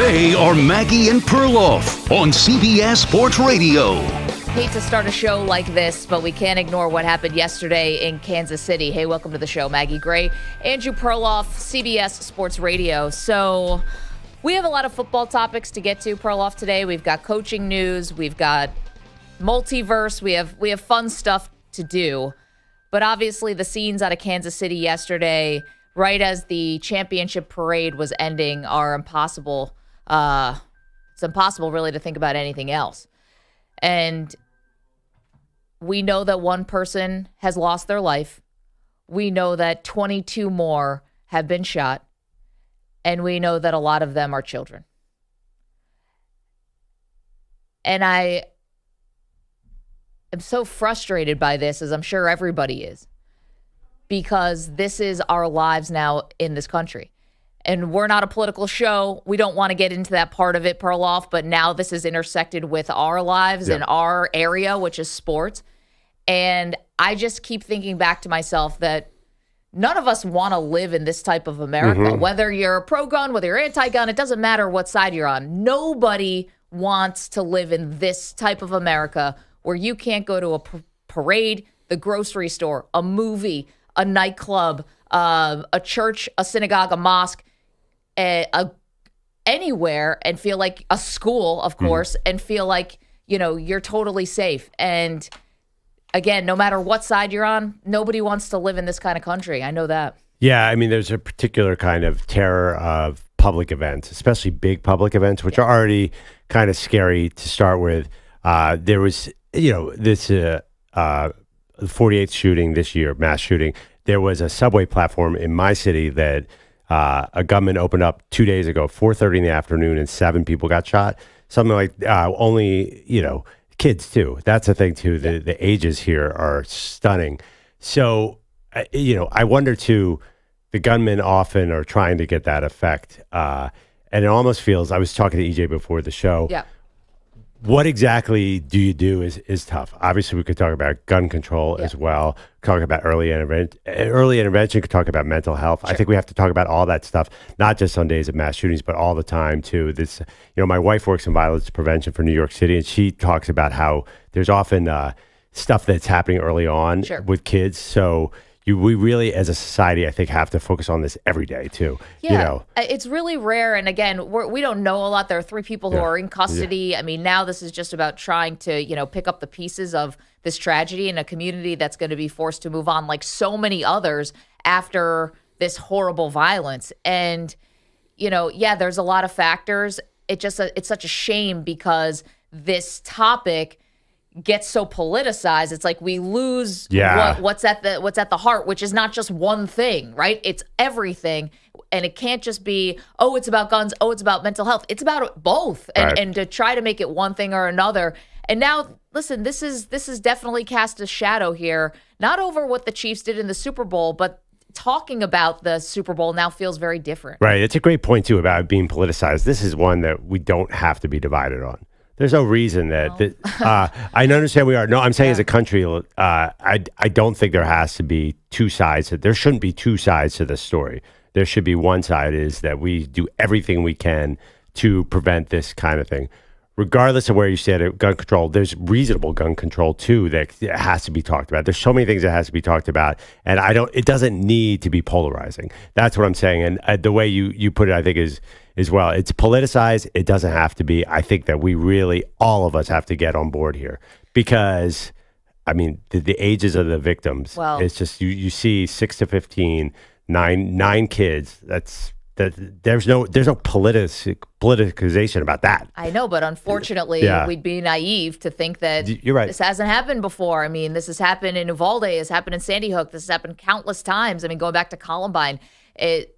They are Maggie and Perloff on CBS Sports Radio. Hate to start a show like this, but we can't ignore what happened yesterday in Kansas City. Hey, welcome to the show, Maggie Gray, Andrew Perloff, CBS Sports Radio. So we have a lot of football topics to get to, Perloff, today. We've got coaching news. We've got multiverse. We have fun stuff to do. But obviously the scenes out of Kansas City yesterday, right as the championship parade was ending, are impossible. It's impossible really to think about anything else. And we know that one person has lost their life. We know that 22 more have been shot. And we know that a lot of them are children. And I am so frustrated by this, as I'm sure everybody is, because this is our lives now in this country. And we're not a political show. We don't want to get into that part of it, Perloff, but now this is intersected with our lives in our area, which is sports. And I just keep thinking back to myself that none of us want to live in this type of America. Whether you're pro-gun, whether you're anti-gun, it doesn't matter what side you're on. Nobody wants to live in this type of America where you can't go to a parade, the grocery store, a movie, a nightclub, a church, a synagogue, a mosque, anywhere, and feel like a school, of course, and feel like, you're totally safe. And again, no matter what side you're on, nobody wants to live in this kind of country. I know that. Yeah, I mean, there's a particular kind of terror of public events, especially big public events, which are already kind of scary to start with. There was, this 48th shooting this year, mass shooting. There was a subway platform in my city that a gunman opened up 2 days ago, 4:30 in the afternoon, and 7 people got shot. Something like only, kids too. That's the thing too. The ages here are stunning. So, I wonder too, the gunmen often are trying to get that effect. And it almost feels, I was talking to EJ before the show. Yeah. What exactly do you do is tough. Obviously, we could talk about gun control as well, talk about early intervention, could talk about mental health. Sure. I think we have to talk about all that stuff, not just on days of mass shootings, but all the time too. This, my wife works in violence prevention for New York City, and she talks about how there's often stuff that's happening early on with kids. So we really, as a society, I think, have to focus on this every day, too. Yeah, it's really rare. And again, we don't know a lot. There are 3 people who are in custody. I mean, now this is just about trying to, pick up the pieces of this tragedy in a community that's going to be forced to move on like so many others after this horrible violence. And, there's a lot of factors. It's such a shame because this topic gets so politicized. It's like we lose what's at the heart, which is not just one thing, right? It's everything. And it can't just be, it's about guns, it's about mental health. It's about both. And to try to make it one thing or another. And now, listen, this is definitely cast a shadow here, not over what the Chiefs did in the Super Bowl, but talking about the Super Bowl now feels very different. Right. It's a great point too about being politicized. This is one that we don't have to be divided on. There's no reason that I understand we are. No, I'm saying as a country, I don't think there has to be two sides. There shouldn't be two sides to this story. There should be one side is that we do everything we can to prevent this kind of thing. Regardless of where you stand at gun control, there's reasonable gun control too that has to be talked about. There's so many things that has to be talked about, and it doesn't need to be polarizing. That's what I'm saying. And the way you put it, I think is well. It's politicized. It doesn't have to be. I think that we really, all of us, have to get on board here because, I mean, the ages of the victims. Well, it's just you see 6 to 15, nine kids. There's no politicization about that. I know, but unfortunately, we'd be naive to think that you're right. This hasn't happened before. I mean, this has happened in Uvalde. It's happened in Sandy Hook. This has happened countless times. I mean, going back to Columbine,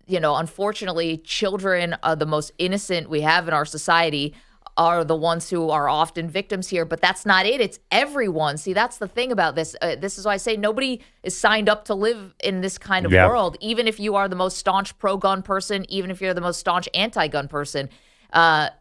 unfortunately, children are the most innocent we have in our society, are the ones who are often victims here, but that's not it. It's everyone. See, that's the thing about this. This is why I say nobody is signed up to live in this kind of world, even if you are the most staunch pro-gun person, even if you're the most staunch anti-gun person. We're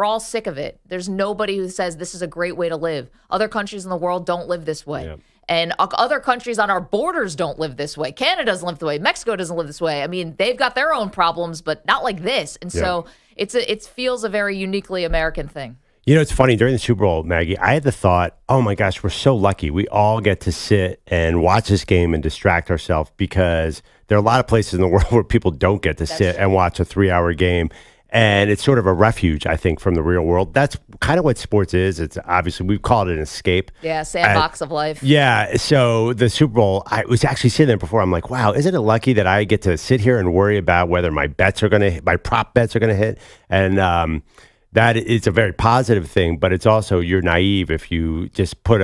all sick of it. There's nobody who says this is a great way to live. Other countries in the world don't live this way. Yeah. And other countries on our borders don't live this way. Canada doesn't live the way. Mexico doesn't live this way. I mean, they've got their own problems, but not like this. And so it feels a very uniquely American thing. You know, it's funny, during the Super Bowl, Maggie, I had the thought, oh my gosh, we're so lucky. We all get to sit and watch this game and distract ourselves, because there are a lot of places in the world where people don't get to sit and watch a 3-hour game. And it's sort of a refuge, I think, from the real world. That's kind of what sports is. It's obviously, we've called it an escape. Yeah, sandbox of life. Yeah. So the Super Bowl, I was actually sitting there before. I'm like, wow, isn't it lucky that I get to sit here and worry about whether my prop bets are going to hit? And that is a very positive thing, but it's also, you're naive if you just put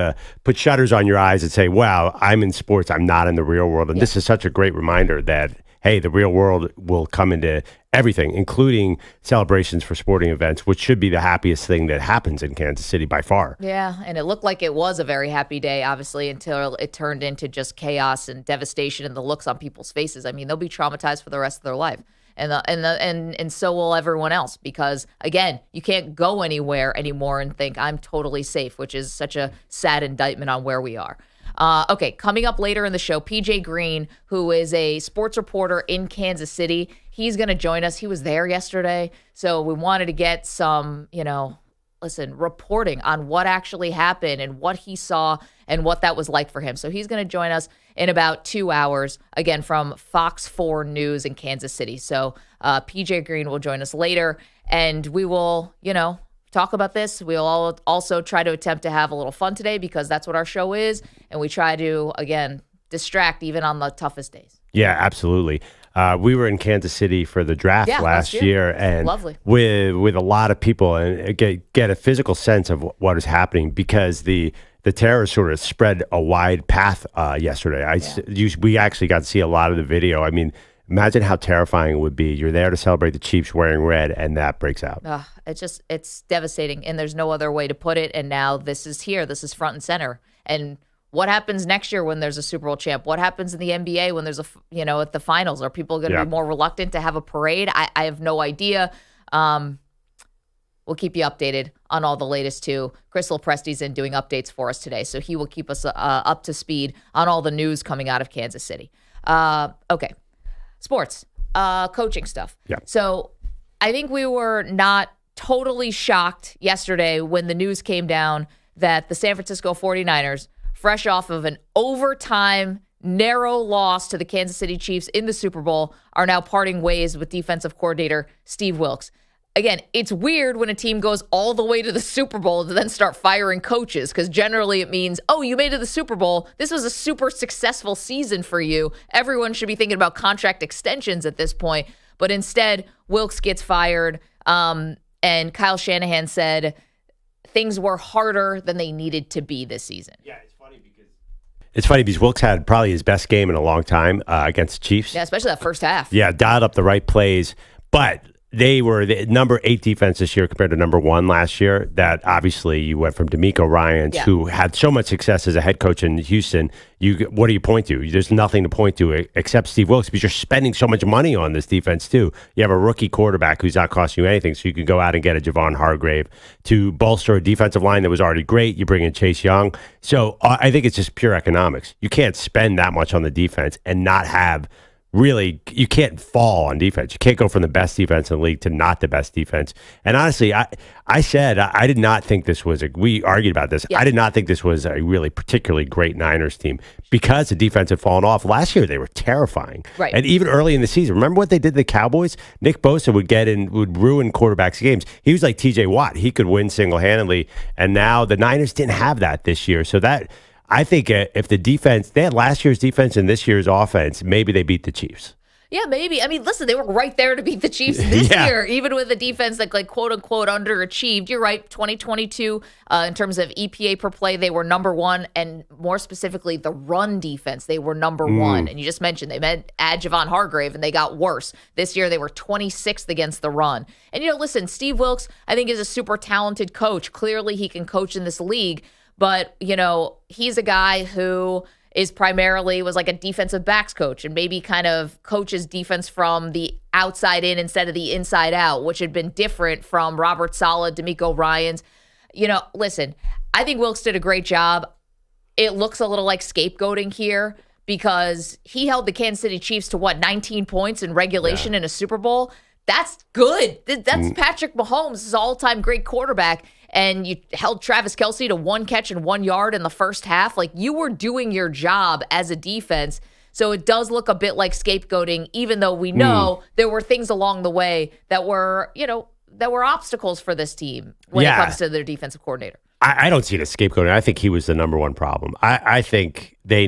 shutters on your eyes and say, wow, I'm in sports, I'm not in the real world. And this is such a great reminder that, hey, the real world will come into everything, including celebrations for sporting events, which should be the happiest thing that happens in Kansas City by far. Yeah, and it looked like it was a very happy day, obviously, until it turned into just chaos and devastation and the looks on people's faces. I mean, they'll be traumatized for the rest of their life. And so will everyone else, because, again, you can't go anywhere anymore and think I'm totally safe, which is such a sad indictment on where we are. Okay, coming up later in the show, PJ Green, who is a sports reporter in Kansas City, he's going to join us. He was there yesterday, so we wanted to get some, reporting on what actually happened and what he saw and what that was like for him. So he's going to join us in about 2 hours, again, from Fox 4 News in Kansas City. So PJ Green will join us later, and we will, talk about this. We'll also try to attempt to have a little fun today, because that's what our show is, and we try to, again, distract even on the toughest days. Yeah, absolutely. We were in Kansas City for the draft last year, and lovely. with a lot of people, and get a physical sense of what is happening, because the terror sort of spread a wide path yesterday. We actually got to see a lot of the video. I mean, imagine how terrifying it would be. You're there to celebrate the Chiefs wearing red, and that breaks out. It's devastating, and there's no other way to put it. And now this is here. This is front and center. And what happens next year when there's a Super Bowl champ? What happens in the NBA when there's at the finals? Are people going to be more reluctant to have a parade? I have no idea. We'll keep you updated on all the latest too. Crystal Presti's in doing updates for us today, so he will keep us up to speed on all the news coming out of Kansas City. Okay. Sports, coaching stuff. Yeah. So I think we were not totally shocked yesterday when the news came down that the San Francisco 49ers, fresh off of an overtime narrow loss to the Kansas City Chiefs in the Super Bowl, are now parting ways with defensive coordinator Steve Wilks. Again, it's weird when a team goes all the way to the Super Bowl to then start firing coaches, because generally it means, oh, you made it to the Super Bowl. This was a super successful season for you. Everyone should be thinking about contract extensions at this point. But instead, Wilks gets fired, and Kyle Shanahan said things were harder than they needed to be this season. Yeah, it's funny because Wilks had probably his best game in a long time against the Chiefs. Yeah, especially that first half. Yeah, dialed up the right plays, but they were the number 8 defense this year compared to number 1 last year. That obviously you went from DeMeco Ryans, who had so much success as a head coach in Houston. What do you point to? There's nothing to point to except Steve Wilks, because you're spending so much money on this defense too. You have a rookie quarterback who's not costing you anything, so you can go out and get a Javon Hargrave to bolster a defensive line that was already great. You bring in Chase Young. So I think it's just pure economics. You can't spend that much on the defense and not have. Really, you can't fall on defense. You can't go from the best defense in the league to not the best defense. And honestly, I said I did not think this was we argued about this. Yeah. I did not think this was a really particularly great Niners team, because the defense had fallen off. Last year, they were terrifying. Right. And even early in the season, remember what they did to the Cowboys? Nick Bosa would ruin quarterbacks' games. He was like TJ Watt. He could win single-handedly. And now the Niners didn't have that this year. So that, I think if the defense, they had last year's defense and this year's offense, maybe they beat the Chiefs. Yeah, maybe. I mean, listen, they were right there to beat the Chiefs this year, even with a defense that, quote unquote, underachieved. You're right. 2022, in terms of EPA per play, they were number 1, and more specifically, the run defense, they were number 1. And you just mentioned they add Javon Hargrave, and they got worse. This year, they were 26th against the run. And listen, Steve Wilks, I think, is a super talented coach. Clearly, he can coach in this league. But, he's a guy who was like a defensive backs coach, and maybe kind of coaches defense from the outside in instead of the inside out, which had been different from Robert Saleh, DeMeco Ryans. Listen, I think Wilks did a great job. it looks a little like scapegoating here because he held the Kansas City Chiefs to 19 points in regulation in a Super Bowl. That's good. That's Patrick Mahomes' all-time great quarterback. And you held Travis Kelce to 1 catch and 1 yard in the first half. Like, you were doing your job as a defense. So it does look a bit like scapegoating, even though we know there were things along the way that were, that were obstacles for this team when it comes to their defensive coordinator. I don't see it as scapegoating. I think he was the number one problem. I think they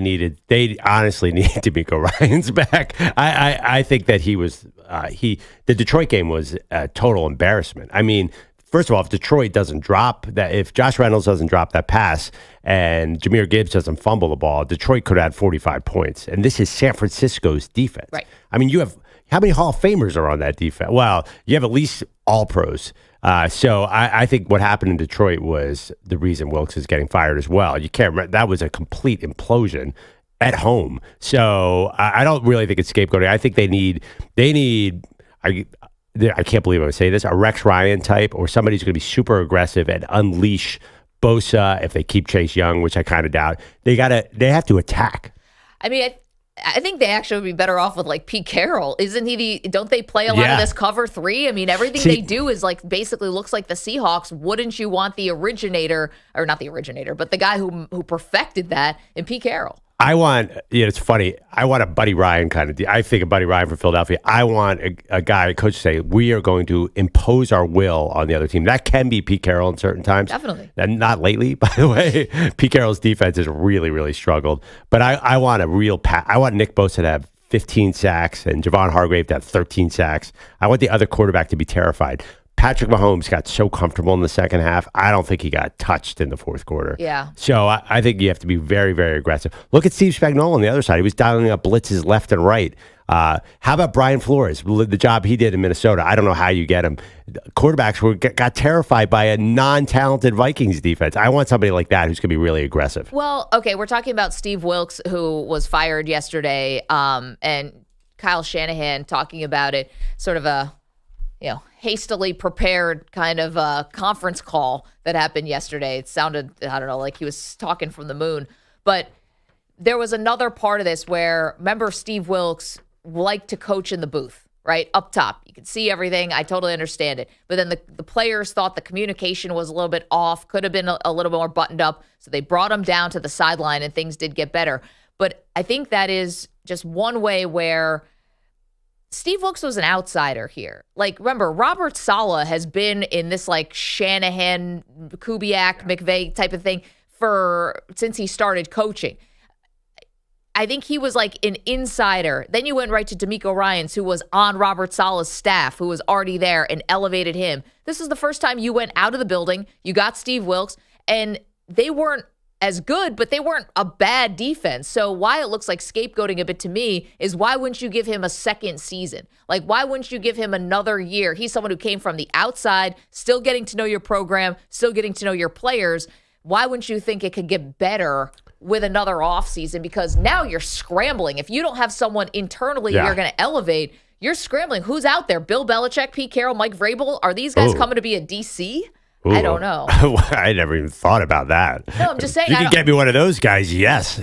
honestly needed D'Amico Ryans back. I think that he was, the Detroit game was a total embarrassment. I mean, first of all, if Detroit doesn't if Josh Reynolds doesn't drop that pass and Jahmyr Gibbs doesn't fumble the ball, Detroit could have had 45 points. And this is San Francisco's defense. Right. I mean, how many Hall of Famers are on that defense? Well, you have at least all pros. So I think what happened in Detroit was the reason Wilks is getting fired as well. You can't remember, that was a complete implosion at home. So I don't really think it's scapegoating. I think they need. I can't believe I would say this, a Rex Ryan type or somebody who's going to be super aggressive and unleash Bosa if they keep Chase Young, which I kind of doubt. They have to attack. I mean, I think they actually would be better off with like Pete Carroll. Isn't he don't they play a lot of this cover 3? I mean, everything they do is like basically looks like the Seahawks. Wouldn't you want the originator, or not the originator, but the guy who perfected that in Pete Carroll? I want, it's funny. I want a Buddy Ryan kind of deal. I think a Buddy Ryan for Philadelphia. I want a guy, a coach to say, we are going to impose our will on the other team. That can be Pete Carroll in certain times. Definitely. And not lately, by the way. Pete Carroll's defense has really, really struggled. But I want a real I want Nick Bosa to have 15 sacks and Javon Hargrave to have 13 sacks. I want the other quarterback to be terrified. Patrick Mahomes got so comfortable in the second half. I don't think he got touched in the fourth quarter. Yeah. So I think you have to be very, very aggressive. Look at Steve Spagnuolo on the other side. He was dialing up blitzes left and right. How about Brian Flores? The job he did in Minnesota. I don't know how you get him. Quarterbacks got terrified by a non-talented Vikings defense. I want somebody like that who's going to be really aggressive. Well, okay, we're talking about Steve Wilks, who was fired yesterday, and Kyle Shanahan talking about it, sort of a hastily prepared kind of a conference call that happened yesterday. It sounded, I don't know, like he was talking from the moon. But there was another part of this where, remember, Steve Wilks liked to coach in the booth, right? Up top. You could see everything. I totally understand it. But then the players thought the communication was a little bit off, could have been a little more buttoned up. So they brought him down to the sideline and things did get better. But I think that is just one way where Steve Wilks was an outsider here. Like, remember, Robert Saleh has been in this like Shanahan, Kubiak, McVay type of thing since he started coaching. I think he was like an insider. Then you went right to D'Amico Ryans, who was on Robert Saleh's staff, who was already there and elevated him. This is the first time you went out of the building. You got Steve Wilks, and they weren't as good, but they weren't a bad defense. So why it looks like scapegoating a bit to me is why wouldn't you give him a second season? Like, why wouldn't you give him another year? He's someone who came from the outside, still getting to know your program, still getting to know your players. Why wouldn't you think it could get better with another offseason? Because now you're scrambling. If you don't have someone internally you're going to elevate, you're scrambling. Who's out there? Bill Belichick, Pete Carroll, Mike Vrabel? Are these guys coming to be a DC? Ooh. I don't know. I never even thought about that. No, I'm just saying. You can get me one of those guys, yes.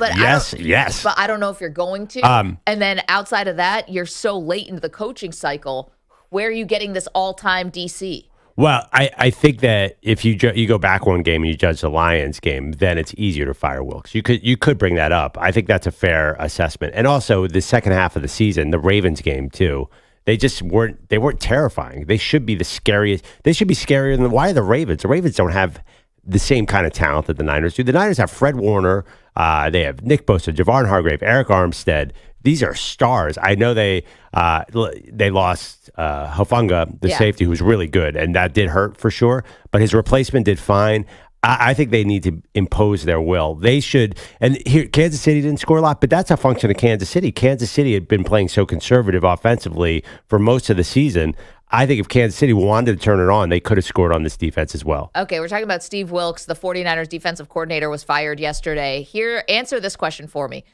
Yes. But I don't know if you're going to. And then outside of that, you're so late into the coaching cycle. Where are you getting this all-time DC? Well, I think that if you go back one game and you judge the Lions game, then it's easier to fire Wilks. You could bring that up. I think that's a fair assessment. And also the second half of the season, the Ravens game too. They just weren't terrifying. They should be the scariest. They should be scarier than why are the Ravens? The Ravens don't have the same kind of talent that the Niners do. The Niners have Fred Warner. They have Nick Bosa, Javon Hargrave, Eric Armstead. These are stars. I know they lost Hufanga, the safety, who was really good, and that did hurt for sure. But his replacement did fine. I think they need to impose their will. They should. And here, Kansas City didn't score a lot, but that's a function of Kansas City. Kansas City had been playing so conservative offensively for most of the season. I think if Kansas City wanted to turn it on, they could have scored on this defense as well. Okay, we're talking about Steve Wilks. The 49ers defensive coordinator was fired yesterday. Here, answer this question for me.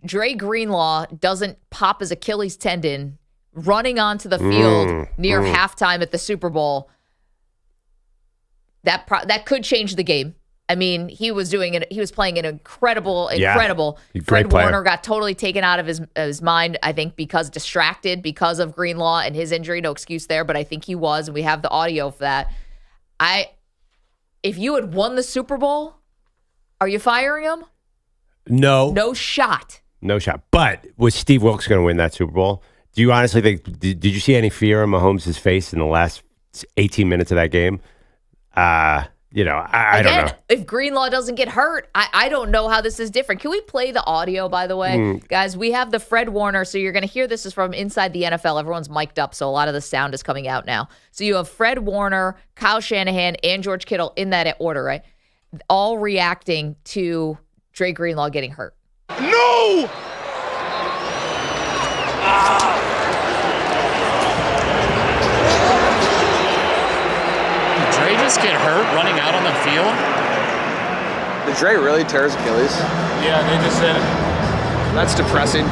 Dre Greenlaw doesn't pop his Achilles tendon running onto the field near halftime at the Super Bowl. That could change the game. I mean, he was doing it. He was playing an incredible. Great Fred player. Warner got totally taken out of his mind, I think, distracted because of Greenlaw and his injury. No excuse there, but I think he was, and we have the audio for that. If you had won the Super Bowl, are you firing him? No. No shot. No shot. But was Steve Wilks going to win that Super Bowl? Do you honestly think, did you see any fear in Mahomes' face in the last 18 minutes of that game? I don't know. If Greenlaw doesn't get hurt, I don't know how this is different. Can we play the audio, by the way? Guys, we have the Fred Warner, so you're going to hear this is from inside the NFL. Everyone's mic'd up, so a lot of the sound is coming out now. So you have Fred Warner, Kyle Shanahan, and George Kittle in that order, right? All reacting to Dre Greenlaw getting hurt. No! Did Dre just get hurt running out on the field? Did Dre really tear his Achilles? Yeah, they just said it. That's depressing.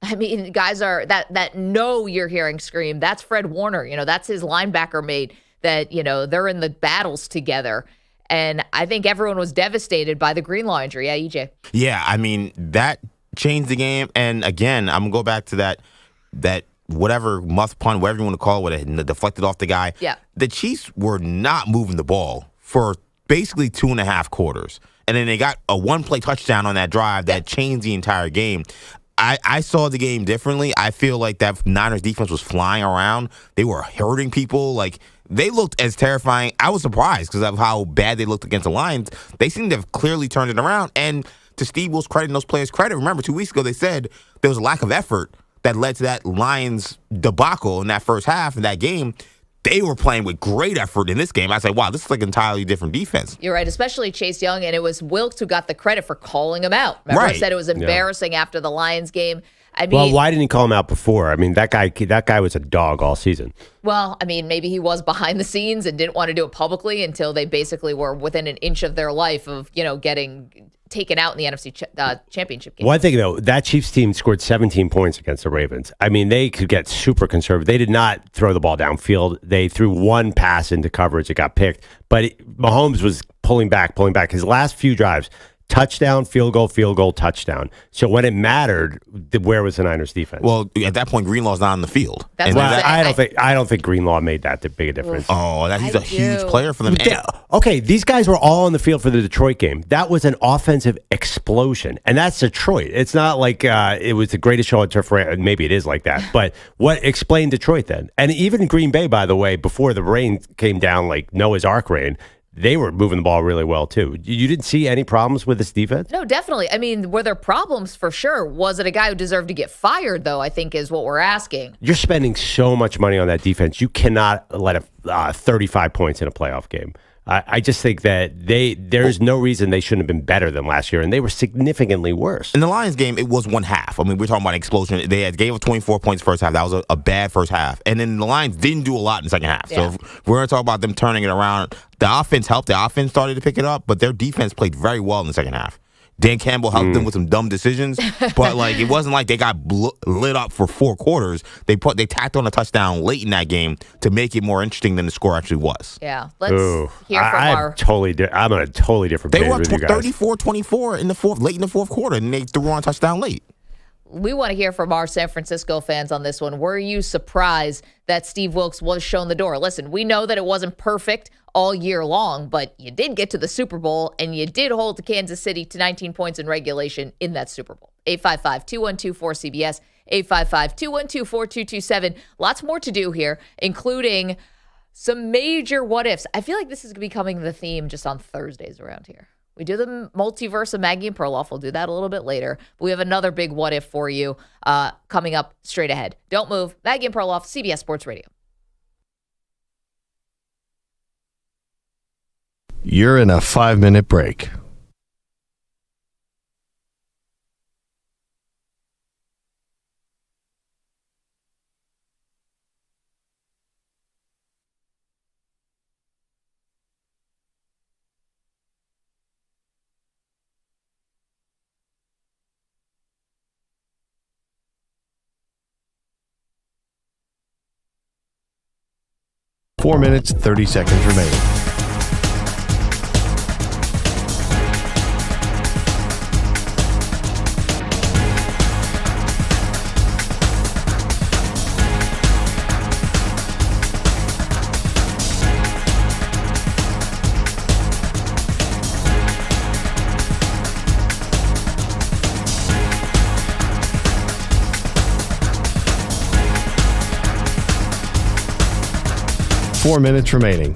I mean, guys are that no you're hearing scream. That's Fred Warner. That's his linebacker mate that, they're in the battles together. And I think everyone was devastated by the Greenlaw injury. Yeah, EJ. Yeah, I mean, that changed the game. And again, I'm going to go back to that whatever muff punt, whatever you want to call it, deflected off the guy. Yeah. The Chiefs were not moving the ball for basically 2.5 quarters. And then they got a one-play touchdown on that drive that changed the entire game. I saw the game differently. I feel like that Niners defense was flying around. They were hurting people. Like, they looked as terrifying. I was surprised because of how bad they looked against the Lions. They seemed to have clearly turned it around. And to Steve Wilks' credit and those players' credit, remember 2 weeks ago they said there was a lack of effort that led to that Lions debacle in that first half in that game. They were playing with great effort in this game. I said, wow, this is like an entirely different defense. You're right, especially Chase Young, and it was Wilks who got the credit for calling him out. Remember, Right. I said it was embarrassing after the Lions game. I mean, Well, why didn't he call him out before? I mean, that guy was a dog all season. Well, I mean, maybe he was behind the scenes and didn't want to do it publicly until they basically were within an inch of their life of, getting taken out in the NFC championship game. One thing, though, that Chiefs team scored 17 points against the Ravens. I mean, they could get super conservative. They did not throw the ball downfield. They threw one pass into coverage. It got picked. But Mahomes was pulling back. His last few drives, touchdown, field goal, touchdown. So when it mattered, where was the Niners defense? Well, at that point, Greenlaw's not on the field. That's And what I'm that- saying. I don't think Greenlaw made that big a difference. he's a huge player for them. Okay, these guys were all on the field for the Detroit game. That was an offensive explosion, and that's Detroit. It's not like it was the greatest show on turf. Maybe it is like that, but what explained Detroit then? And even Green Bay, by the way, before the rain came down like Noah's Ark rain, they were moving the ball really well, too. You didn't see any problems with this defense? No, definitely. I mean, were there problems for sure? Was it a guy who deserved to get fired, though, I think is what we're asking. You're spending so much money on that defense. You cannot let 35 points in a playoff game. I just think that there's no reason they shouldn't have been better than last year, and they were significantly worse. In the Lions game, it was one half. I mean, we're talking about explosion. They gave up 24 points first half. That was a bad first half. And then the Lions didn't do a lot in the second half. Yeah. So if we're going to talk about them turning it around, the offense helped. The offense started to pick it up, but their defense played very well in the second half. Dan Campbell helped them with some dumb decisions, but it wasn't like they got lit up for 4 quarters. They tacked on a touchdown late in that game to make it more interesting than the score actually was. Yeah, let's hear from I'm our... I'm on a totally different page They were with you guys. 34-24 late in the fourth quarter, and they threw on a touchdown late. We want to hear from our San Francisco fans on this one. Were you surprised that Steve Wilks was shown the door? Listen, we know that it wasn't perfect all year long, but you did get to the Super Bowl, and you did hold to Kansas City to 19 points in regulation in that Super Bowl. 855-212-4CBS, 855-212-4227. Lots more to do here, including some major what-ifs. I feel like this is becoming the theme just on Thursdays around here. We do the multiverse of Maggie and Perloff. We'll do that a little bit later. But we have another big what if for you coming up straight ahead. Don't move. Maggie and Perloff, CBS Sports Radio. You're in a 5-minute break. Four minutes, 30 seconds remaining. 4 minutes remaining.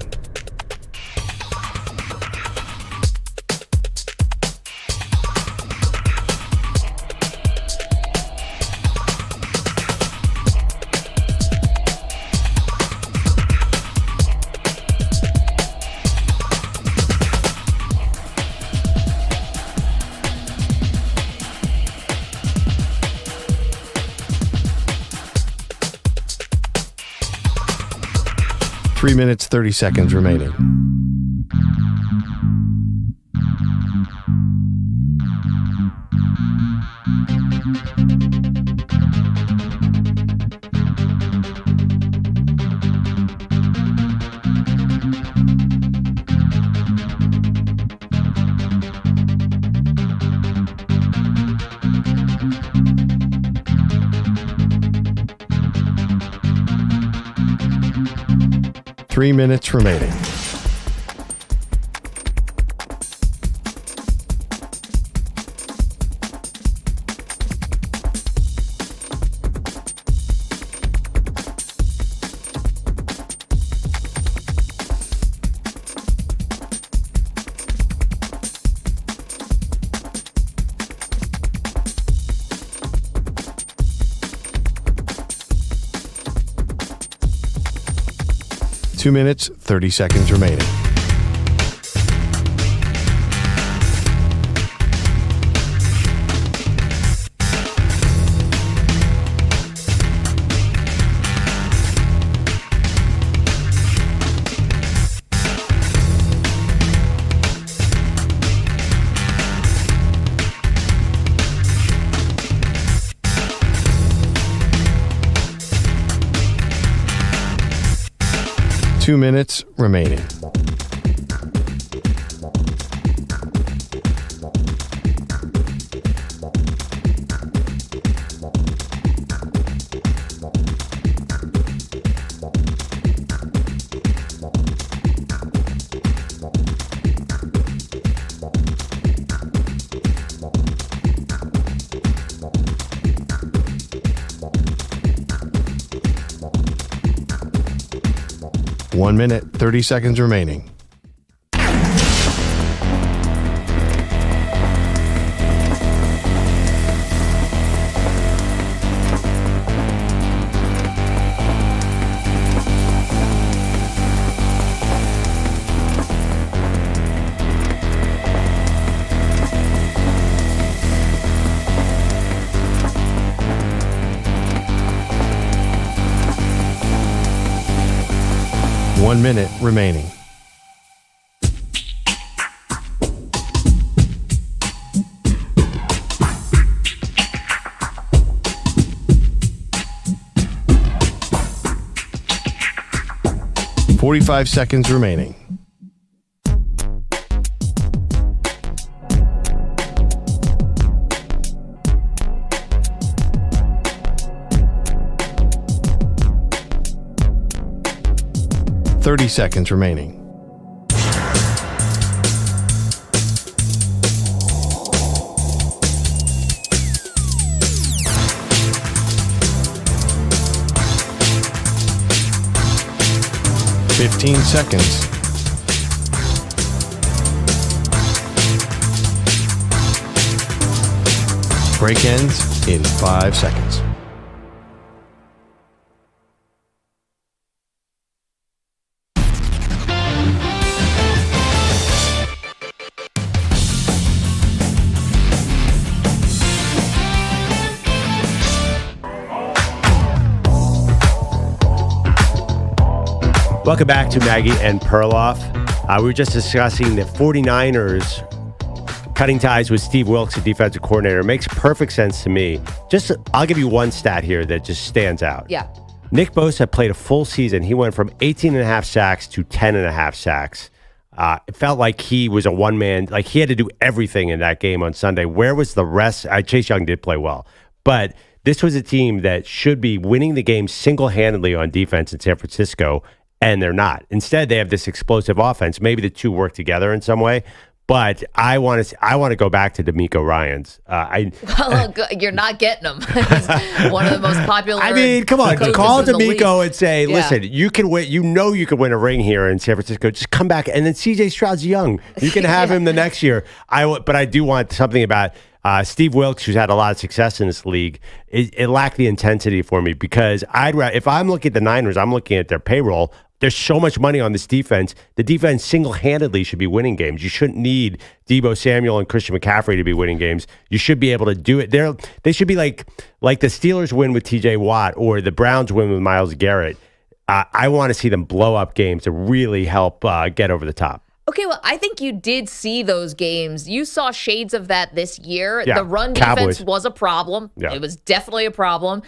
Three minutes, 30 seconds remaining. Three minutes remaining. Two minutes, 30 seconds remaining. Two minutes remaining. One minute, 30 seconds remaining. One minute remaining. Forty-five seconds remaining. Thirty seconds remaining. Fifteen seconds. Break ends in 5 seconds. Welcome back to Maggie and Perloff. We were just discussing the 49ers cutting ties with Steve Wilks, the defensive coordinator. It makes perfect sense to me. I'll give you one stat here that just stands out. Yeah. Nick Bosa played a full season. He went from 18.5 sacks to 10.5 sacks. It felt like he was a one-man, like he had to do everything in that game on Sunday. Where was the rest? Chase Young did play well, but this was a team that should be winning the game single-handedly on defense in San Francisco, and they're not. Instead, they have this explosive offense. Maybe the two work together in some way, But I want to go back to D'Amico Ryans. You're not getting him. He's one of the most popular. I mean, come on, coaches call in the D'Amico league. and say, listen, you can win. You know you can win a ring here in San Francisco. Just come back, and then C.J. Stroud's young. You can have him the next year. But I do want something about Steve Wilks, who's had a lot of success in this league. It lacked the intensity for me because if I'm looking at the Niners, I'm looking at their payroll. There's so much money on this defense. The defense single-handedly should be winning games. You shouldn't need Deebo Samuel and Christian McCaffrey to be winning games. You should be able to do it. They should be like the Steelers win with T.J. Watt or the Browns win with Myles Garrett. I want to see them blow up games to really help get over the top. Okay, well, I think you did see those games. You saw shades of that this year. Yeah, The run Cowboys. defense was a problem. Yeah. It was definitely a problem.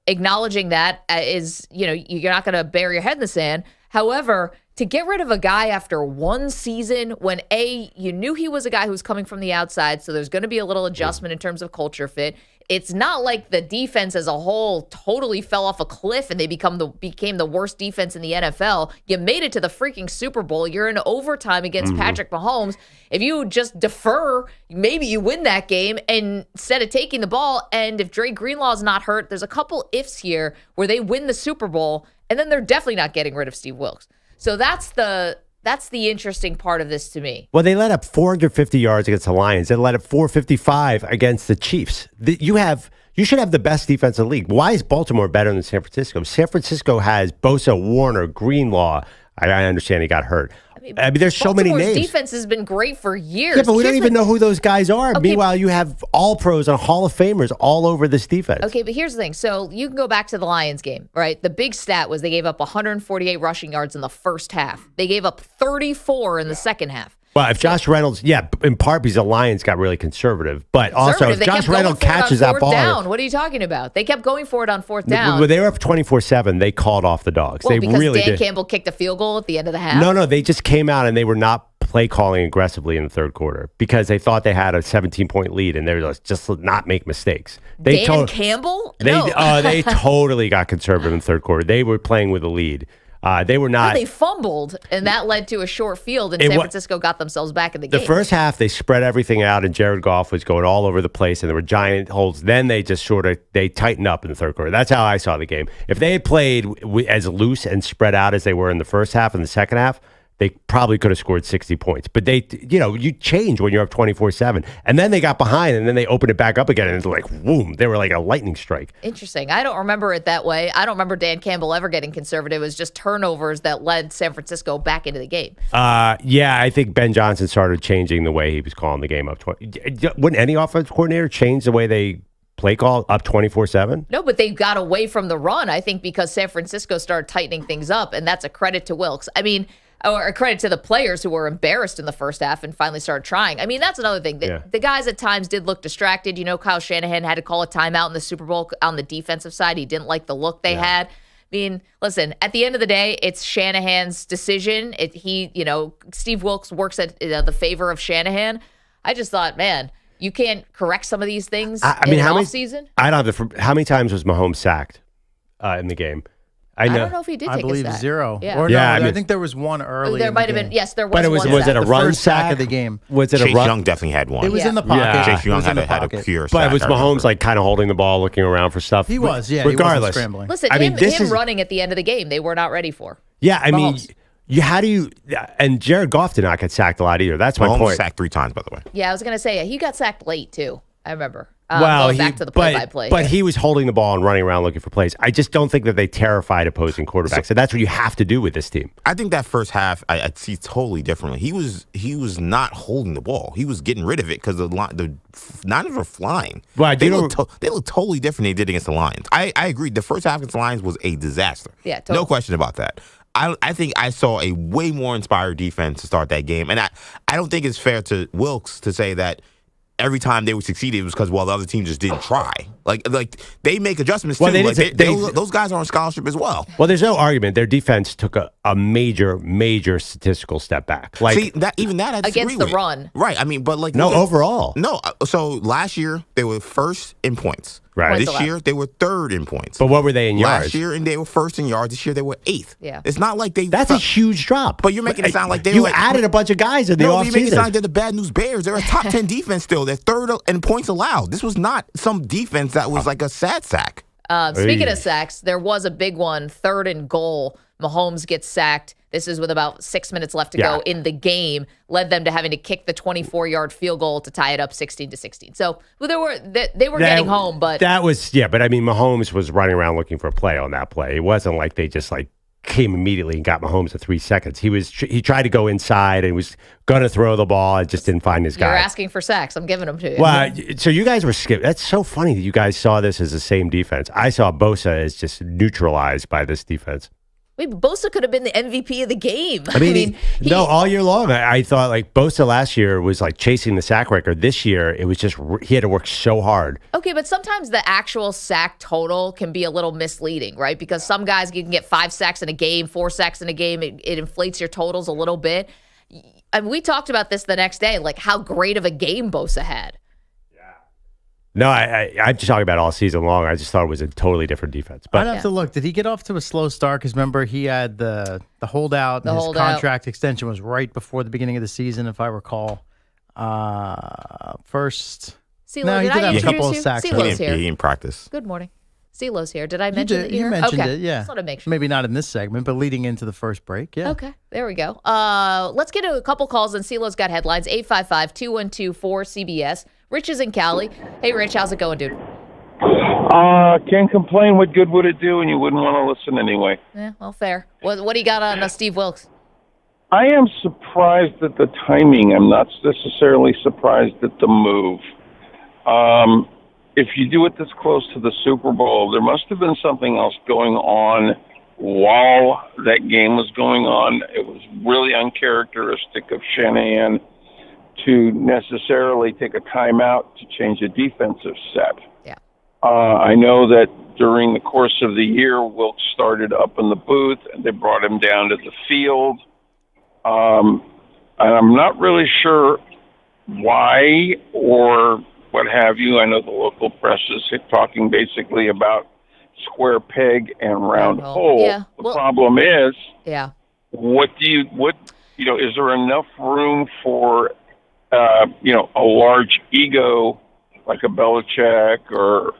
Acknowledging that is, you're not going to bury your head in the sand. However, to get rid of a guy after one season when you knew he was a guy who was coming from the outside, so there's going to be a little adjustment in terms of culture fit. It's not like the defense as a whole totally fell off a cliff and they became the worst defense in the NFL. You made it to the freaking Super Bowl. You're in overtime against Patrick Mahomes. If you just defer, maybe you win that game instead of taking the ball. And if Dre Greenlaw's not hurt, there's a couple ifs here where they win the Super Bowl, and then they're definitely not getting rid of Steve Wilks. So that's the interesting part of this to me. Well, they let up 450 yards against the Lions. They let up 455 against the Chiefs. You should have the best defense in the league. Why is Baltimore better than San Francisco? San Francisco has Bosa, Warner, Greenlaw. I understand he got hurt. I mean, there's so many names. Baltimore's defense has been great for years. Yeah, but we don't even know who those guys are. Okay. Meanwhile, you have all pros and Hall of Famers all over this defense. Okay, but here's the thing. So you can go back to the Lions game, right? The big stat was they gave up 148 rushing yards in the first half. They gave up 34 in the second half. Well, if Josh Reynolds, in part because the Lions got really conservative, but also if Josh Reynolds catches that ball. Down. What are you talking about? They kept going for it on fourth down. When they were up 24-7, they called off the dogs. Well, they because really Dan did. Campbell kicked a field goal at the end of the half? No, they just came out and they were not play calling aggressively in the third quarter because they thought they had a 17-point lead and they were just not make mistakes. Dan Campbell? They totally got conservative in the third quarter. They were playing with the lead. They were not. They fumbled, and that led to a short field, and San Francisco got themselves back in the game. The first half, they spread everything out, and Jared Goff was going all over the place, and there were giant holes. Then they just they tightened up in the third quarter. That's how I saw the game. If they had played as loose and spread out as they were in the first half and the second half, they probably could have scored 60 points. But you change when you're up 24-7. And then they got behind, and then they opened it back up again, and it's like, boom, they were like a lightning strike. Interesting. I don't remember it that way. I don't remember Dan Campbell ever getting conservative. It was just turnovers that led San Francisco back into the game. I think Ben Johnson started changing the way he was calling the game up. Wouldn't any offensive coordinator change the way they play call up 24-7? No, but they got away from the run, I think, because San Francisco started tightening things up, and that's a credit to Wilks. I mean, or a credit to the players who were embarrassed in the first half and finally started trying. I mean, that's another thing. The guys at times did look distracted. Kyle Shanahan had to call a timeout in the Super Bowl on the defensive side. He didn't like the look they had. I mean, listen, at the end of the day, it's Shanahan's decision. Steve Wilks works at the favor of Shanahan. I just thought, man, you can't correct some of these things in an offseason? How many times was Mahomes sacked in the game? I don't know if he did take a sack. I believe 0. Yeah. Or I think there was one early. There might have been. Yes, there was. But was it a run sack of the game? Was it Chase a run? Young definitely had one. It was in the pocket. Yeah. Chase Young had a pure sack. But it was Mahomes kind of holding the ball, looking around for stuff. He was, yeah. Regardless, he wasn't scrambling. Listen, him running at the end of the game, they were not ready for. Yeah, I mean, Mahomes. how do you? And Jared Goff did not get sacked a lot either. That's my Mahomes point. sacked 3 times, by the way. Yeah, I was going to say he got sacked late too. I remember. Going back to the play-by-play. But he was holding the ball and running around looking for plays. I just don't think that they terrified opposing quarterbacks. So that's what you have to do with this team. I think that first half, I see totally differently. He was not holding the ball. He was getting rid of it because the Niners were flying. Well, they look totally different than they did against the Lions. I agree. The first half against the Lions was a disaster. Yeah, totally. No question about that. I think I saw a way more inspired defense to start that game. And I don't think it's fair to Wilks to say that every time they would succeed, it was because, the other team just didn't try. Like they make adjustments, too. Those guys are on scholarship as well. Well, there's no argument. Their defense took a major statistical step back. See, that I disagree against the with. run. Right. I mean, but overall. No. So last year, they were first in points. Right. points This allowed. year, they were third in points. But what were they in yards? Last year, and they were first in yards. This year, they were eighth. Yeah. It's not like they. That's a huge drop. But you're making it sound like they you were like, added a bunch of guys in the No, but you're making it sound like offseason. they're the bad news Bears. They're a top 10 defense still. They're third in points allowed. This was not some defense that was like a sad sack. Speaking of sacks, there was a big one, 3rd and goal. Mahomes gets sacked. This is with about 6 minutes left to go in the game, led them to having to kick the 24-yard field goal to tie it up 16-16. So they were getting home, but that was But I mean, Mahomes was running around looking for a play on that play. It wasn't like they just like came immediately and got Mahomes at 3 seconds. He tried to go inside and was going to throw the ball and just didn't find his guy. you're asking for sacks. I'm giving them to you. Well, so you guys were skipped. That's so funny that you guys saw this as the same defense. I saw Bosa as just neutralized by this defense. Wait, Bosa could have been the MVP of the game. I mean, all year long, I thought like Bosa last year was like chasing the sack record. This year, it was just he had to work so hard. Okay, but sometimes the actual sack total can be a little misleading, right? Because some guys you can get 5 sacks in a game, 4 sacks in a game. It inflates your totals a little bit. I mean, we talked about this the next day, like how great of a game Bosa had. No, I'm just talking about all season long. I just thought it was a totally different defense. But I'd have to look. Did he get off to a slow start? Because remember, he had the holdout. The and holdout. His contract extension was right before the beginning of the season, if I recall. First. CeeLo, No, he did did I have a introduce couple of you? sacks. CeeLo's here. He didn't practice. Good morning. CeeLo's here. Did I mention that You you're mentioned okay. it, yeah. Just want to make sure. Maybe not in this segment, but leading into the first break, yeah. Okay, there we go. Let's get to a couple calls, and CeeLo's got headlines. 855-212-4CBS. Rich is in Cali. Hey, Rich, how's it going, dude? Can't complain. What good would it do? And you wouldn't want to listen anyway. Yeah, well, fair. What do you got on Steve Wilks? I am surprised at the timing. I'm not necessarily surprised at the move. If you do it this close to the Super Bowl, there must have been something else going on while that game was going on. It was really uncharacteristic of Shanahan to necessarily take a timeout to change a defensive set. Yeah. I know that during the course of the year, Wilks started up in the booth, and they brought him down to the field. And I'm not really sure why or what have you. I know the local press is talking basically about square peg and round hole. Yeah. The problem is, Yeah. is there enough room for, a large ego like a Belichick or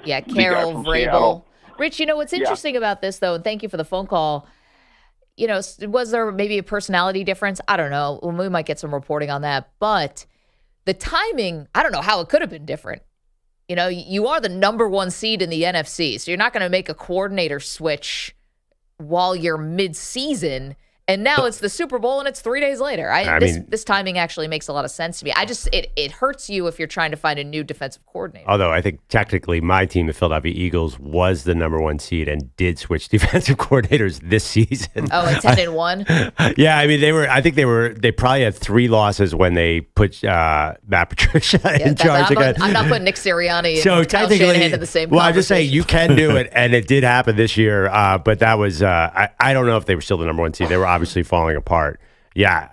Yeah, the guy Carol from Vrabel. Seattle? Rich, what's interesting about this, though, and thank you for the phone call, was there maybe a personality difference? I don't know. We might get some reporting on that. But the timing, I don't know how it could have been different. You are the number 1 seed in the NFC, so you're not going to make a coordinator switch while you're mid-season. And now it's the Super Bowl, and it's 3 days later. This timing actually makes a lot of sense to me. It hurts you if you're trying to find a new defensive coordinator. although I think technically my team, the Philadelphia Eagles, was the number 1 seed and did switch defensive coordinators this season. Oh, and 10-1? Yeah, I mean they probably had 3 losses when they put Matt Patricia in charge again. I'm not putting Nick Sirianni So and Kyle technically, Shanahan in the same well, I'm just saying conversation. you can do it, and it did happen this year. But that was I don't know if they were still the number 1 seed. They were obviously falling apart. Yeah,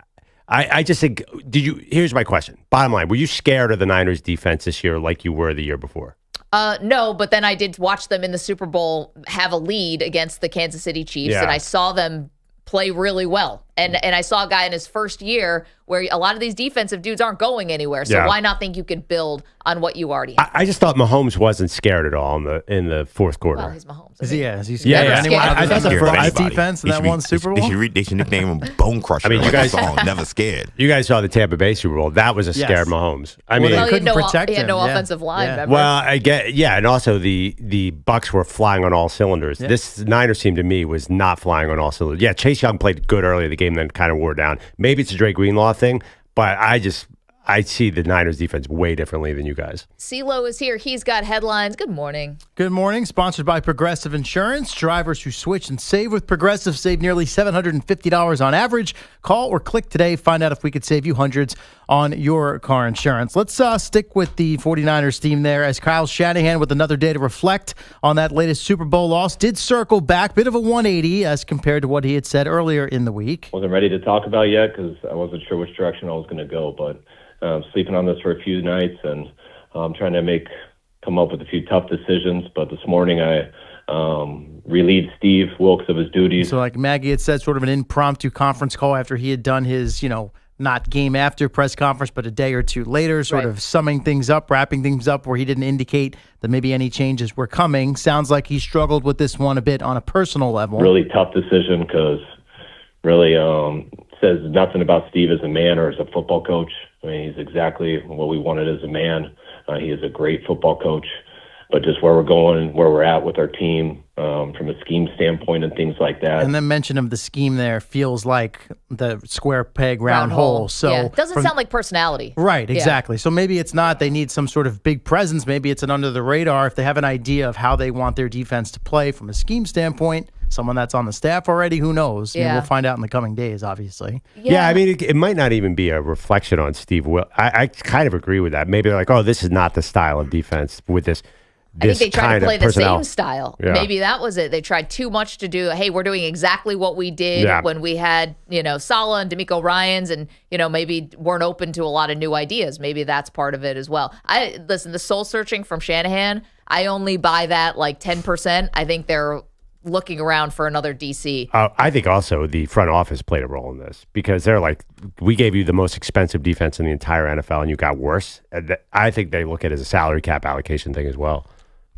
I just think. Here's my question. Bottom line: were you scared of the Niners' defense this year, like you were the year before? No, but then I did watch them in the Super Bowl have a lead against the Kansas City Chiefs, Yeah. and I saw them play really well. And I saw a guy in his first year where a lot of these defensive dudes aren't going anywhere. So why not think you could build on what you already have? I just thought Mahomes wasn't scared at all in the fourth quarter. Well, he's Mahomes. Is he scared Yeah, of yeah. anyone I other thought than the the first- Browns Anybody. defense in They that should one be- Super Bowl? They should nickname him Bone Crusher. I mean, you guys- song, Never Scared. You guys saw the Tampa Bay Super Bowl. That was a Yes. scared Mahomes. I Well, mean, they Well, he had couldn't no, protect he had him, no yeah. offensive line, Yeah. remember? well, I get and also the Bucks were flying on all cylinders. Yeah. This Niners team to me was not flying on all cylinders. Yeah, Chase Young played good early in the game, then kind of wore down. Maybe it's a Dre Greenlaw thing, but I see the Niners defense way differently than you guys. CeeLo is here. He's got headlines. Good morning. Good morning. Sponsored by Progressive Insurance. Drivers who switch and save with Progressive save nearly $750 on average. Call or click today. Find out if we could save you hundreds on your car insurance. Let's stick with the 49ers team there as Kyle Shanahan, with another day to reflect on that latest Super Bowl loss, did circle back. Bit of a 180 as compared to what he had said earlier in the week. Wasn't ready to talk about yet because I wasn't sure which direction I was going to go, but sleeping on this for a few nights and trying to make a come up with a few tough decisions. But this morning I relieved Steve Wilks of his duties. So like Maggie had said, sort of an impromptu conference call after he had done his, not game after press conference, but a day or two later, sort of summing things up, wrapping things up where he didn't indicate that maybe any changes were coming. Sounds like he struggled with this one a bit on a personal level. Really tough decision because really says nothing about Steve as a man or as a football coach. I mean, he's exactly what we wanted as a man. He is a great football coach. But just where we're going, where we're at with our team from a scheme standpoint and things like that. And the mention of the scheme there feels like the square peg, round hole. So it doesn't sound like personality. Right, exactly. So maybe it's not they need some sort of big presence. Maybe it's an under the radar. If they have an idea of how they want their defense to play from a scheme standpoint, someone that's on the staff already, who knows? I mean, we'll find out in the coming days, obviously. Yeah, I mean, it might not even be a reflection on Steve Wilks. I kind of agree with that. Maybe they're like, oh, this is not the style of defense with this. I think they tried to play the same style. Yeah. Maybe that was it. They tried too much to do, hey, we're doing exactly what we did when we had, Saleh and DeMeco Ryans and, maybe weren't open to a lot of new ideas. Maybe that's part of it as well. Listen, the soul searching from Shanahan, I only buy that like 10%. I think they're looking around for another DC. I think also the front office played a role in this because they're like, we gave you the most expensive defense in the entire NFL and you got worse. I think they look at it as a salary cap allocation thing as well.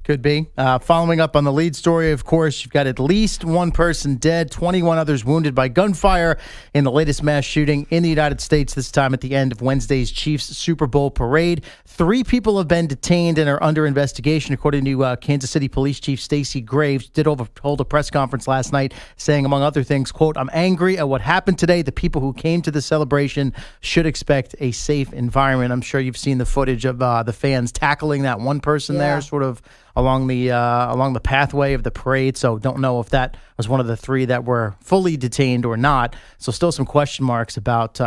Could be. Following up on the lead story, of course, you've got at least one person dead, 21 others wounded by gunfire in the latest mass shooting in the United States, this time at the end of Wednesday's Chiefs Super Bowl parade. 3 people have been detained and are under investigation, according to Kansas City Police Chief Stacey Graves. Did hold a press conference last night saying, among other things, quote, "I'm angry at what happened today. The people who came to the celebration should expect a safe environment." I'm sure you've seen the footage of the fans tackling that one person there, sort of along the pathway of the parade. So don't know if that was one of the 3 that were fully detained or not. So still some question marks about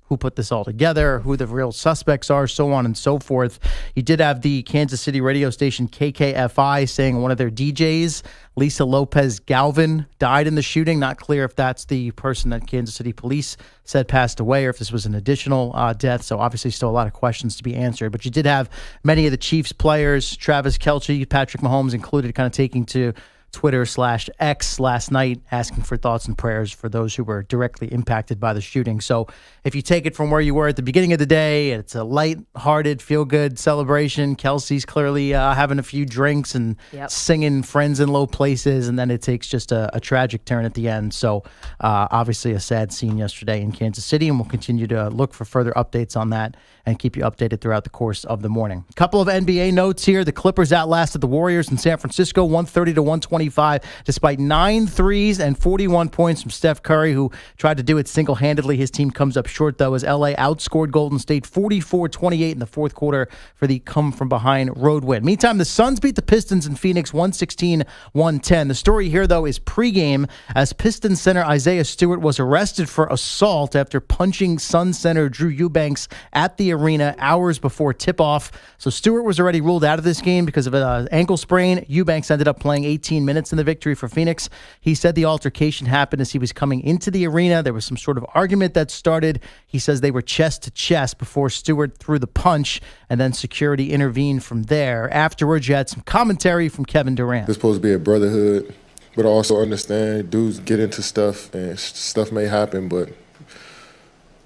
who put this all together, who the real suspects are, so on and so forth. You did have the Kansas City radio station KKFI saying one of their DJs, Lisa Lopez Galvin, died in the shooting. Not clear if that's the person that Kansas City police said passed away or if this was an additional death. So obviously still a lot of questions to be answered. But you did have many of the Chiefs players, Travis Kelce, Patrick Mahomes included, kind of taking to Twitter/X last night asking for thoughts and prayers for those who were directly impacted by the shooting. So if you take it from where you were at the beginning of the day, it's a light-hearted, feel-good celebration. Kelsey's clearly having a few drinks and singing Friends in Low Places, and then it takes just a tragic turn at the end. So obviously a sad scene yesterday in Kansas City, and we'll continue to look for further updates on that and keep you updated throughout the course of the morning. A couple of NBA notes here. The Clippers outlasted the Warriors in San Francisco 130-125, despite 9 threes and 41 points from Steph Curry, who tried to do it single-handedly. His team comes up short, though, as LA outscored Golden State 44-28 in the fourth quarter for the come-from-behind road win. Meantime, the Suns beat the Pistons in Phoenix 116-110. The story here, though, is pregame, as Pistons center Isaiah Stewart was arrested for assault after punching Suns center Drew Eubanks at the arena hours before tip-off. So Stewart was already ruled out of this game because of an ankle sprain. Eubanks ended up playing 18 minutes in the victory for Phoenix. He said the altercation happened as he was coming into the arena. There was some sort of argument that started. He says they were chest to chest before Stewart threw the punch, and then security intervened from there. Afterwards, you had some commentary from Kevin Durant. It's supposed to be a brotherhood, but I also understand dudes get into stuff, and stuff may happen, but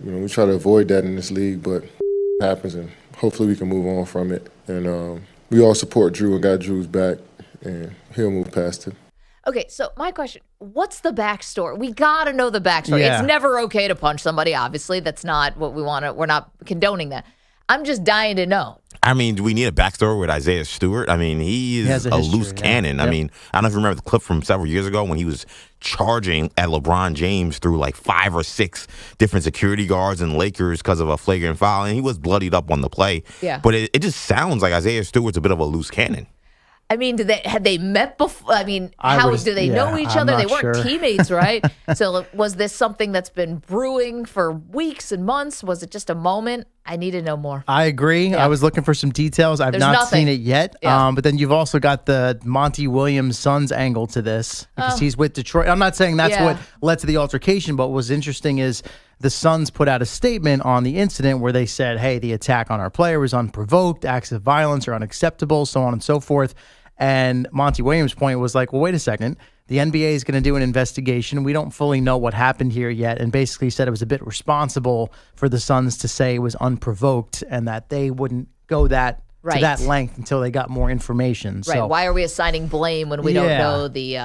we try to avoid that in this league, but happens, and hopefully we can move on from it. And we all support Drew and got Drew's back, and he'll move past it. Okay, so my question, what's the backstory? We got to know the backstory. It's never okay to punch somebody, obviously. That's not what we want to, we're not condoning that. I'm just dying to know. I mean, do we need a backstory with Isaiah Stewart? I mean, he is a loose cannon. I mean, I don't know if you remember the clip from several years ago when he was charging at LeBron James through like 5 or 6 different security guards and Lakers because of a flagrant foul, and he was bloodied up on the play. Yeah. But it just sounds like Isaiah Stewart's a bit of a loose cannon. I mean, had they met before? I mean, do they know each other? They weren't teammates, right? So was this something that's been brewing for weeks and months? Was it just a moment? I need to know more. I agree. Yeah. I was looking for some details. I've not seen it yet. Yeah. But then you've also got the Monty Williams' son's angle to this because he's with Detroit. I'm not saying that's what led to the altercation, but what was interesting is the Suns put out a statement on the incident where they said, hey, the attack on our player was unprovoked, acts of violence are unacceptable, so on and so forth. And Monty Williams' point was like, well, wait a second. The NBA is going to do an investigation. We don't fully know what happened here yet, and basically said it was a bit responsible for the Suns to say it was unprovoked and that they wouldn't go to that length until they got more information. Right. So, why are we assigning blame when we don't know the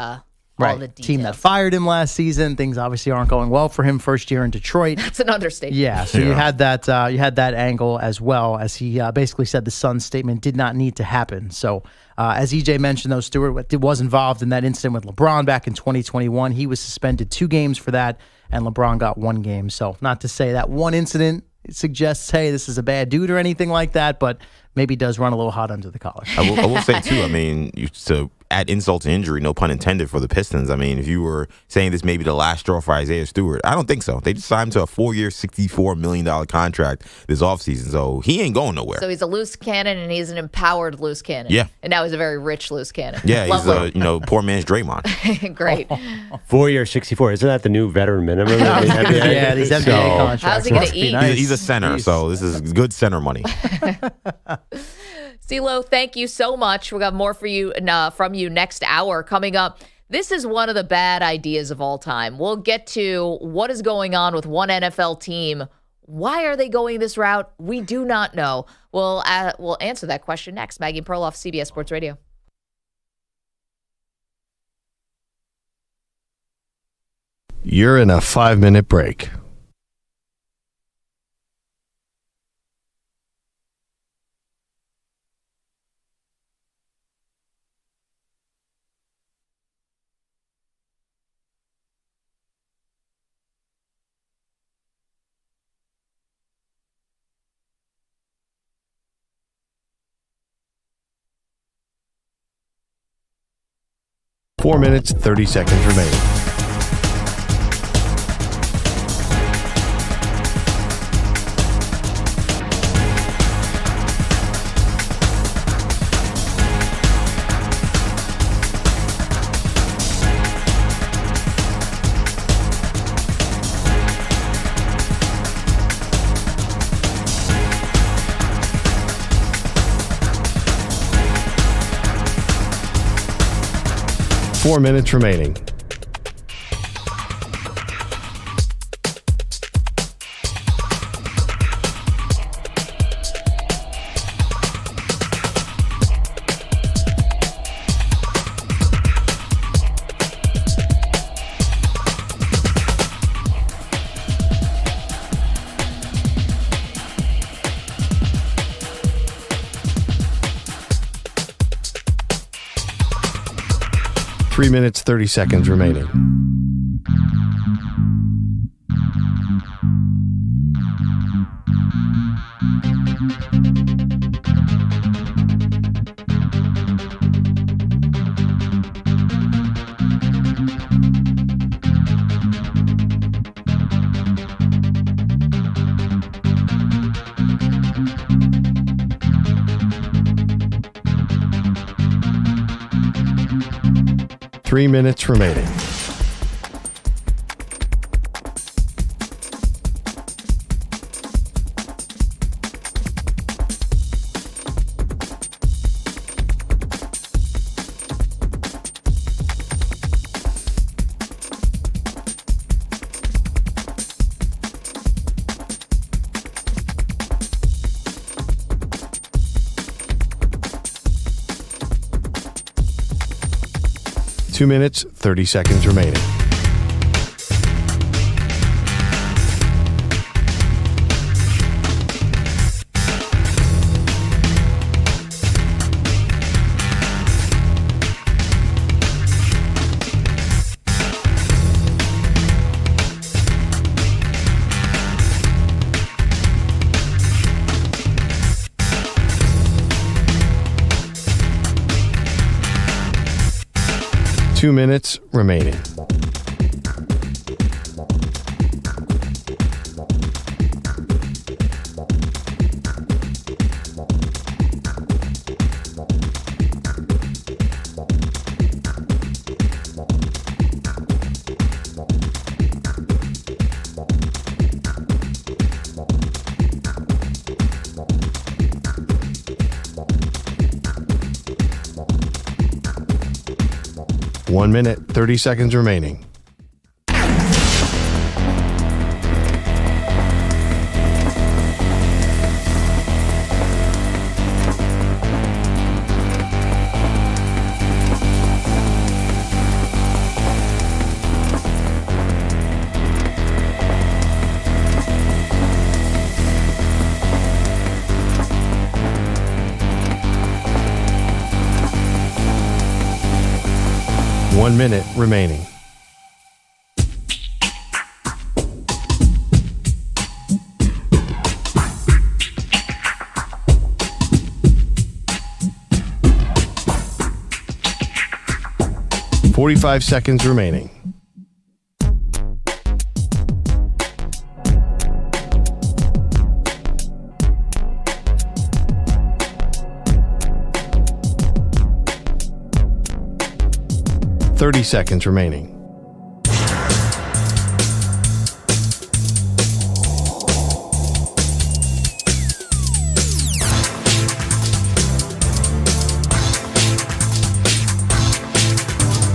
all the details? Team that fired him last season. Things obviously aren't going well for him. First year in Detroit. That's an understatement. Yeah. So you had that. You had that angle as well, as he basically said the Suns statement did not need to happen. So as EJ mentioned, though, Stewart was involved in that incident with LeBron back in 2021. He was suspended 2 games for that, and LeBron got 1 game. So not to say that one incident suggests, hey, this is a bad dude or anything like that, but maybe does run a little hot under the collar. I will say, too, I mean, to add insult to injury, no pun intended for the Pistons. I mean, if you were saying this may be the last straw for Isaiah Stewart, I don't think so. They just signed him to a 4-year, $64 million contract this offseason, so he ain't going nowhere. So he's a loose cannon, and he's an empowered loose cannon. Yeah. And now he's a very rich loose cannon. Yeah, he's a poor man's Draymond. Great. 4-year, 64. Isn't that the new veteran minimum? Yeah, these NBA contracts. How's he going to eat? Nice. He's a center, so this is good center money. CeeLo, thank you so much. We got more for you from you next hour coming up. This is one of the bad ideas of all time. We'll get to what is going on with one NFL team. Why are they going this route? We do not know. We'll answer that question next. Maggie and Perloff, CBS Sports Radio. You're in a 5-minute break. Four minutes, 30 seconds remaining. Four minutes remaining. Three minutes, 30 seconds remaining. Three minutes remaining. Two minutes, 30 seconds remaining. Two minutes remaining. 1 minute, 30 seconds remaining. One minute remaining. $45 seconds remaining. $30 seconds remaining.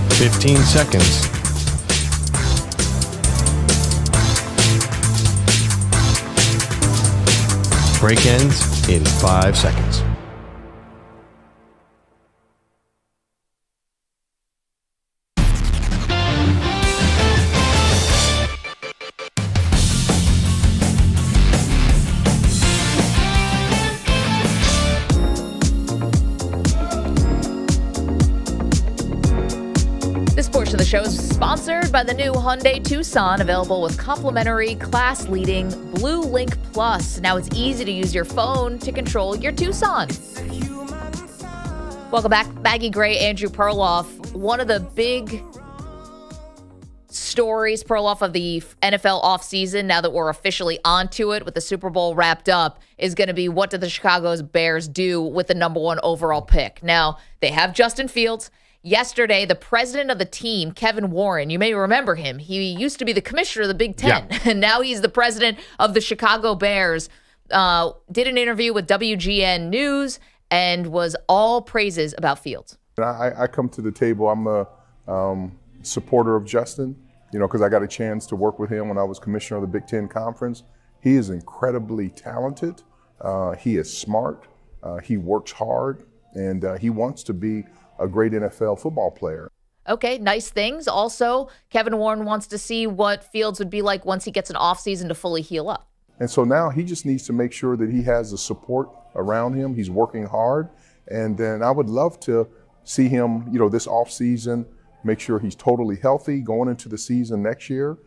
$15 seconds. Break ends in 5 seconds. Of the show is sponsored by the new Hyundai Tucson, available with complimentary class-leading Blue Link Plus. Now it's easy to use your phone to control your Tucson. Welcome back. Maggie Gray, Andrew Perloff. One of the big stories, Perloff, of the NFL offseason, now that we're officially onto it with the Super Bowl wrapped up, is going to be what do the Chicago Bears do with the number 1 overall pick. Now, they have Justin Fields. Yesterday, the president of the team, Kevin Warren, you may remember him. He used to be the commissioner of the Big Ten, and now he's the president of the Chicago Bears. Did an interview with WGN News and was all praises about Fields. I come to the table, I'm a supporter of Justin, because I got a chance to work with him when I was commissioner of the Big Ten Conference. He is incredibly talented. He is smart. He works hard, and he wants to be a great NFL football player. Okay, nice things. Also, Kevin Warren wants to see what Fields would be like once he gets an offseason to fully heal up. And so now he just needs to make sure that he has the support around him. He's working hard. And then I would love to see him, this offseason, make sure he's totally healthy going into the season next year.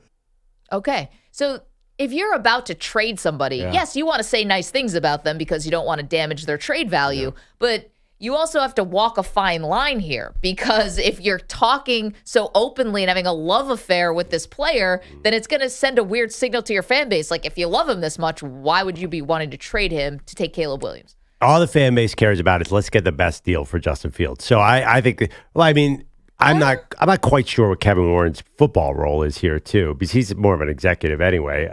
Okay, so if you're about to trade somebody, yes, you want to say nice things about them because you don't want to damage their trade value, but you also have to walk a fine line here, because if you're talking so openly and having a love affair with this player, then it's going to send a weird signal to your fan base. Like, if you love him this much, why would you be wanting to trade him to take Caleb Williams? All the fan base cares about is let's get the best deal for Justin Fields. So I think I'm not quite sure what Kevin Warren's football role is here too, because he's more of an executive anyway.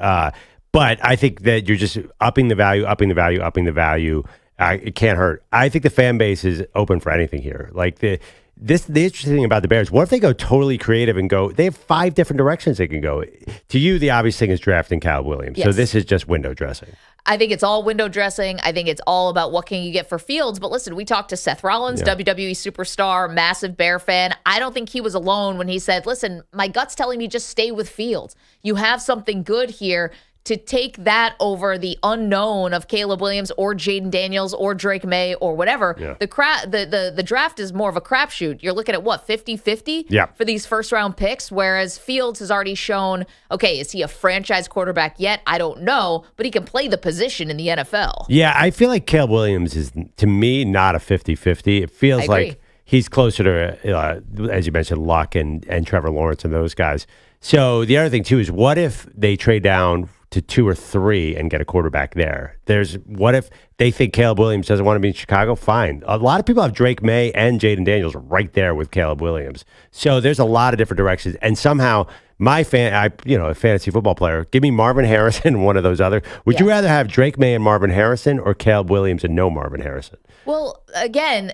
But I think that you're just upping the value. It can't hurt. I think the fan base is open for anything here. Like the interesting thing about the Bears, what if they go totally creative and go, they have 5 different directions they can go. To you, the obvious thing is drafting Kyle Williams. Yes. So this is just window dressing. I think it's all window dressing. I think it's all about what can you get for Fields. But listen, we talked to Seth Rollins, WWE superstar, massive Bear fan. I don't think he was alone when he said, listen, my gut's telling me just stay with Fields. You have something good here. To take that over the unknown of Caleb Williams or Jaden Daniels or Drake May or whatever, the draft is more of a crapshoot. You're looking at, 50-50 for these first-round picks, whereas Fields has already shown, okay, is he a franchise quarterback yet? I don't know, but he can play the position in the NFL. Yeah, I feel like Caleb Williams is, to me, not a 50-50. It feels like he's closer to, as you mentioned, Luck and Trevor Lawrence and those guys. So the other thing, too, is what if they trade down to 2 or 3 and get a quarterback there? What if they think Caleb Williams doesn't want to be in Chicago? Fine. A lot of people have Drake May and Jaden Daniels right there with Caleb Williams. So there's a lot of different directions. And somehow a fantasy football player, give me Marvin Harrison, one of those other. Would you rather have Drake May and Marvin Harrison or Caleb Williams and no Marvin Harrison? Well, again,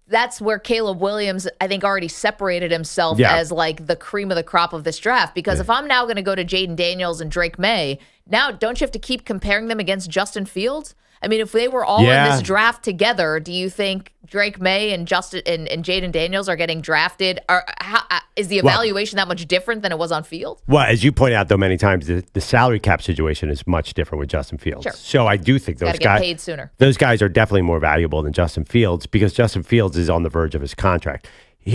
that's where Caleb Williams, I think, already separated himself as like the cream of the crop of this draft. Because if I'm now going to go to Jaden Daniels and Drake May, now don't you have to keep comparing them against Justin Fields? I mean, if they were all in this draft together, do you think Drake May and Justin and Jaden Daniels are getting drafted? Is the evaluation that much different than it was on Fields? Well, as you point out, though, many times, the salary cap situation is much different with Justin Fields. Sure. So I do think those guys get paid sooner. Those guys are definitely more valuable than Justin Fields because Justin Fields is on the verge of his contract.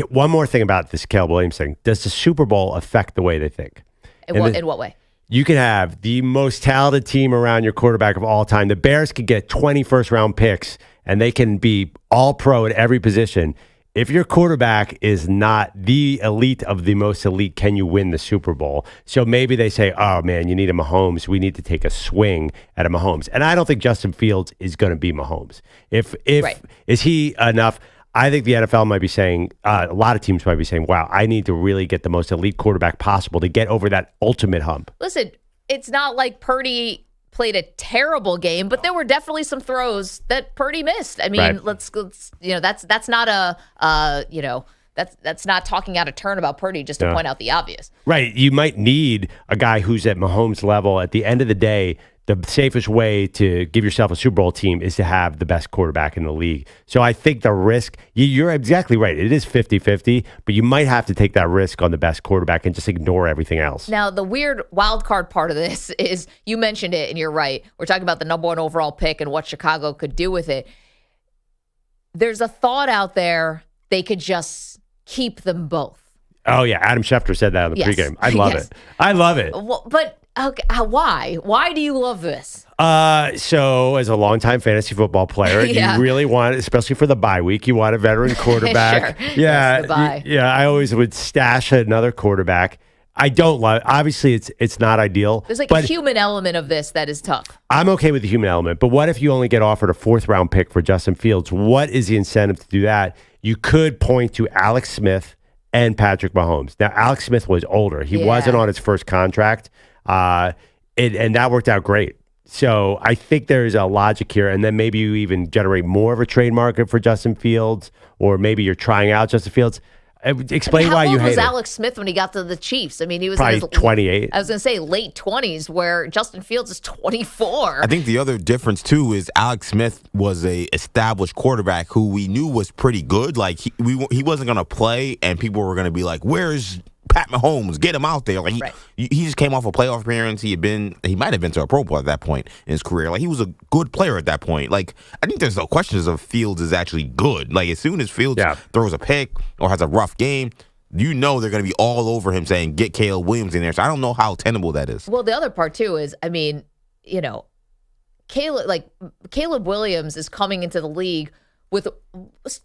One more thing about this Caleb Williams thing: does the Super Bowl affect the way they think? In what way? You can have the most talented team around your quarterback of all time. The Bears could get 20 first-round picks, and they can be all-pro at every position. If your quarterback is not the elite of the most elite, can you win the Super Bowl? So maybe they say, oh, man, you need a Mahomes. We need to take a swing at a Mahomes. And I don't think Justin Fields is going to be Mahomes. Is he enough? I think the NFL might be saying, a lot of teams might be saying, wow, I need to really get the most elite quarterback possible to get over that ultimate hump. Listen, it's not like Purdy played a terrible game, but there were definitely some throws that Purdy missed. I mean, let's that's not that's not talking out of turn about Purdy, just to point out the obvious. Right. You might need a guy who's at Mahomes' level. At the end of the day, the safest way to give yourself a Super Bowl team is to have the best quarterback in the league. So I think the risk, you're exactly right. It is 50-50, but you might have to take that risk on the best quarterback and just ignore everything else. Now, the weird wild card part of this is, you mentioned it, and you're right. We're talking about the number 1 overall pick and what Chicago could do with it. There's a thought out there they could just keep them both. Oh, yeah. Adam Schefter said that on the pregame. I love it. I love it. Well, but okay, why? Why do you love this? So as a longtime fantasy football player, you really want, especially for the bye week, you want a veteran quarterback. Sure. Yeah. I always would stash another quarterback. I don't love, obviously it's not ideal. There's a human element of this that is tough. I'm okay with the human element, but what if you only get offered a 4th round pick for Justin Fields? What is the incentive to do that? You could point to Alex Smith and Patrick Mahomes. Now, Alex Smith was older. He wasn't on his first contract. And that worked out great. So I think there's a logic here. And then maybe you even generate more of a trade market for Justin Fields, or maybe you're trying out Justin Fields. Explain why you hate it. How old was Alex Smith when he got to the Chiefs? I mean, he was probably in his 28. I was going to say late 20s, where Justin Fields is 24. I think the other difference too is Alex Smith was a established quarterback who we knew was pretty good. Like he wasn't going to play, and people were going to be like, "Where's Pat Mahomes? Get him out there!" Like he just came off a playoff appearance. He might have been to a Pro Bowl at that point in his career. Like he was a good player at that point. Like I think there's no questions of Fields is actually good. Like as soon as Fields throws a pick or has a rough game, you know they're going to be all over him saying, "Get Caleb Williams in there." So I don't know how tenable that is. Well, the other part too is, I mean, Caleb Williams is coming into the league with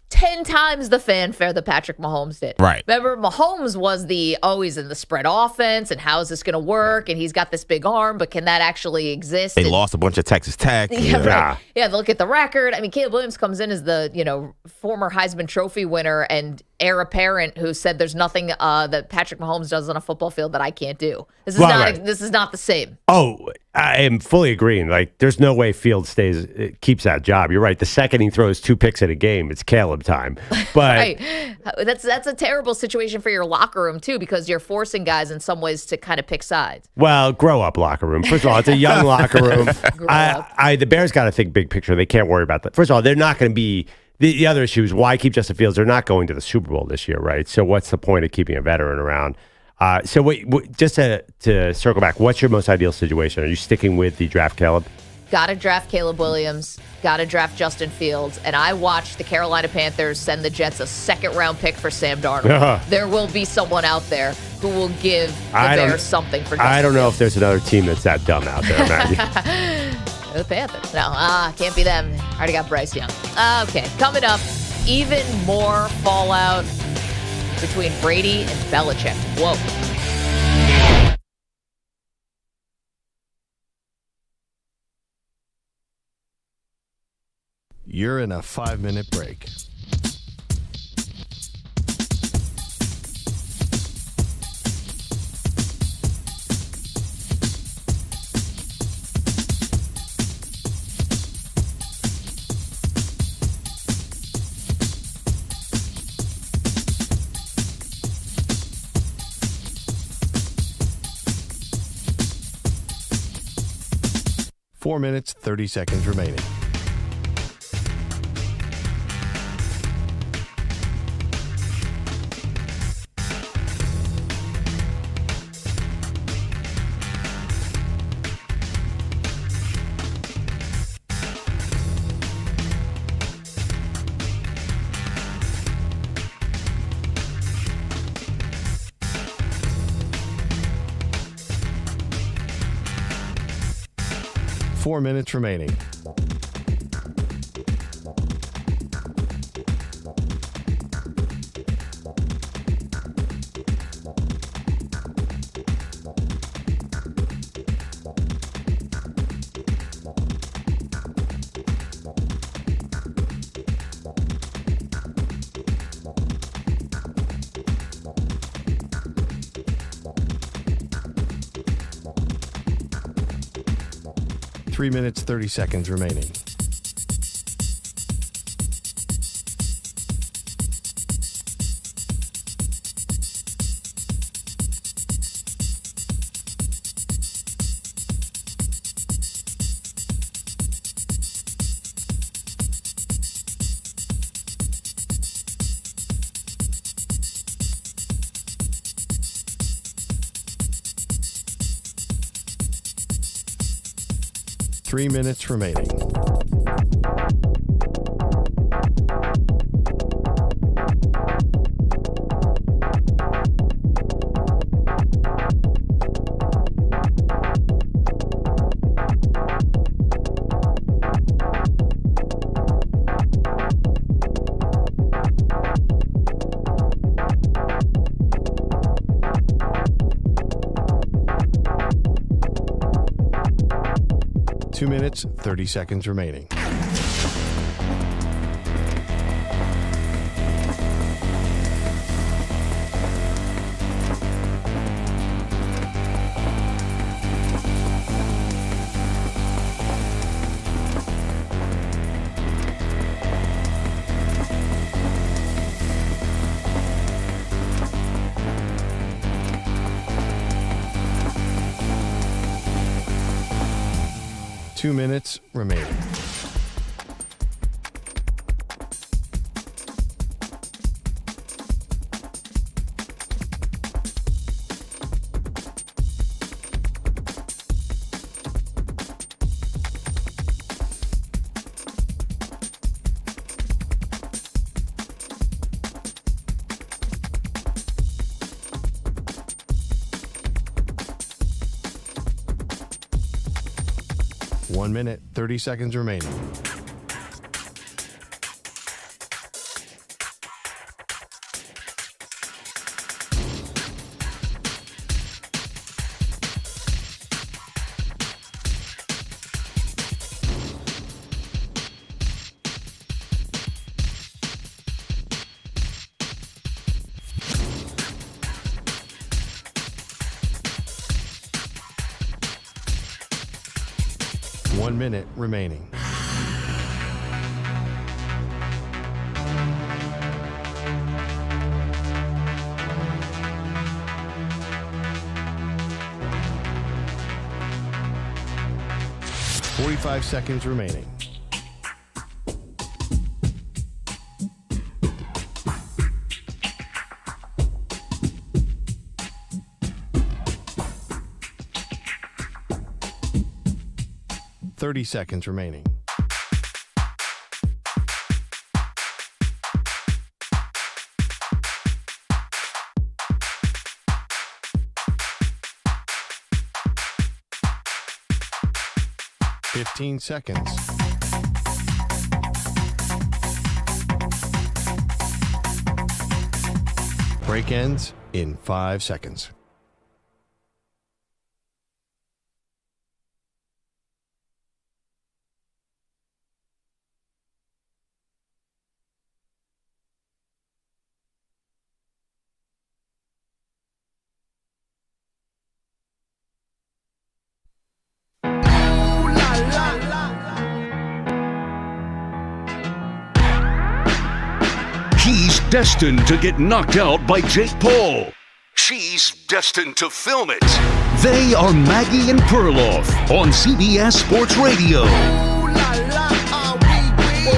10 times the fanfare that Patrick Mahomes did. Right. Remember, Mahomes was he's in the spread offense, and how is this going to work? And he's got this big arm, but can that actually exist? They lost a bunch of Texas Tech. Yeah, look at the record. I mean, Caleb Williams comes in as the, former Heisman Trophy winner and heir apparent who said there's nothing that Patrick Mahomes does on a football field that I can't do. This is not the same. Oh, I am fully agreeing. Like, there's no way Fields keeps that job. You're right. The second he throws 2 picks at a game, it's Caleb time. But right. That's a terrible situation for your locker room too, because you're forcing guys in some ways to kind of pick sides. Well, grow up locker room. First of all, it's a young locker room. The Bears got to think big picture. They can't worry about that. First of all, they're not going to be. The other issue is why keep Justin Fields? They're not going to the Super Bowl this year, right? So what's the point of keeping a veteran around? So wait, just to circle back, what's your most ideal situation? Are you sticking with the draft Caleb? Got to draft Caleb Williams. Got to draft Justin Fields. And I watched the Carolina Panthers send the Jets a 2nd-round pick for Sam Darnold. There will be someone out there who will give the Bears something for Justin I don't know Fields. if there's another team that's that dumb out there, Maggie. The Panthers. No, can't be them. Already got Bryce Young. Okay, coming up, even more fallout between Brady and Belichick. Whoa. You're in a 5-minute break. 4 minutes, 30 seconds remaining. Four minutes remaining. Three minutes, 30 seconds remaining. Three minutes remaining. Two minutes, 30 seconds remaining. Two minutes remaining. One minute, 30 seconds remaining. One minute remaining. Forty-five seconds remaining. Thirty seconds remaining. Fifteen seconds. Break ends in 5 seconds. He's destined to get knocked out by Jake Paul. she's destined to film it. They are Maggie and Perloff on CBS Sports Radio. Well,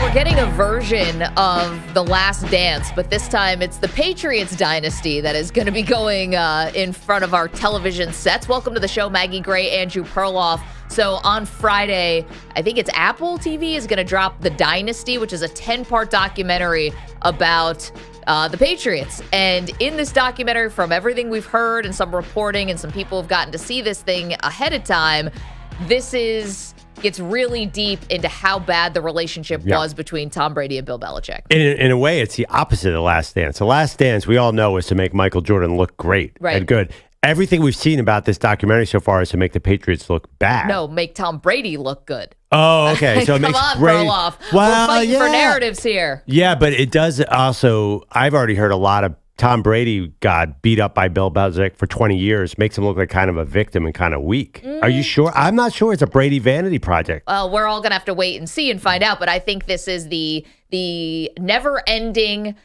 we're getting a version of The Last Dance, but this time it's the Patriots dynasty that is going to be going in front of our television sets. Welcome to the show, Maggie Gray, Andrew Perloff. So on Friday, I think it's Apple TV is going to drop The Dynasty, which is a 10-part documentary about the Patriots. And in this documentary, from everything we've heard and some reporting and some people have gotten to see this thing ahead of time, gets really deep into how bad the relationship was between Tom Brady and Bill Belichick. In a way, it's the opposite of The Last Dance. The Last Dance, we all know, is to make Michael Jordan look great and good. Everything we've seen about this documentary so far is to make the Patriots look bad. No, make Tom Brady look good. Oh, okay. So it makes Brady. Perloff. We're fighting for narratives here. Yeah, but it does also. I've already heard a lot of Tom Brady got beat up by Bill Belichick for 20 years, makes him look like kind of a victim and kind of weak. Are you sure? I'm not sure it's a Brady vanity project. Well, we're all going to have to wait and see and find out, but I think this is the never-ending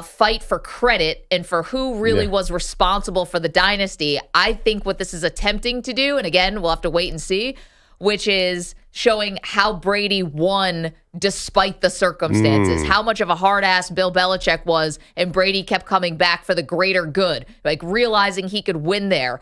fight for credit and for who really was responsible for the dynasty. I think what this is attempting to do, and again, we'll have to wait and see, which is showing how Brady won despite the circumstances, how much of a hard-ass Bill Belichick was, and Brady kept coming back for the greater good, like realizing he could win there,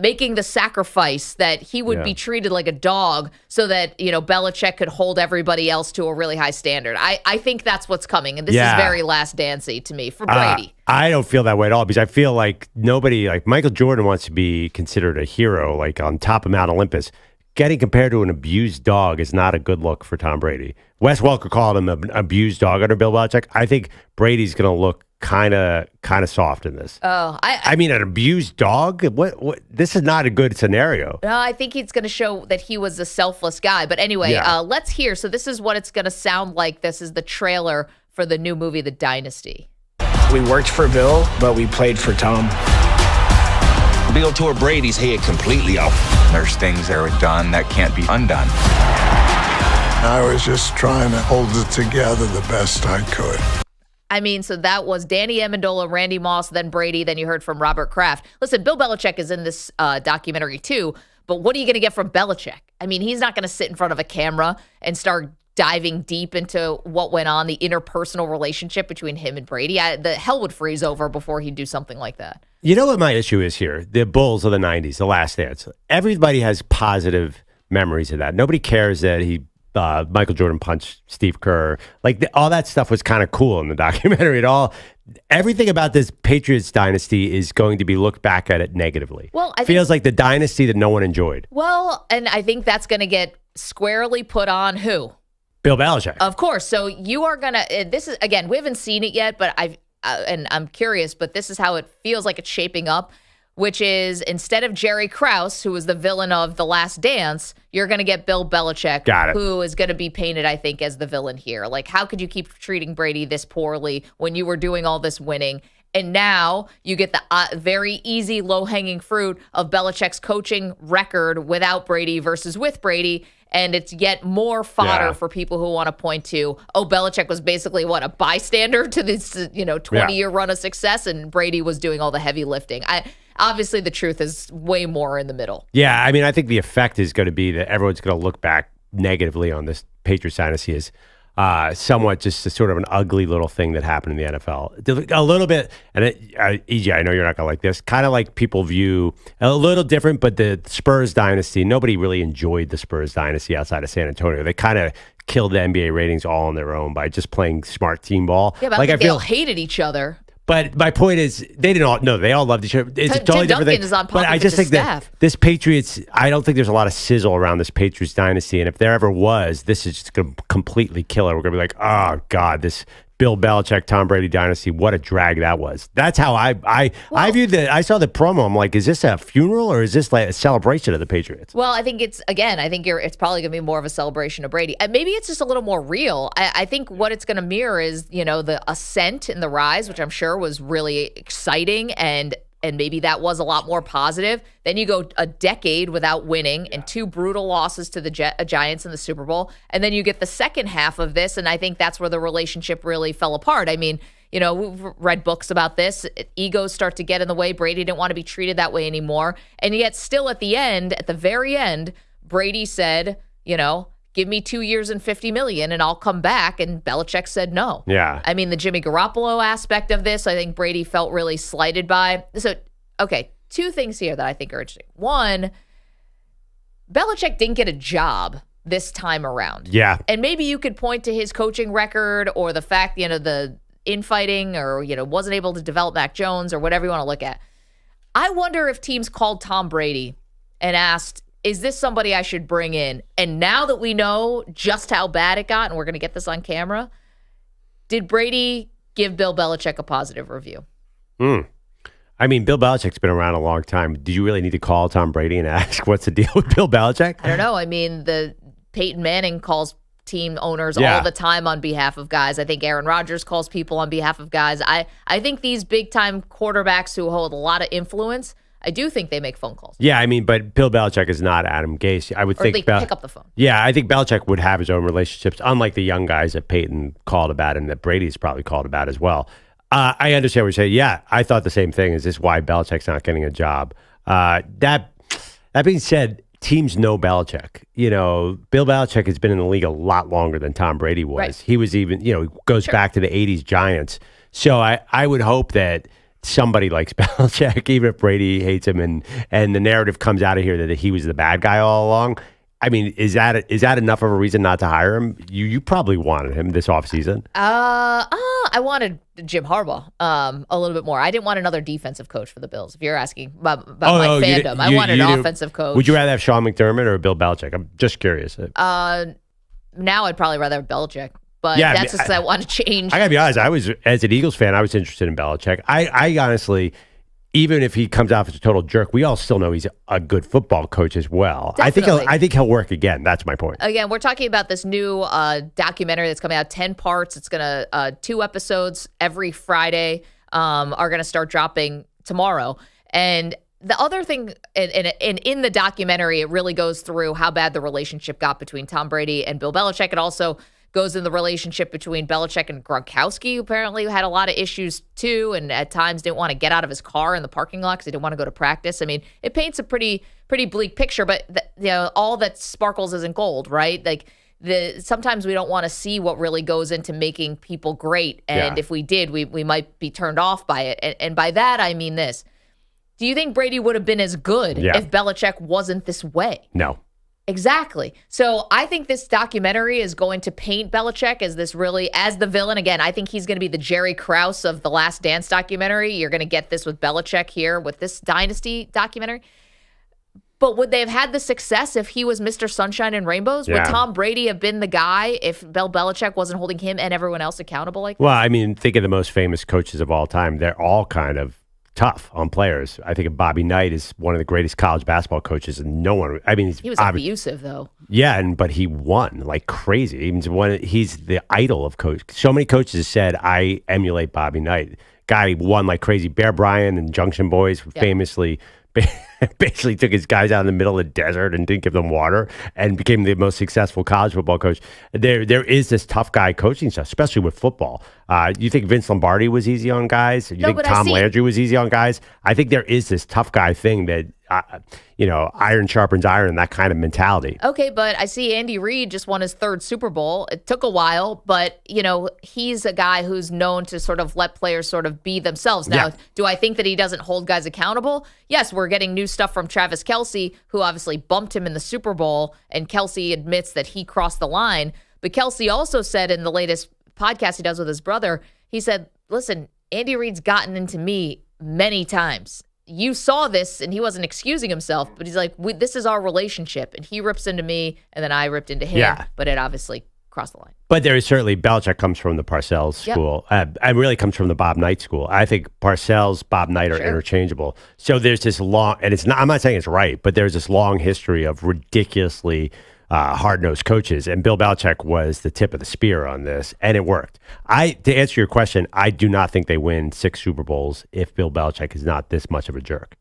making the sacrifice that he would be treated like a dog so that, Belichick could hold everybody else to a really high standard. I think that's what's coming, and this is very Last Dancey to me for Brady. I don't feel that way at all because I feel like nobody, like Michael Jordan wants to be considered a hero, like on top of Mount Olympus. Getting compared to an abused dog is not a good look for Tom Brady. Wes Welker called him an abused dog under Bill Belichick. I think Brady's going to look kind of soft in this. Oh, I mean, an abused dog? What? This is not a good scenario. No, I think it's going to show that he was a selfless guy. But anyway, let's hear. So this is what it's going to sound like. This is the trailer for the new movie, The Dynasty. We worked for Bill, but we played for Tom. Bill tore Brady's head completely off. There's things that are done that can't be undone. I was just trying to hold it together the best I could. I mean, so that was Danny Amendola, Randy Moss, then Brady, then you heard from Robert Kraft. Listen, Bill Belichick is in this documentary too, but what are you going to get from Belichick? I mean, he's not going to sit in front of a camera and start diving deep into what went on, the interpersonal relationship between him and Brady. The hell would freeze over before he'd do something like that. You know what my issue is here? The Bulls of the 90s, The Last Dance. Everybody has positive memories of that. Nobody cares that Michael Jordan punched Steve Kerr. Like all that stuff was kind of cool in the documentary. Everything about this Patriots dynasty is going to be looked back at it negatively. Well, I feels like the dynasty that no one enjoyed. Well, and I think that's going to get squarely put on who? Bill Belichick. Of course. So you are going to, this is, again, we haven't seen it yet, but I'm curious, but this is how it feels like it's shaping up, which is instead of Jerry Krause, who was the villain of The Last Dance, you're going to get Bill Belichick, who is going to be painted, I think, as the villain here. Like, how could you keep treating Brady this poorly when you were doing all this winning? And now you get the very easy, low-hanging fruit of Belichick's coaching record without Brady versus with Brady. And it's yet more fodder for people who want to point to, Belichick was basically, a bystander to this, 20-year run of success, and Brady was doing all the heavy lifting. Obviously, the truth is way more in the middle. Yeah, I mean, I think the effect is going to be that everyone's going to look back negatively on this Patriots dynasty as somewhat just a sort of an ugly little thing that happened in the NFL. A little bit, and EJ, I know you're not going to like this, kind of like people view a little different, but the Spurs dynasty, nobody really enjoyed the Spurs dynasty outside of San Antonio. They kind of killed the NBA ratings all on their own by just playing smart team ball. Yeah, but I think they all hated each other. But my point is, they didn't all. No, they all loved each other. It's a totally different thing. Is on but I just think that this Patriots, I don't think there's a lot of sizzle around this Patriots dynasty. And if there ever was, this is just going to completely kill it. We're going to be like, oh God, this Bill Belichick, Tom Brady dynasty, what a drag that was. That's how I viewed that. I saw the promo. I'm like, is this a funeral or is this like a celebration of the Patriots? Well, I think it's probably going to be more of a celebration of Brady. Maybe it's just a little more real. I think what it's going to mirror is, the ascent and the rise, which I'm sure was really exciting and maybe that was a lot more positive. Then you go a decade without winning and 2 brutal losses to the Giants in the Super Bowl. And then you get the second half of this, and I think that's where the relationship really fell apart. I mean, we've read books about this. Egos start to get in the way. Brady didn't want to be treated that way anymore. And yet still at the very end, Brady said, give me 2 years and $50 million and I'll come back. And Belichick said no. Yeah. I mean, the Jimmy Garoppolo aspect of this, I think Brady felt really slighted by. So, okay, two things here that I think are interesting. One, Belichick didn't get a job this time around. Yeah. And maybe you could point to his coaching record or the fact, the infighting or, wasn't able to develop Mac Jones or whatever you want to look at. I wonder if teams called Tom Brady and asked, is this somebody I should bring in? And now that we know just how bad it got, and we're going to get this on camera, did Brady give Bill Belichick a positive review? I mean, Bill Belichick's been around a long time. Do you really need to call Tom Brady and ask what's the deal with Bill Belichick? I don't know. I mean, the Peyton Manning calls team owners all the time on behalf of guys. I think Aaron Rodgers calls people on behalf of guys. I think these big-time quarterbacks who hold a lot of influence, I do think they make phone calls. Yeah, I mean, but Bill Belichick is not Adam Gase. I would think they pick up the phone. Yeah, I think Belichick would have his own relationships, unlike the young guys that Peyton called about and that Brady's probably called about as well. I understand what you're saying. Yeah, I thought the same thing. Is this why Belichick's not getting a job? That being said, teams know Belichick. Bill Belichick has been in the league a lot longer than Tom Brady was. Right. He was even, goes back to the 80s Giants. So I would hope that somebody likes Belichick, even if Brady hates him, and the narrative comes out of here that he was the bad guy all along. I mean, is that enough of a reason not to hire him? You probably wanted him this offseason. I wanted Jim Harbaugh a little bit more. I didn't want another defensive coach for the Bills. If you're asking about my fandom, I wanted an offensive coach. Would you rather have Sean McDermott or Bill Belichick? I'm just curious. Now I'd probably rather have Belichick. But that's just I want to change. I got to be honest. As an Eagles fan, I was interested in Belichick. I honestly, even if he comes off as a total jerk, we all still know he's a good football coach as well. Definitely. I think he'll work again. That's my point. Again, we're talking about this new documentary that's coming out, 10 parts. It's going to 2 episodes every Friday are going to start dropping tomorrow. And the other thing, and in the documentary, it really goes through how bad the relationship got between Tom Brady and Bill Belichick. It also goes in the relationship between Belichick and Gronkowski, who apparently had a lot of issues too, and at times didn't want to get out of his car in the parking lot because he didn't want to go to practice. I mean, it paints a pretty bleak picture, but all that sparkles isn't gold, right? Like sometimes we don't want to see what really goes into making people great, and if we did, we might be turned off by it. And by that, I mean this. Do you think Brady would have been as good if Belichick wasn't this way? No. Exactly. So I think this documentary is going to paint Belichick as the villain. Again, I think he's going to be the Jerry Krause of the Last Dance documentary. You're going to get this with Belichick here with this Dynasty documentary. But would they have had the success if he was Mr. Sunshine and Rainbows? Yeah. Would Tom Brady have been the guy if Bill Belichick wasn't holding him and everyone else accountable like that? Well, I mean, think of the most famous coaches of all time. They're all kind of tough on players. I think Bobby Knight is one of the greatest college basketball coaches, and he was abusive though. Yeah, but he won like crazy. He's the idol of coach. So many coaches said, "I emulate Bobby Knight." Guy won like crazy. Bear Bryant and Junction Boys famously basically took his guys out in the middle of the desert and didn't give them water and became the most successful college football coach. There is this tough guy coaching stuff, especially with football. You think Vince Lombardi was easy on guys? You think Tom Landry was easy on guys? I think there is this tough guy thing that, iron sharpens iron and that kind of mentality. Okay, but I see Andy Reid just won his 3rd Super Bowl. It took a while, but, he's a guy who's known to sort of let players sort of be themselves. Now, do I think that he doesn't hold guys accountable? Yes, we're getting new stuff from Travis Kelce, who obviously bumped him in the Super Bowl, and Kelce admits that he crossed the line. But Kelce also said in the latest podcast he does with his brother, he said, listen, Andy Reid's gotten into me many times. You saw this, and he wasn't excusing himself, but he's like, this is our relationship, and he rips into me, and then I ripped into him, but it obviously crossed the line. But there is certainly, Belichick comes from the Parcells school, and really comes from the Bob Knight school. I think Parcells, Bob Knight are interchangeable. So there's this long, and I'm not saying it's right, but there's this long history of ridiculously hard-nosed coaches, and Bill Belichick was the tip of the spear on this, and it worked. To answer your question, I do not think they win 6 Super Bowls if Bill Belichick is not this much of a jerk.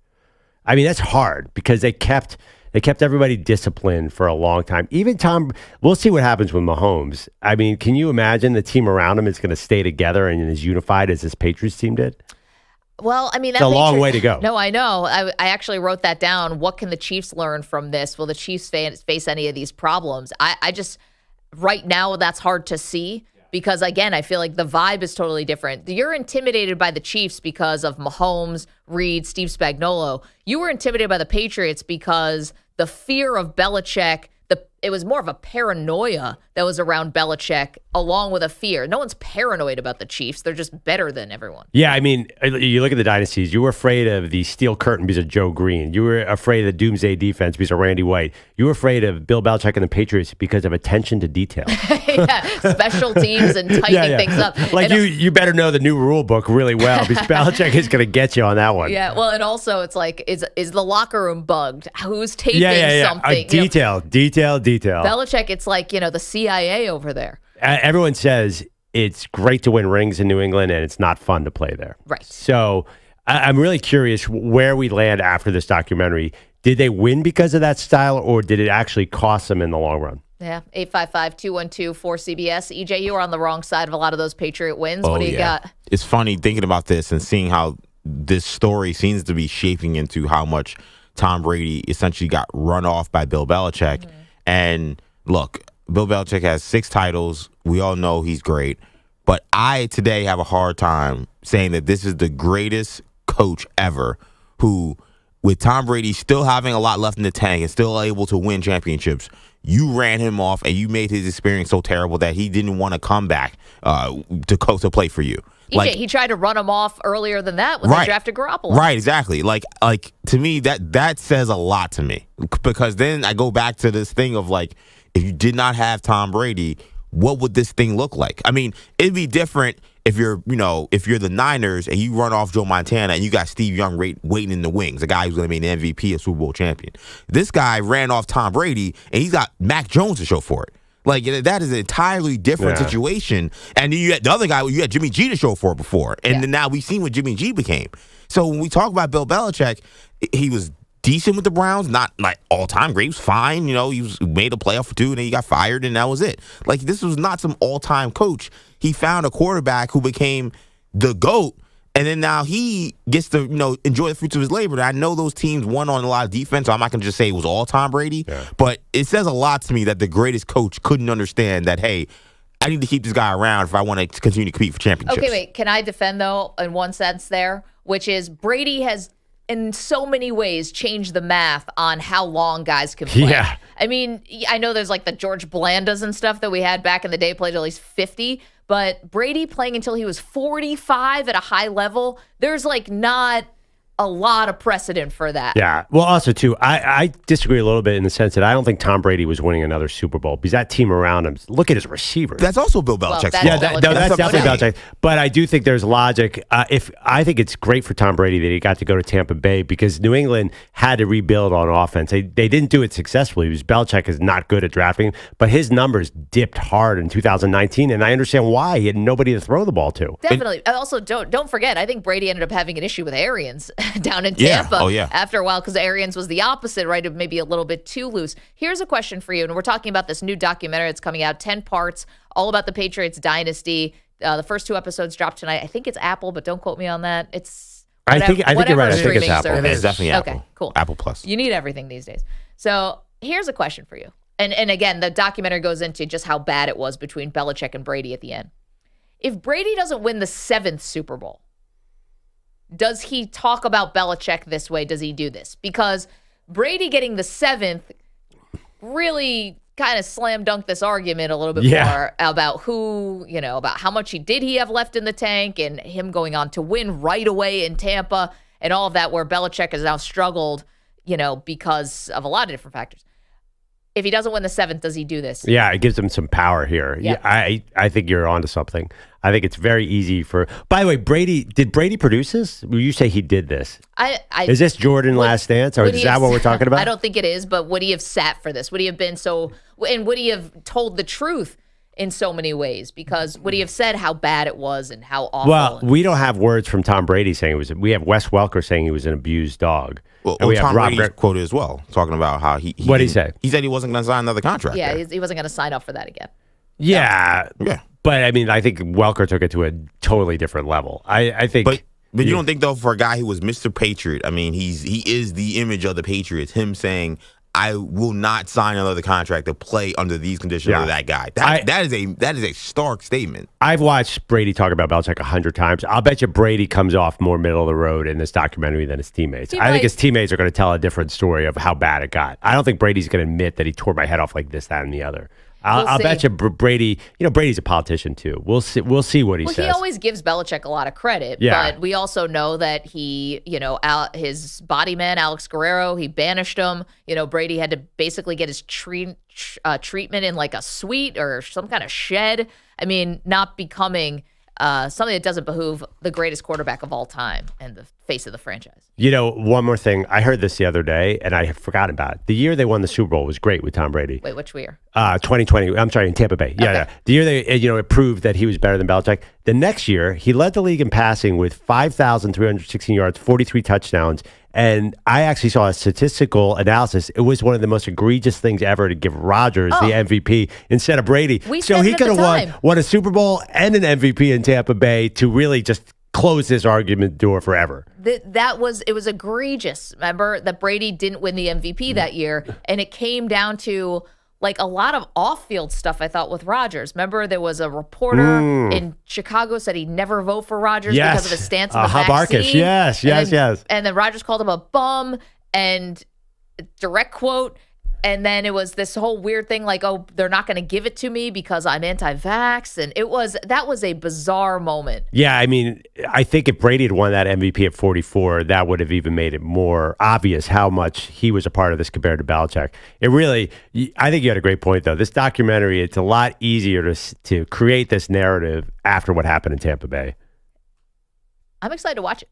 I mean, that's hard because they kept They kept everybody disciplined for a long time. Even Tom, we'll see what happens with Mahomes. I mean, can you imagine the team around him is going to stay together and as unified as this Patriots team did? Well, I mean, it's a long way to go. No, I know. I actually wrote that down. What can the Chiefs learn from this? Will the Chiefs face any of these problems? I just, right now, that's hard to see because, again, I feel like the vibe is totally different. You're intimidated by the Chiefs because of Mahomes, Reed, Steve Spagnuolo. You were intimidated by the Patriots because the fear of Belichick, it was more of a paranoia that was around Belichick along with a fear. No one's paranoid about the Chiefs. They're just better than everyone. Yeah, I mean, you look at the dynasties. You were afraid of the steel curtain because of Joe Green. You were afraid of the doomsday defense because of Randy White. You were afraid of Bill Belichick and the Patriots because of attention to detail. Yeah, special teams and tightening things up. Like you better know the new rule book really well because Belichick is going to get you on that one. Yeah, well, and also it's like, is the locker room bugged? Who's taping something? Detail. Belichick, it's like, the CIA over there. Everyone says it's great to win rings in New England and it's not fun to play there. Right. So I'm really curious where we land after this documentary. Did they win because of that style or did it actually cost them in the long run? Yeah, 855-212-4CBS. EJ, you were on the wrong side of a lot of those Patriot wins. What do you got? It's funny thinking about this and seeing how this story seems to be shaping into how much Tom Brady essentially got run off by Bill Belichick. Mm-hmm. And look, Bill Belichick has 6 titles. We all know he's great. But I today have a hard time saying that this is the greatest coach ever who, with Tom Brady still having a lot left in the tank and still able to win championships, you ran him off and you made his experience so terrible that he didn't want to come back to play for you. EJ, he tried to run him off earlier than that when they drafted Garoppolo. Right, exactly. Like to me, that says a lot to me because then I go back to this thing of like, if you did not have Tom Brady, what would this thing look like? I mean, it'd be different if you're the Niners and you run off Joe Montana and you got Steve Young waiting in the wings, a guy who's going to be an MVP, a Super Bowl champion. This guy ran off Tom Brady and he's got Mac Jones to show for it. Like, that is an entirely different situation. And then you had the other guy, you had Jimmy G to show for before. And then now we've seen what Jimmy G became. So when we talk about Bill Belichick, he was decent with the Browns, not like all-time great. He was fine. He made a playoff for 2, and then he got fired, and that was it. Like, this was not some all-time coach. He found a quarterback who became the GOAT, and then now he gets to, enjoy the fruits of his labor. And I know those teams won on a lot of defense, so I'm not going to just say it was all Tom Brady. Yeah. But it says a lot to me that the greatest coach couldn't understand that, hey, I need to keep this guy around if I want to continue to compete for championships. Okay, wait. Can I defend, though, in one sense there, which is Brady has, in so many ways, changed the math on how long guys can play. Yeah. I mean, I know there's like the George Blandas and stuff that we had back in the day, played at least 50, but Brady playing until he was 45 at a high level, there's like not a lot of precedent for that. Yeah. Well, also, too, I disagree a little bit in the sense that I don't think Tom Brady was winning another Super Bowl because that team around him, look at his receivers. That's also Bill Belichick's fault. Yeah, that's definitely Belichick. But I do think there's logic. I think it's great for Tom Brady that he got to go to Tampa Bay because New England had to rebuild on offense. They didn't do it successfully because Belichick is not good at drafting, but his numbers dipped hard in 2019, and I understand why. He had nobody to throw the ball to. Definitely. Also, don't forget, I think Brady ended up having an issue with Arians down in Tampa after a while because Arians was the opposite, right? Maybe a little bit too loose. Here's a question for you, and we're talking about this new documentary that's coming out, 10 parts, all about the Patriots dynasty. The first 2 episodes dropped tonight. I think it's Apple, but don't quote me on that. I think you're right. I think it's Apple. It's definitely Apple. Okay, cool. Apple Plus. You need everything these days. So here's a question for you. And again, the documentary goes into just how bad it was between Belichick and Brady at the end. If Brady doesn't win the 7th Super Bowl, does he talk about Belichick this way? Does he do this? Because Brady getting the 7th really kind of slam dunked this argument a little bit more about about how much did he have left in the tank and him going on to win right away in Tampa and all of that, where Belichick has now struggled, because of a lot of different factors. If he doesn't win the 7th, does he do this? Yeah, it gives him some power here. Yeah. I think you're onto something. I think it's very easy for. By the way, did Brady produce this? Will you say he did this? Is this Jordan Last Dance, or is that what we're talking about? I don't think it is, but would he have sat for this? Would he have been and would he have told the truth in so many ways, because would he have said how bad it was and how awful? Well, we don't have words from Tom Brady saying it was. We have Wes Welker saying he was an abused dog. Well, and we Tom have Brady quoted as well, talking about how what did he say? He said he wasn't going to sign another contract. Yeah, he wasn't going to sign up for that again. Yeah. No. Yeah. But, I mean, I think Welker took it to a totally different level. I think. But you don't think, though, for a guy who was Mr. Patriot, I mean, he is the image of the Patriots, him saying, I will not sign another contract to play under these conditions of that guy. That is a stark statement. I've watched Brady talk about Belichick 100 times. I'll bet you Brady comes off more middle of the road in this documentary than his teammates. I think his teammates are going to tell a different story of how bad it got. I don't think Brady's going to admit that he tore my head off like this, that, and the other. I'll bet you Brady, Brady's a politician too. We'll see what he says. He always gives Belichick a lot of credit, but we also know that he, his body man, Alex Guerrero, he banished him. Brady had to basically get his treatment in like a suite or some kind of shed. I mean, not becoming something that doesn't behoove the greatest quarterback of all time and the face of the franchise. One more thing. I heard this the other day, and I had forgotten about it. The year they won the Super Bowl was great with Tom Brady. Wait, which year? 2020. I'm sorry, in Tampa Bay. Yeah, yeah. The year they, it proved that he was better than Belichick. The next year, he led the league in passing with 5,316 yards, 43 touchdowns. And I actually saw a statistical analysis. It was one of the most egregious things ever to give Rodgers the MVP instead of Brady. So he could have won a Super Bowl and an MVP in Tampa Bay to really just close this argument door forever. It was egregious. Remember that Brady didn't win the MVP that year, and it came down to like a lot of off-field stuff, I thought, with Rodgers. Remember, there was a reporter in Chicago said he'd never vote for Rodgers because of his stance on the vaccine. Yes. And then Rodgers called him a bum, and direct quote. And then it was this whole weird thing like, oh, they're not going to give it to me because I'm anti-vax. And that was a bizarre moment. Yeah, I mean, I think if Brady had won that MVP at 44, that would have even made it more obvious how much he was a part of this compared to Belichick. It really, I think you had a great point, though. This documentary, it's a lot easier to create this narrative after what happened in Tampa Bay. I'm excited to watch it.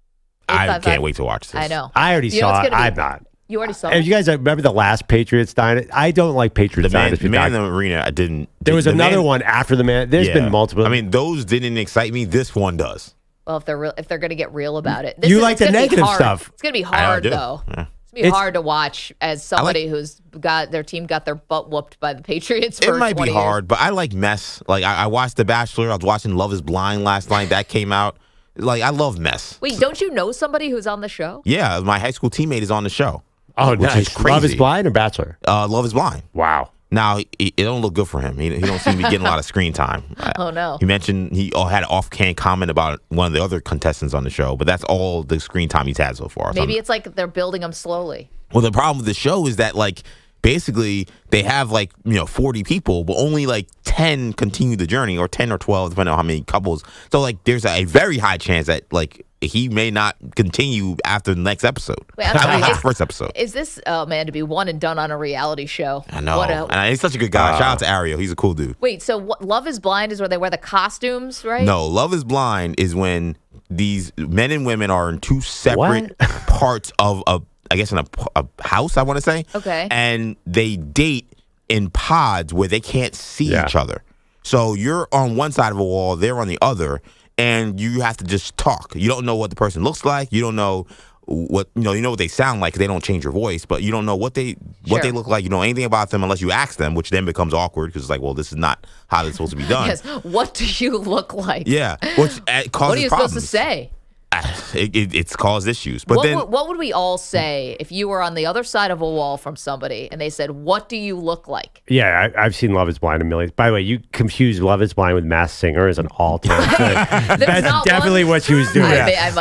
I can't wait to watch this. I know. I already saw it. I'm not. You already saw it. You guys remember the last Patriots Dynasty? I don't like Patriots Dynasty. The Man in the Arena, I didn't. There was another one after the Man. There's been multiple. I mean, those didn't excite me. This one does. Well, if they're going to get real about it. You like the negative stuff. It's going to be hard, though. Yeah. It's going to be hard to watch as somebody who's got their team got their butt whooped by the Patriots for 20 years. It might be hard, but I like mess. Like, I watched The Bachelor. I was watching Love is Blind last night. That came out. Like, I love mess. Wait, don't you know somebody who's on the show? Yeah, my high school teammate is on the show. Oh, nice. Love is Blind or Bachelor? Love is Blind. Wow. Now, it don't look good for him. He don't seem to be getting a lot of screen time. Oh, no. He mentioned he had an offhand comment about one of the other contestants on the show, but that's all the screen time he's had so far. Maybe it's like they're building him slowly. Well, the problem with the show is that, like, basically they have, 40 people, but only, 10 continue the journey, or 10 or 12, depending on how many couples. So, there's a very high chance that, he may not continue after the next episode. Wait, the first episode. Is this, to be one and done on a reality show? I know. And he's such a good guy. Shout out to Ariel. He's a cool dude. Wait, so Love is Blind is where they wear the costumes, right? No, Love is Blind is when these men and women are in two separate parts of I guess in a house, I want to say. Okay. And they date in pods where they can't see each other. So you're on one side of a wall, they're on the other, and you have to just talk. You don't know what the person looks like. You don't know what you know what they sound like because they don't change your voice, but you don't know what they look like. You don't know anything about them unless you ask them, which then becomes awkward because it's like, well, this is not how this is supposed to be done. Yes. What do you look like? Yeah. Which causes what are you problems. supposed to say? It's caused issues. But what would we all say if you were on the other side of a wall from somebody and they said, "What do you look like?" Yeah, I've seen Love is Blind a million. By the way, you confused Love is Blind with Masked Singer as an all-time thing. That's definitely what she was doing. That's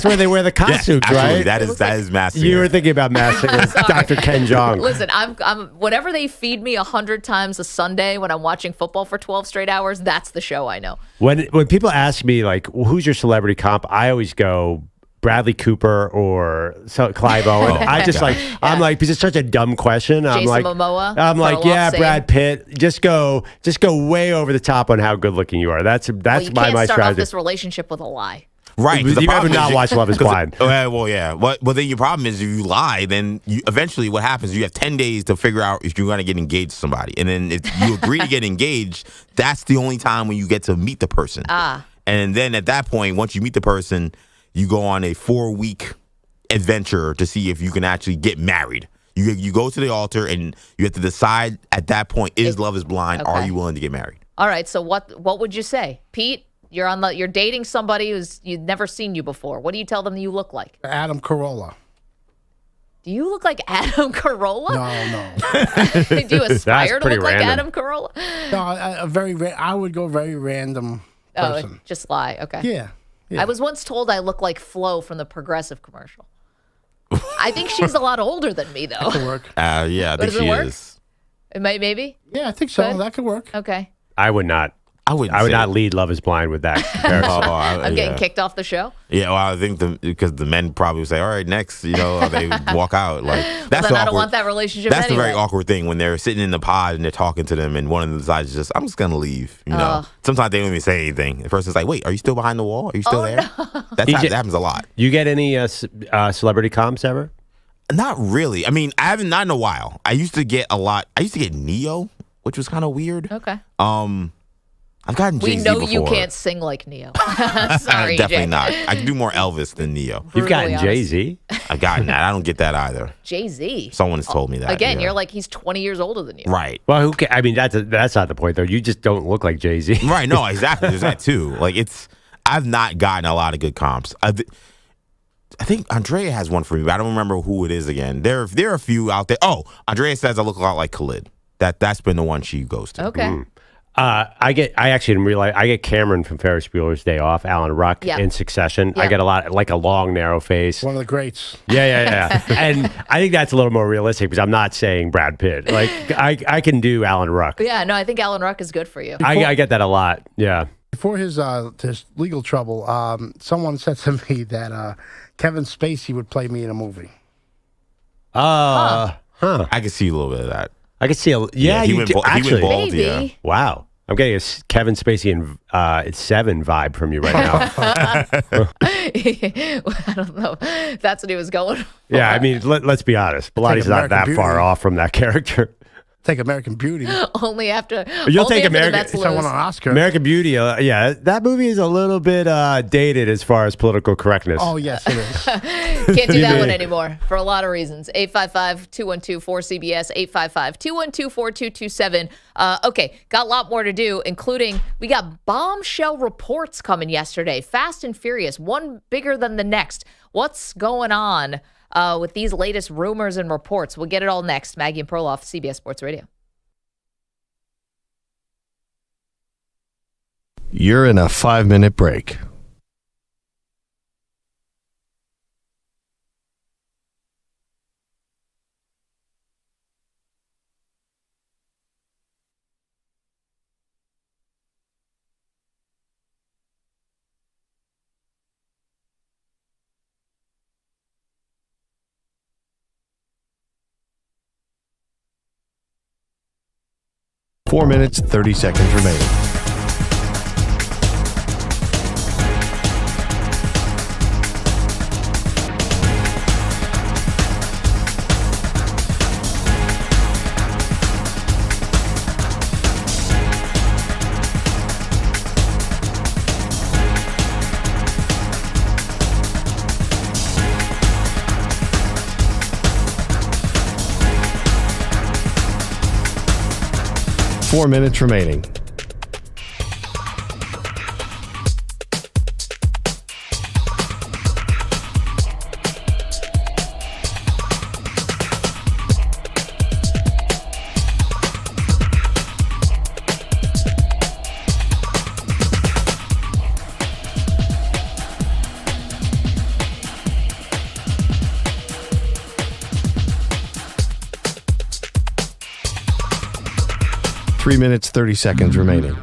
where they wear the costumes, right? That is Masked Singer. You were thinking about Masked Singer, Dr. Ken Jeong. Listen, I'm whatever they feed me 100 times a Sunday when I'm watching football for 12 straight hours. That's the show I know. When people ask me who's your celebrity comp, I always go Bradley Cooper or Clive Owen. I'm like, because it's such a dumb question. Jason Momoa. I'm like, Brad Pitt. Just go way over the top on how good looking you are. That's you my can't start strategy. off this relationship with a lie. Right. You ever not watch Love is Blind? Well, yeah. Well, then your problem is if you lie, then eventually what happens is you have 10 days to figure out if you're going to get engaged to somebody. And then if you agree to get engaged, that's the only time when you get to meet the person. And then at that point, once you meet the person, you go on a 4-week adventure to see if you can actually get married. You go to the altar and you have to decide at that point, is Love is Blind? Okay. Are you willing to get married? All right. So what would you say? Pete, you're dating somebody who's never seen you before. What do you tell them you look like? Adam Carolla. Do you look like Adam Carolla? No. Do you aspire to look like Adam Carolla? No, I would go very random person. Just lie. Okay. Yeah. I was once told I look like Flo from the Progressive commercial. I think she's a lot older than me, though. That could work. Yeah, I think she is. It might, maybe? Yeah, I think so. Good. That could work. Okay. I would not. I would not lead Love is Blind with that comparison. I'm getting kicked off the show? Yeah, well, I think because the men probably would say, all right, next, they walk out. Like that's then I don't want that relationship That's anyway. the very awkward thing when they're sitting in the pod and they're talking to them and one of them decides I'm just going to leave. Sometimes they don't even say anything. The person's like, wait, are you still behind the wall? Are you still there? No. That happens a lot. You get any celebrity comps ever? Not really. I mean, I haven't, not in a while. I used to get a lot. I used to get Neo, which was kind of weird. Okay. I've gotten Jay-Z before. We know before. you can't sing like Neo. Sorry, Definitely Jay. not. I can do more Elvis than Neo. You've gotten Jay-Z? I've gotten that. I don't get that either. Jay-Z? Someone has told me that. Again, you're like, he's 20 years older than you. Right. Well, I mean, that's not the point, though. You just don't look like Jay-Z. Right. No, exactly. There's that, too. Like, I've not gotten a lot of good comps. I think Andrea has one for me, but I don't remember who it is again. There are a few out there. Oh, Andrea says I look a lot like Khalid. That's been the one she goes to. Okay. I actually didn't realize, I get Cameron from Ferris Bueller's Day Off, Alan Ruck in Succession. I get a lot, like a long, narrow face. One of the greats. Yeah. And I think that's a little more realistic because I'm not saying Brad Pitt. Like, I can do Alan Ruck. Yeah, no, I think Alan Ruck is good for you. I get that a lot, yeah. Before his legal trouble, someone said to me that Kevin Spacey would play me in a movie. I can see a little bit of that. I can see he went bald. Maybe. Yeah. Wow. I'm getting a Kevin Spacey and Seven vibe from you right now. I don't know. That's what he was going for. Yeah, I mean, let's be honest. Pilates not that far off from that character. Take American Beauty. Only after You'll only take after American. The Mets lose. Won an Oscar. American Beauty. Yeah, that movie is a little bit dated as far as political correctness. Oh yes, it is. Can't do that one anymore for a lot of reasons. 855-212-4CBS. 855-212-4227. Okay, got a lot more to do, including we got bombshell reports coming yesterday. Fast and Furious, one bigger than the next. What's going on with these latest rumors and reports? We'll get it all next. Maggie and Perloff, CBS Sports Radio. You're in a 5-minute break. Four minutes, 30 seconds remaining. Four minutes remaining. Three minutes, 30 seconds remaining.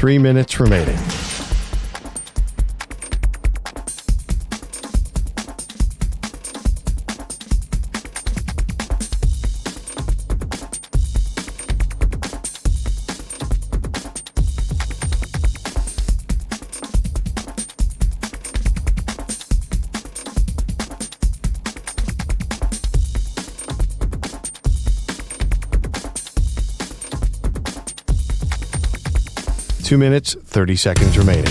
3 minutes remaining. Two minutes, 30 seconds remaining.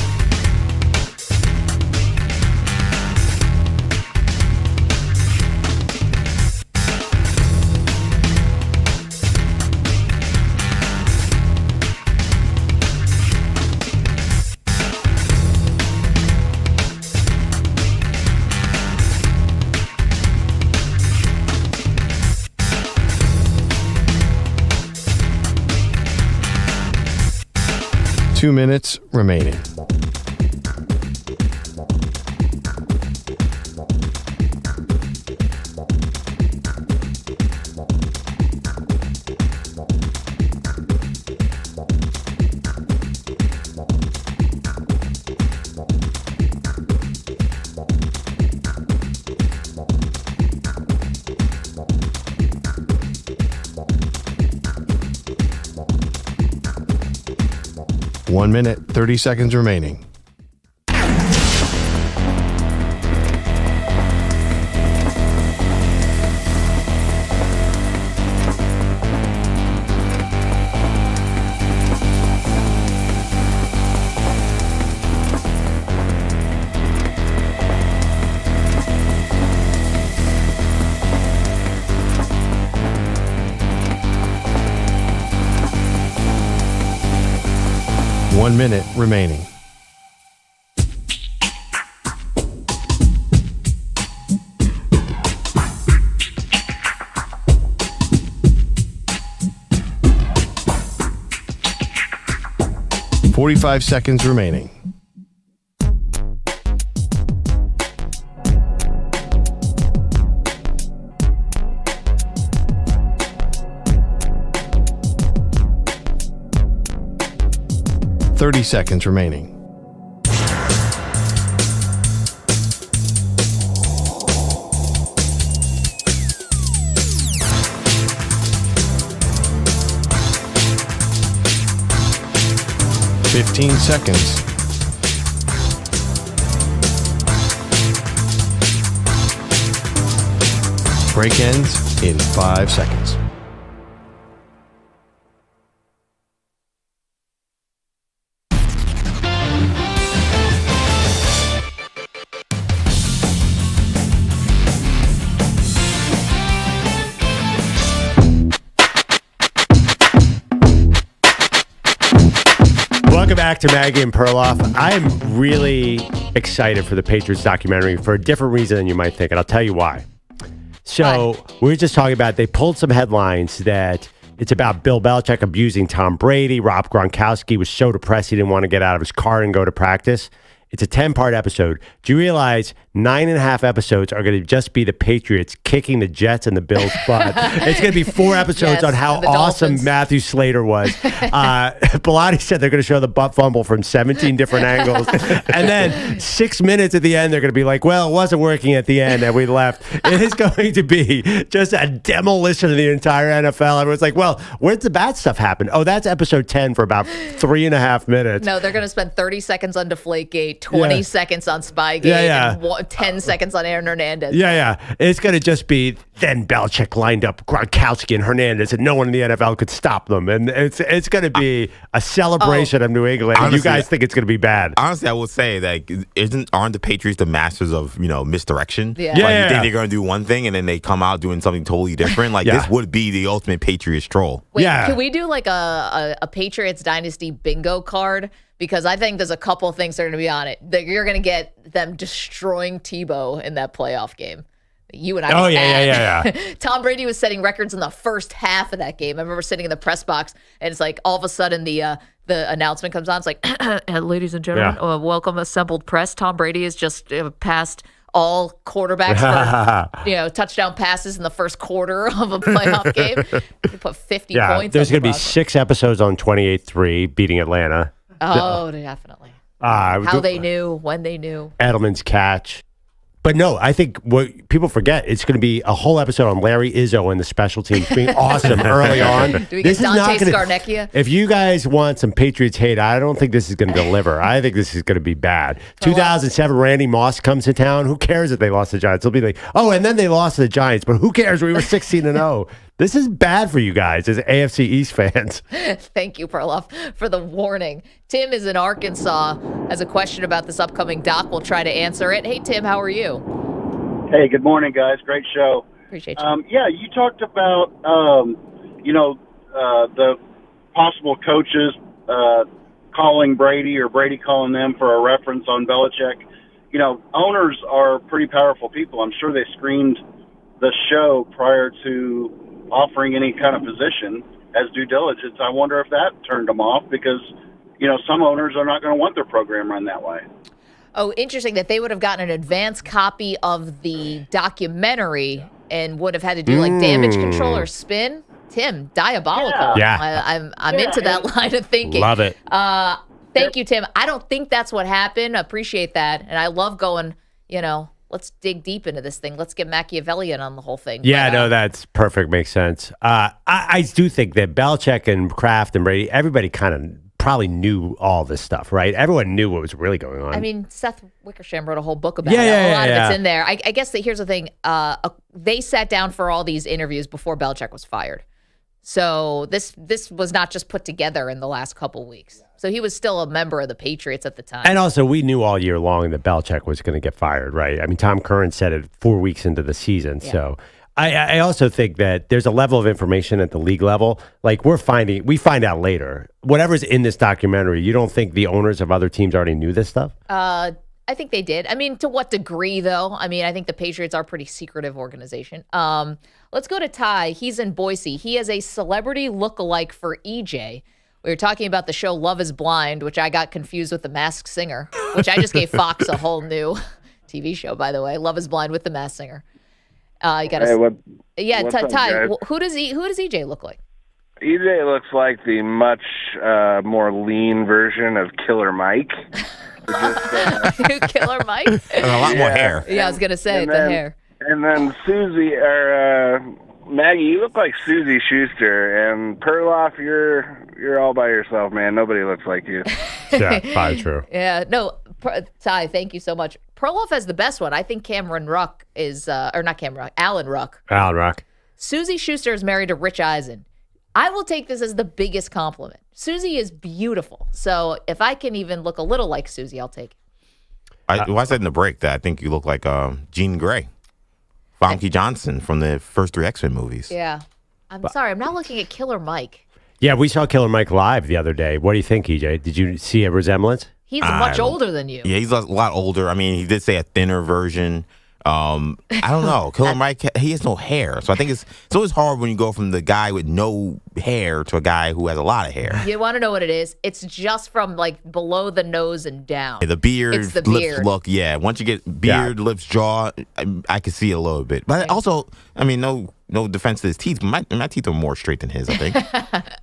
Two minutes remaining. One minute, 30 seconds remaining. One minute remaining. $45 seconds remaining. $30 seconds remaining. $15 seconds. Break ends in 5 seconds. Welcome back to Maggie and Perloff. I'm really excited for the Patriots documentary for a different reason than you might think, and I'll tell you why. So we were just talking about, they pulled some headlines that it's about Bill Belichick abusing Tom Brady. Rob Gronkowski was so depressed he didn't want to get out of his car and go to practice. It's a 10-part episode. Do you realize 9.5 episodes are going to just be the Patriots kicking the Jets and the Bills' butt? It's going to be 4 episodes on how awesome Dolphins. Matthew Slater was. Bilotti said they're going to show the butt fumble from 17 different angles. And then 6 minutes at the end, they're going to be like, well, it wasn't working at the end, and we left. It is going to be just a demolition of the entire NFL. Everyone's like, well, where'd the bad stuff happen? Oh, that's episode 10 for about 3.5 minutes. No, they're going to spend 30 seconds on Deflategate, 20 seconds on Spygate, and 10 seconds on Aaron Hernandez. It's going to just be, then Belichick lined up Gronkowski and Hernandez, and no one in the NFL could stop them. And it's going to be a celebration of New England. Honestly, you guys think it's going to be bad. Honestly, I would say that aren't the Patriots the masters of misdirection? You think they're going to do one thing and then they come out doing something totally different? This would be the ultimate Patriots troll. Wait, can we do like a Patriots Dynasty bingo card? Because I think there's a couple things that are going to be on it. You're going to get them destroying Tebow in that playoff game. You and I. Tom Brady was setting records in the first half of that game. I remember sitting in the press box, and it's like all of a sudden the announcement comes on. It's like, ladies and gentlemen, welcome assembled press. Tom Brady has just passed all quarterbacks for touchdown passes in the first quarter of a playoff game. He put 50 points. There's going to be 6 episodes on 28-3 beating Atlanta. Oh, definitely. How they knew, when they knew. Edelman's catch. But no, I think what people forget, it's going to be a whole episode on Larry Izzo and the special teams being awesome early on. Do we get Dante Scarnecchia? If you guys want some Patriots hate, I don't think this is going to deliver. I think this is going to be bad. 2007, Randy Moss comes to town. Who cares if they lost the Giants? They'll be like, oh, and then they lost to the Giants, but who cares? We were 16-0. This is bad for you guys as AFC East fans. Thank you, Perloff, for the warning. Tim is in Arkansas, has a question about this upcoming doc. We'll try to answer it. Hey, Tim, how are you? Hey, good morning, guys. Great show. Appreciate you. Yeah, you talked about, the possible coaches calling Brady or Brady calling them for a reference on Belichick. You know, owners are pretty powerful people. I'm sure they screened the show prior to offering any kind of position as due diligence. I wonder if that turned them off because, some owners are not going to want their program run that way. Oh, interesting that they would have gotten an advance copy of the documentary and would have had to do like damage control or spin. Tim, diabolical. Yeah. I'm into that line of thinking. Love it. Thank you, Tim. I don't think that's what happened. Appreciate that. And I love going, let's dig deep into this thing. Let's get Machiavellian on the whole thing. Yeah, no, that's perfect. Makes sense. I do think that Belichick and Kraft and Brady, everybody kind of probably knew all this stuff, right? Everyone knew what was really going on. I mean, Seth Wickersham wrote a whole book about it. A lot of it's in there. I guess that here's the thing. They sat down for all these interviews before Belichick was fired. So this was not just put together in the last couple weeks. So he was still a member of the Patriots at the time. And also, we knew all year long that Belichick was going to get fired, right? I mean, Tom Curran said it 4 weeks into the season. Yeah. So I also think that there's a level of information at the league level. Like we find out later. Whatever's in this documentary, you don't think the owners of other teams already knew this stuff? I think they did. I mean, to what degree, though? I mean, I think the Patriots are a pretty secretive organization. Let's go to Ty. He's in Boise. He has a celebrity lookalike for EJ. We were talking about the show Love is Blind, which I got confused with The Masked Singer, which I just gave Fox a whole new TV show, by the way. Love is Blind with The Masked Singer. You got Ty. Who does EJ look like? EJ looks like the much more lean version of Killer Mike. Killer Mike? And a lot more hair. Yeah, I was gonna say the hair. And then Susie or Maggie, you look like Susie Schuster, and Perloff, you're all by yourself, man. Nobody looks like you. Yeah, probably true. Yeah, no, Ty, thank you so much. Perloff has the best one. I think Cameron Ruck is, or not Cameron Ruck, Alan Ruck. Alan Ruck. Susie Schuster is married to Rich Eisen. I will take this as the biggest compliment. Susie is beautiful. So if I can even look a little like Susie, I'll take it. I said in the break that I think you look like Jean Grey. Famke Johnson from the first 3 X-Men movies. Yeah. I'm sorry. I'm not looking at Killer Mike. Yeah, we saw Killer Mike live the other day. What do you think, EJ? Did you see a resemblance? He's much older than you. Yeah, he's a lot older. I mean, he did say a thinner version. I don't know. Killer Mike, he has no hair. So I think it's always hard when you go from the guy with no hair to a guy who has a lot of hair. You want to know what it is? It's just from like below the nose and down. Yeah, the beard, it's the lips beard. look. Yeah, once you get beard, lips, jaw, I can see it a little bit. But also, I mean, no defense to his teeth. My teeth are more straight than his, I think.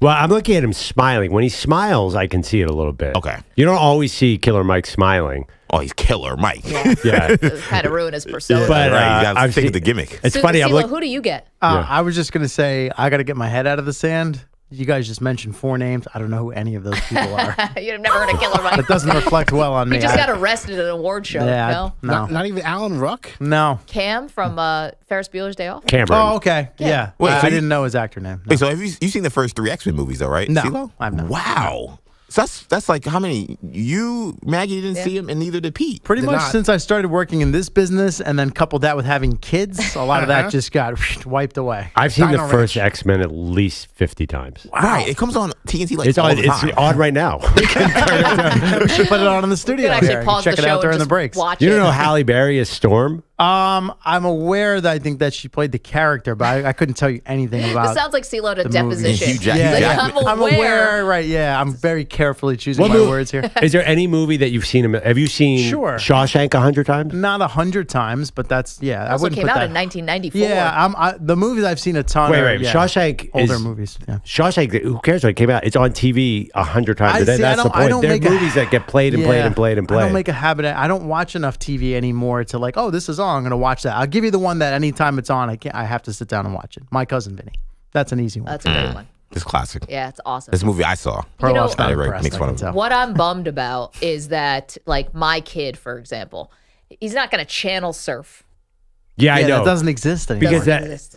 Well, I'm looking at him smiling. When he smiles, I can see it a little bit. Okay. You don't always see Killer Mike smiling. Oh, he's Killer Mike. Yeah. Kind of ruin his persona. But right, you got to think of the gimmick. It's funny. Who do you get? I was just going to say, I got to get my head out of the sand. You guys just mentioned 4 names. I don't know who any of those people are. You've never heard of Killer Mike. That doesn't reflect well on me. He just got arrested at an award show. Yeah, no? Not even Alan Ruck? No. Cam from Ferris Bueller's Day Off? Cameron. Oh, okay. Yeah. Wait, I didn't know his actor name. No. Wait, so have you seen the first 3 X-Men movies, though, right? No, CeeLo? I've not. Wow. So that's like how many? You, Maggie, didn't see him, and neither did Pete. Pretty much since I started working in this business and then coupled that with having kids, a lot of that just got wiped away. I've seen the first X-Men at least 50 times. Wow. Right. It comes on TNT like it's all on, the time. It's on right now. We should put it on in the studio. You can actually pause check the it show out during and the just breaks. watch You it. don't know Halle Berry as Storm? I'm aware that I think that she played the character, but I couldn't tell you anything about. This sounds like CeeLo at a the deposition. movie. Yeah, I'm aware. Right? Yeah, I'm very carefully choosing my words here. Is there any movie that you've seen? Have you seen Shawshank 100 times? Not 100 times, but that's It also came out in 1994. Yeah, the movies I've seen a ton. Wait, Shawshank older is movies. Yeah. Shawshank. Who cares when it came out? It's on TV 100 times a day. That's the point. There are movies that get played and played and played and played. I don't make a habit. I don't watch enough TV anymore to like, oh, this is on. I'm going to watch that. I'll give you the one that anytime it's on, I have to sit down and watch it. My Cousin Vinny. That's an easy one. That's a great one. It's classic. Yeah, it's awesome. This movie I saw. Perloff's not makes fun of him. What I'm bummed about is that, like, my kid, for example, he's not going to channel surf. Yeah, I know. That doesn't exist anymore.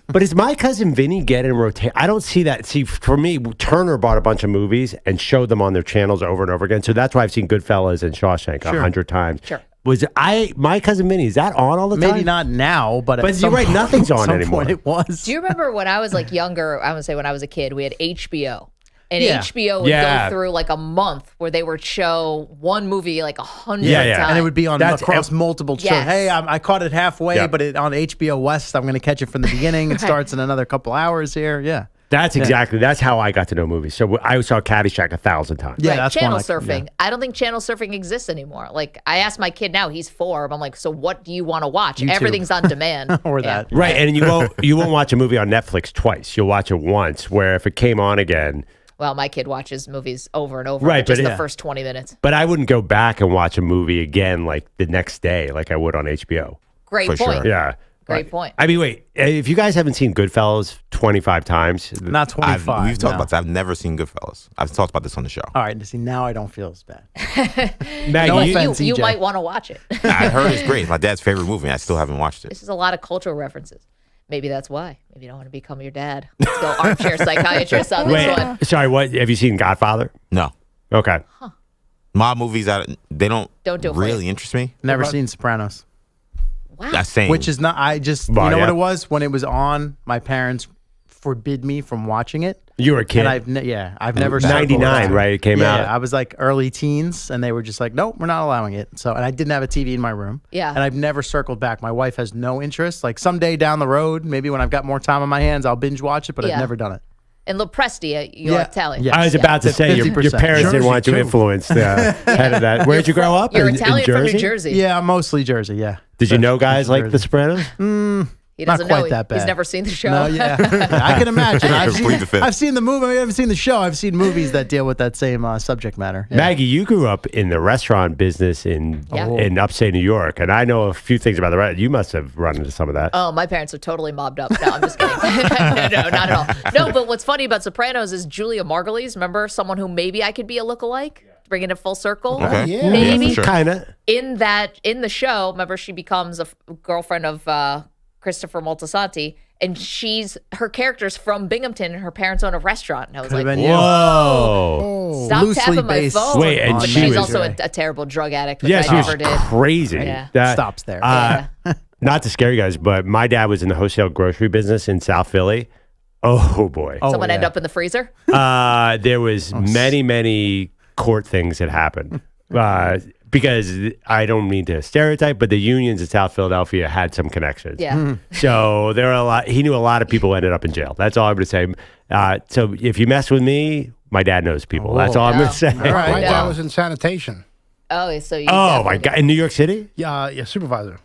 But is My Cousin Vinny getting rotate? I don't see that. See, for me, Turner bought a bunch of movies and showed them on their channels over and over again. So that's why I've seen Goodfellas and Shawshank 100 times. Sure. My Cousin Vinny, is that on all the time? Maybe not now, but you're right, nothing's on anymore. Point it was. Do you remember when I was like younger? I would say when I was a kid, we had HBO. And Yeah. HBO would go through like a month where they would show one movie like 100 times. And it would be on across multiple shows. Yes. Hey, I caught it halfway, Yeah. but on HBO West, I'm going to catch it from the beginning. It starts in another couple hours here. Yeah. That's how I got to know movies. So I saw Caddyshack 1,000 times. Yeah, Right, that's channel one surfing. I don't think channel surfing exists anymore. Like, I asked my kid now, he's 4. But I'm like, so what do you want to watch? YouTube. Everything's on demand. Or that. Right, and you won't watch a movie on Netflix twice. You'll watch it once, where if it came on again. Well, my kid watches movies over and over. Right, just but the first 20 minutes. But I wouldn't go back and watch a movie again like the next day like I would on HBO. Great For point. Sure. Yeah. Great point. I mean, wait, if you guys haven't seen Goodfellas 25 times. Not 25. We've talked about this. I've never seen Goodfellas. I've talked about this on the show. All right, see, now I don't feel as bad. Maggie, No you offense, EJ. might want to watch it. I heard it's great. My dad's favorite movie. I still haven't watched it. This is a lot of cultural references. Maybe that's why. Maybe you don't want to become your dad. Let's go armchair psychiatrist on this one. Sorry, what? Have you seen Godfather? No. Okay. Mob movies, they don't do it for really you. interest me. Never seen Sopranos. Wow. That's same. Which is not, you Well, know yeah. what it was? When it was on, my parents forbid me from watching it. You were a kid. And I've never circled 99, it. right? It came out. Yeah, I was like early teens, and they were just like, nope, we're not allowing it. So, and I didn't have a TV in my room. Yeah. And I've never circled back. My wife has no interest. Like someday down the road, maybe when I've got more time on my hands, I'll binge watch it, but Yeah. I've never done it. And Lopresti, you're Italian. Yeah. I was about to say, your 50%. parents didn't want to Jersey, too. influence the head of that. Where did you grow up? You're in Italian from Jersey? New Jersey. Yeah, mostly Jersey, yeah. Did you know guys like Jersey. The Sopranos? He Not doesn't quite know. that bad. He's never seen the show. No, yeah. I can imagine. Complete the fit. I've seen the movie. I haven't seen the show. I've seen movies that deal with that same subject matter. Yeah. Maggie, you grew up in the restaurant business in upstate New York, and I know a few things about the restaurant. You must have run into some of that. Oh, my parents are totally mobbed up. No, I'm just kidding. No, not at all. No, but what's funny about Sopranos is Julia Margulies. Remember someone who maybe I could be a lookalike? Bringing it full circle. Okay. Yeah. Maybe. Sure. Kind of. In the show, remember she becomes a girlfriend of Christopher Moltisanti, and her character's from Binghamton, and her parents own a restaurant. And I was like, been you. Whoa. stop Loosely tapping my based phone. Wait, and But she she's was- also a terrible drug addict, which Yeah, I she was never did. crazy. Yeah. That Stops there. Not to scare you guys, but my dad was in the wholesale grocery business in South Philly. Oh, boy. Someone end up in the freezer? There was many court things that happened. Because I don't mean to stereotype, but the unions in South Philadelphia had some connections. Yeah. So there are he knew a lot of people who ended up in jail. That's all I'm going to say. So if you mess with me, my dad knows people. That's all I'm going to say. All right. My Yeah. dad was in sanitation. Oh, so you Oh, my definitely- God. In New York City? Yeah, supervisor.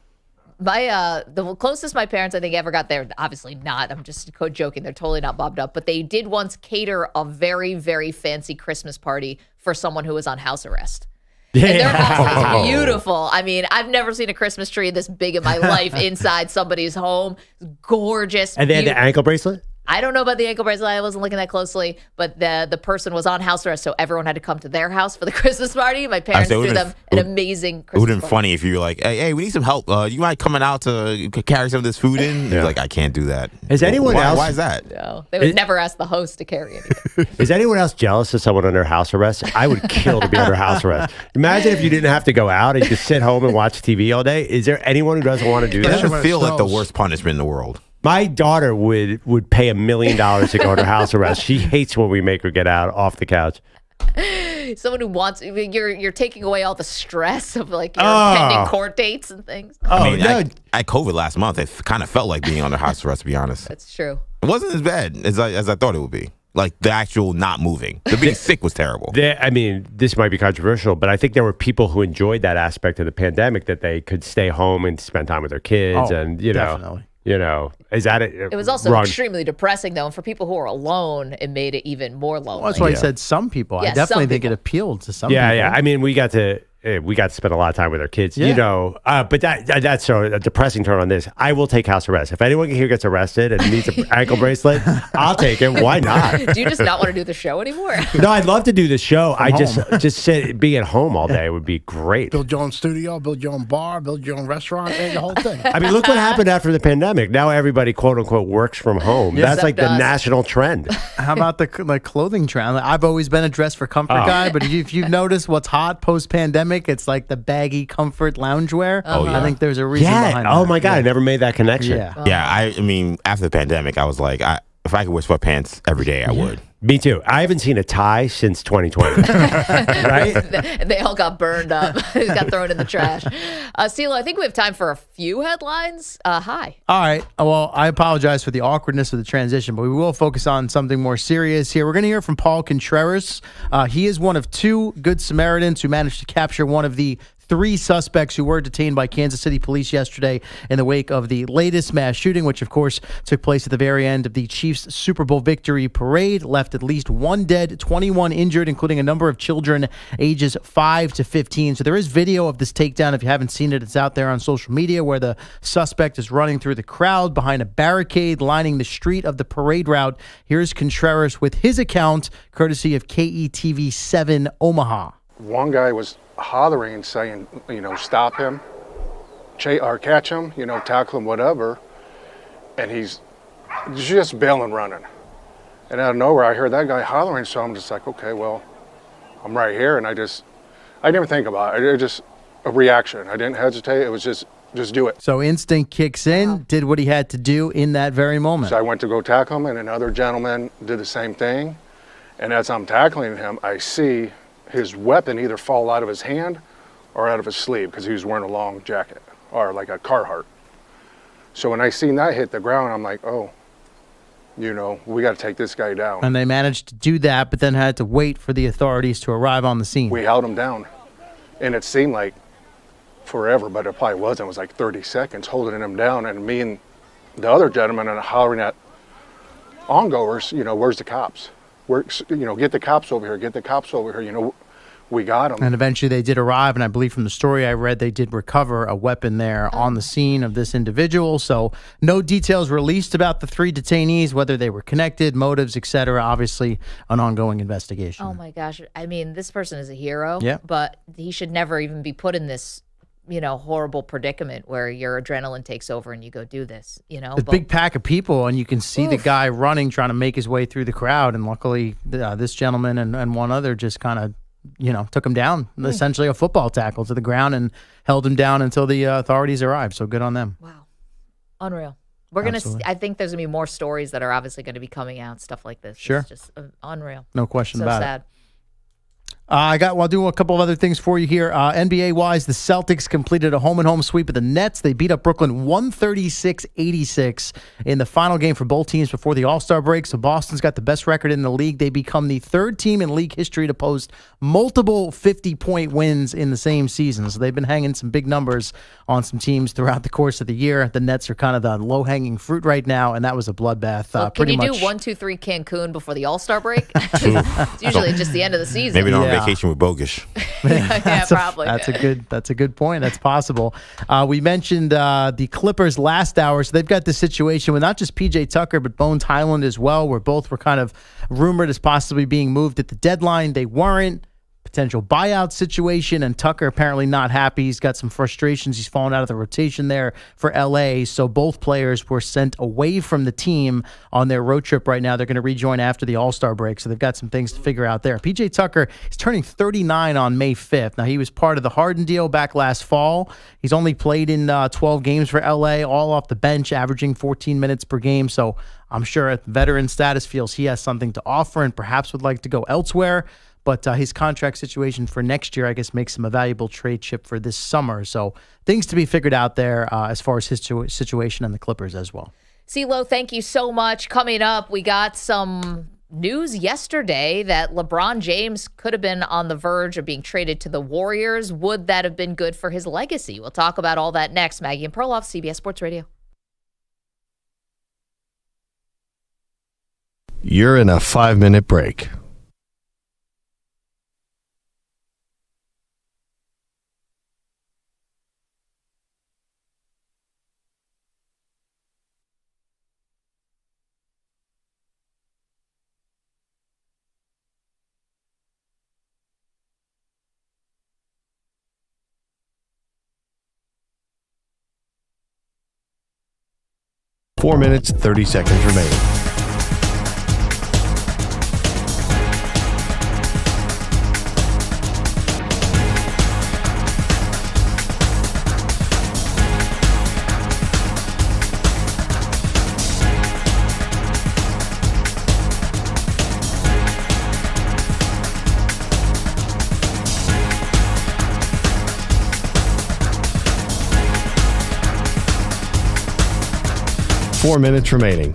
The closest my parents I think ever got there, obviously not. I'm just joking. They're totally not bobbed up, but they did once cater a very, very fancy Christmas party for someone who was on house arrest. And their house was beautiful. I mean, I've never seen a Christmas tree this big in my life inside somebody's home. Gorgeous. And they had the ankle bracelet? I don't know about the ankle bracelet. I wasn't looking that closely, but the person was on house arrest, so everyone had to come to their house for the Christmas party. My parents threw them an amazing It Christmas would have been party. funny if you were like, hey, we need some help. You mind coming out to carry some of this food in? You're like, I can't do that. Is anyone else? Why is that? No, they would never ask the host to carry anything. Is anyone else jealous of someone under house arrest? I would kill to be under house arrest. Imagine if you didn't have to go out and just sit home and watch TV all day. Is there anyone who doesn't want to do It that? doesn't feel like the worst punishment in the world. My daughter would pay $1 million to go under house arrest. She hates when we make her get out off the couch. Someone who wants you're taking away all the stress of like your pending court dates and things. I had COVID last month. It kind of felt like being under house arrest, to be honest. That's true. It wasn't as bad as I thought it would be. Like the actual not moving. The being sick was terrible. I mean, this might be controversial, but I think there were people who enjoyed that aspect of the pandemic, that they could stay home and spend time with their kids, and definitely. Is that it? It was also extremely depressing, though, and for people who are alone, it made it even more lonely. Well, that's why I said some people. I definitely think it appealed to some people. Yeah. I mean, we got to spend a lot of time with our kids, but that's a depressing turn on this. I will take house arrest. If anyone here gets arrested and needs an ankle bracelet, I'll take it. Why not? Do you just not want to do the show anymore? No, I'd love to do the show. Just being at home all day would be great. Build your own studio, build your own bar, build your own restaurant, the whole thing. I mean, look what happened after the pandemic. Now everybody, quote unquote, works from home. Yes, that's like the national trend. How about the clothing trend? I've always been a dress for comfort guy, but if you've noticed what's hot post-pandemic, it's like the baggy comfort loungewear. I think there's a reason behind that. Oh my God, I never made that connection. I mean, after the pandemic, I was like, if I could wear sweatpants every day, I would. Me too. I haven't seen a tie since 2020. Right? They all got burned up. They got thrown in the trash. CeeLo, I think we have time for a few headlines. Hi. All right. Well, I apologize for the awkwardness of the transition, but we will focus on something more serious here. We're going to hear from Paul Contreras. He is one of two Good Samaritans who managed to capture one of the 3 suspects who were detained by Kansas City police yesterday in the wake of the latest mass shooting, which, of course, took place at the very end of the Chiefs' Super Bowl victory parade, left at least 1 dead, 21 injured, including a number of children ages 5 to 15. So there is video of this takedown. If you haven't seen it, it's out there on social media, where the suspect is running through the crowd behind a barricade lining the street of the parade route. Here's Contreras with his account, courtesy of KETV 7 Omaha. One guy was hollering and saying, stop him, or catch him, tackle him, whatever. And he's just bailing running. And out of nowhere, I heard that guy hollering, so I'm just like, okay, well, I'm right here. And I didn't think about it. It was just a reaction. I didn't hesitate. It was just do it. So instinct kicks in, did what he had to do in that very moment. So I went to go tackle him, and another gentleman did the same thing. And as I'm tackling him, I see his weapon either fall out of his hand or out of his sleeve, because he was wearing a long jacket, or like a Carhartt. So when I seen that hit the ground, I'm like, oh, we got to take this guy down. And they managed to do that, but then had to wait for the authorities to arrive on the scene. We held him down, and it seemed like forever, but it probably wasn't. It was like 30 seconds holding him down, and me and the other gentleman are hollering at ongoers, where's the cops? Get the cops over here, get the cops over here, we got them. And eventually they did arrive, and I believe from the story I read, they did recover a weapon there on the scene of this individual. So no details released about the 3 detainees, whether they were connected, motives, etc. Obviously an ongoing investigation. Oh my gosh. I mean, this person is a hero, yeah, but he should never even be put in this horrible predicament where your adrenaline takes over and you go do this, A big pack of people, and you can see the guy running, trying to make his way through the crowd. And luckily, this gentleman and one other just kind of, took him down, essentially a football tackle to the ground, and held him down until the authorities arrived. So good on them. Wow. Unreal. We're going to, I think there's going to be more stories that are obviously going to be coming out, stuff like this. Sure. It's just unreal. No question so about sad. it. I'll do a couple of other things for you here. NBA-wise, the Celtics completed a home-and-home sweep of the Nets. They beat up Brooklyn 136-86 in the final game for both teams before the All-Star break. So Boston's got the best record in the league. They become the 3rd team in league history to post multiple 50-point wins in the same season. So they've been hanging some big numbers on some teams throughout the course of the year. The Nets are kind of the low-hanging fruit right now, and that was a bloodbath. Well, can you do 1, 2, 3 Cancun before the All-Star break? It's usually just the end of the season. Maybe not on vacation with Bogish. Probably. That's a good point. That's possible. We mentioned the Clippers last hour, so they've got this situation with not just PJ Tucker but Bones Highland as well, where both were kind of rumored as possibly being moved at the deadline. They weren't. Potential buyout situation, and Tucker apparently not happy. He's got some frustrations. He's fallen out of the rotation there for LA. So both players were sent away from the team on their road trip right now. They're going to rejoin after the All-Star break. So they've got some things to figure out there. PJ Tucker is turning 39 on May 5th. Now, he was part of the Harden deal back last fall. He's only played in 12 games for LA, all off the bench, averaging 14 minutes per game. So I'm sure at veteran status feels he has something to offer and perhaps would like to go elsewhere. But his contract situation for next year, I guess, makes him a valuable trade chip for this summer. So things to be figured out there as far as his situation and the Clippers as well. CeeLo, thank you so much. Coming up, we got some news yesterday that LeBron James could have been on the verge of being traded to the Warriors. Would that have been good for his legacy? We'll talk about all that next. Maggie and Perloff, CBS Sports Radio. You're in a 5-minute break. Four minutes, 30 seconds remaining. Four minutes remaining.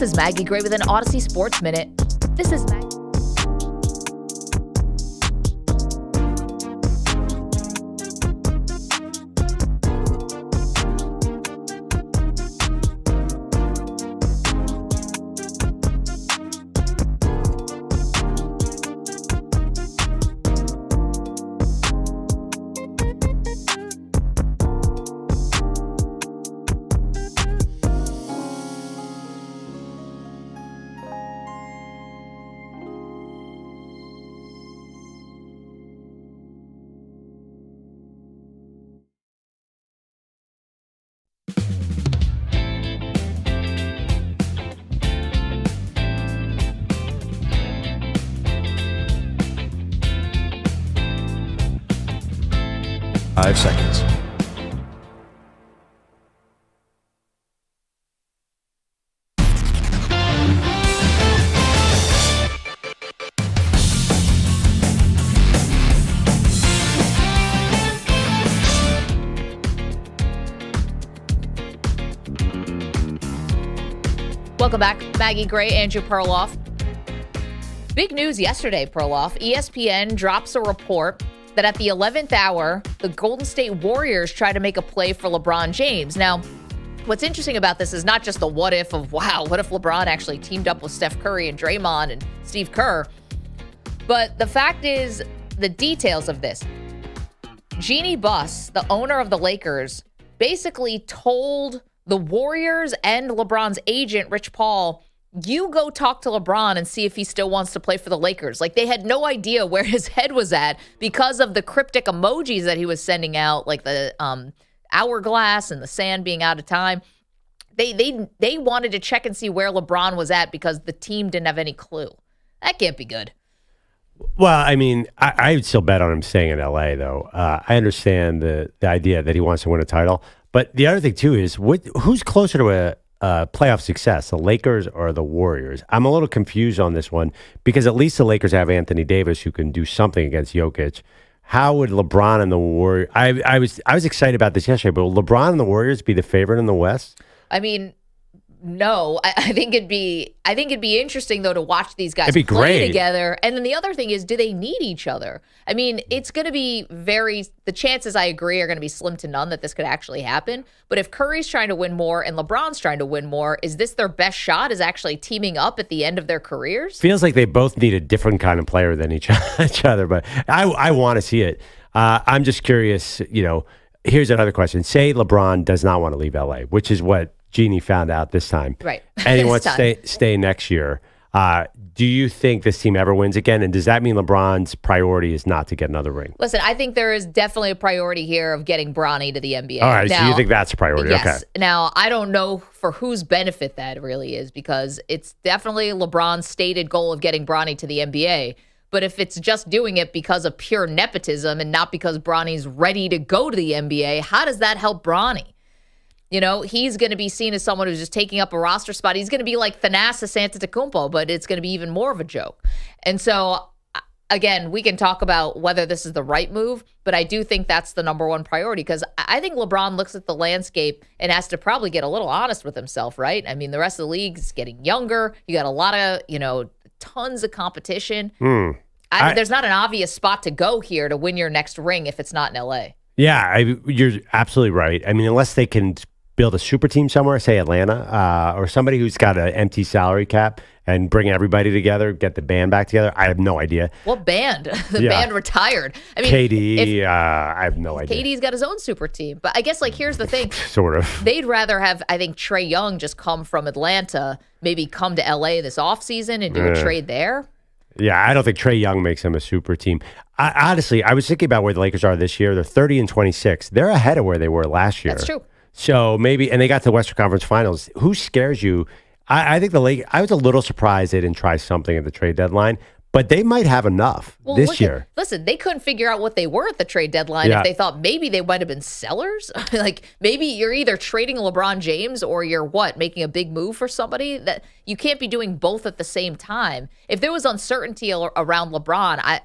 This is Maggie Gray with an Odyssey Sports Minute. This is Maggie. 5 seconds. Welcome back. Maggie Gray, Andrew Perloff. Big news yesterday, Perloff. ESPN drops a report that at the 11th hour, the Golden State Warriors try to make a play for LeBron James. Now, what's interesting about this is not just the what if of, wow, what if LeBron actually teamed up with Steph Curry and Draymond and Steve Kerr? But the fact is, the details of this. Jeannie Buss, the owner of the Lakers, basically told the Warriors and LeBron's agent, Rich Paul, you go talk to LeBron and see if he still wants to play for the Lakers. Like, they had no idea where his head was at because of the cryptic emojis that he was sending out, like the hourglass and the sand being out of time. They wanted to check and see where LeBron was at because the team didn't have any clue. That can't be good. Well, I mean, I would still bet on him staying in L.A., though. I understand the idea that he wants to win a title. But the other thing, too, is who's closer to a playoff success, the Lakers or the Warriors? I'm a little confused on this one because at least the Lakers have Anthony Davis who can do something against Jokic. How would LeBron and the Warriors... I was excited about this yesterday, but will LeBron and the Warriors be the favorite in the West? I mean... No, I think it'd be interesting though to watch these guys play great together. And then the other thing is, do they need each other? I mean, it's going to be the chances I agree are going to be slim to none that this could actually happen. But if Curry's trying to win more and LeBron's trying to win more, is this their best shot? Is actually teaming up at the end of their careers? Feels like they both need a different kind of player than each other. But I want to see it. I'm just curious. Here's another question. Say LeBron does not want to leave LA, which is what Jeannie found out this time. Right. And he wants to stay next year. Do you think this team ever wins again? And does that mean LeBron's priority is not to get another ring? Listen, I think there is definitely a priority here of getting Bronny to the NBA. All right, so you think that's a priority? Yes. Okay. Now, I don't know for whose benefit that really is because it's definitely LeBron's stated goal of getting Bronny to the NBA. But if it's just doing it because of pure nepotism and not because Bronny's ready to go to the NBA, how does that help Bronny? He's going to be seen as someone who's just taking up a roster spot. He's going to be like Thanasis Antetokounmpo, but it's going to be even more of a joke. And so, again, we can talk about whether this is the right move, but I do think that's the number one priority because I think LeBron looks at the landscape and has to probably get a little honest with himself, right? I mean, the rest of the league is getting younger. You got a lot of, tons of competition. There's not an obvious spot to go here to win your next ring if it's not in LA. Yeah, you're absolutely right. I mean, unless they can build a super team somewhere, say Atlanta, or somebody who's got an empty salary cap and bring everybody together, get the band back together. I have no idea. What band? The band retired. I mean, KD, I have no idea. KD's got his own super team. But I guess, here's the thing. Sort of. They'd rather have, I think, Trae Young just come from Atlanta, maybe come to LA this offseason and do a trade there. Yeah, I don't think Trae Young makes them a super team. Honestly, I was thinking about where the Lakers are this year. They're 30-26. They're ahead of where they were last year. That's true. So maybe, and they got to the Western Conference Finals. Who scares you? I think the Lakers, I was a little surprised they didn't try something at the trade deadline, but they might have enough this year. Listen, they couldn't figure out what they were at the trade deadline if they thought maybe they might have been sellers. Maybe you're either trading LeBron James or you're making a big move for somebody. That you can't be doing both at the same time. If there was uncertainty around LeBron, I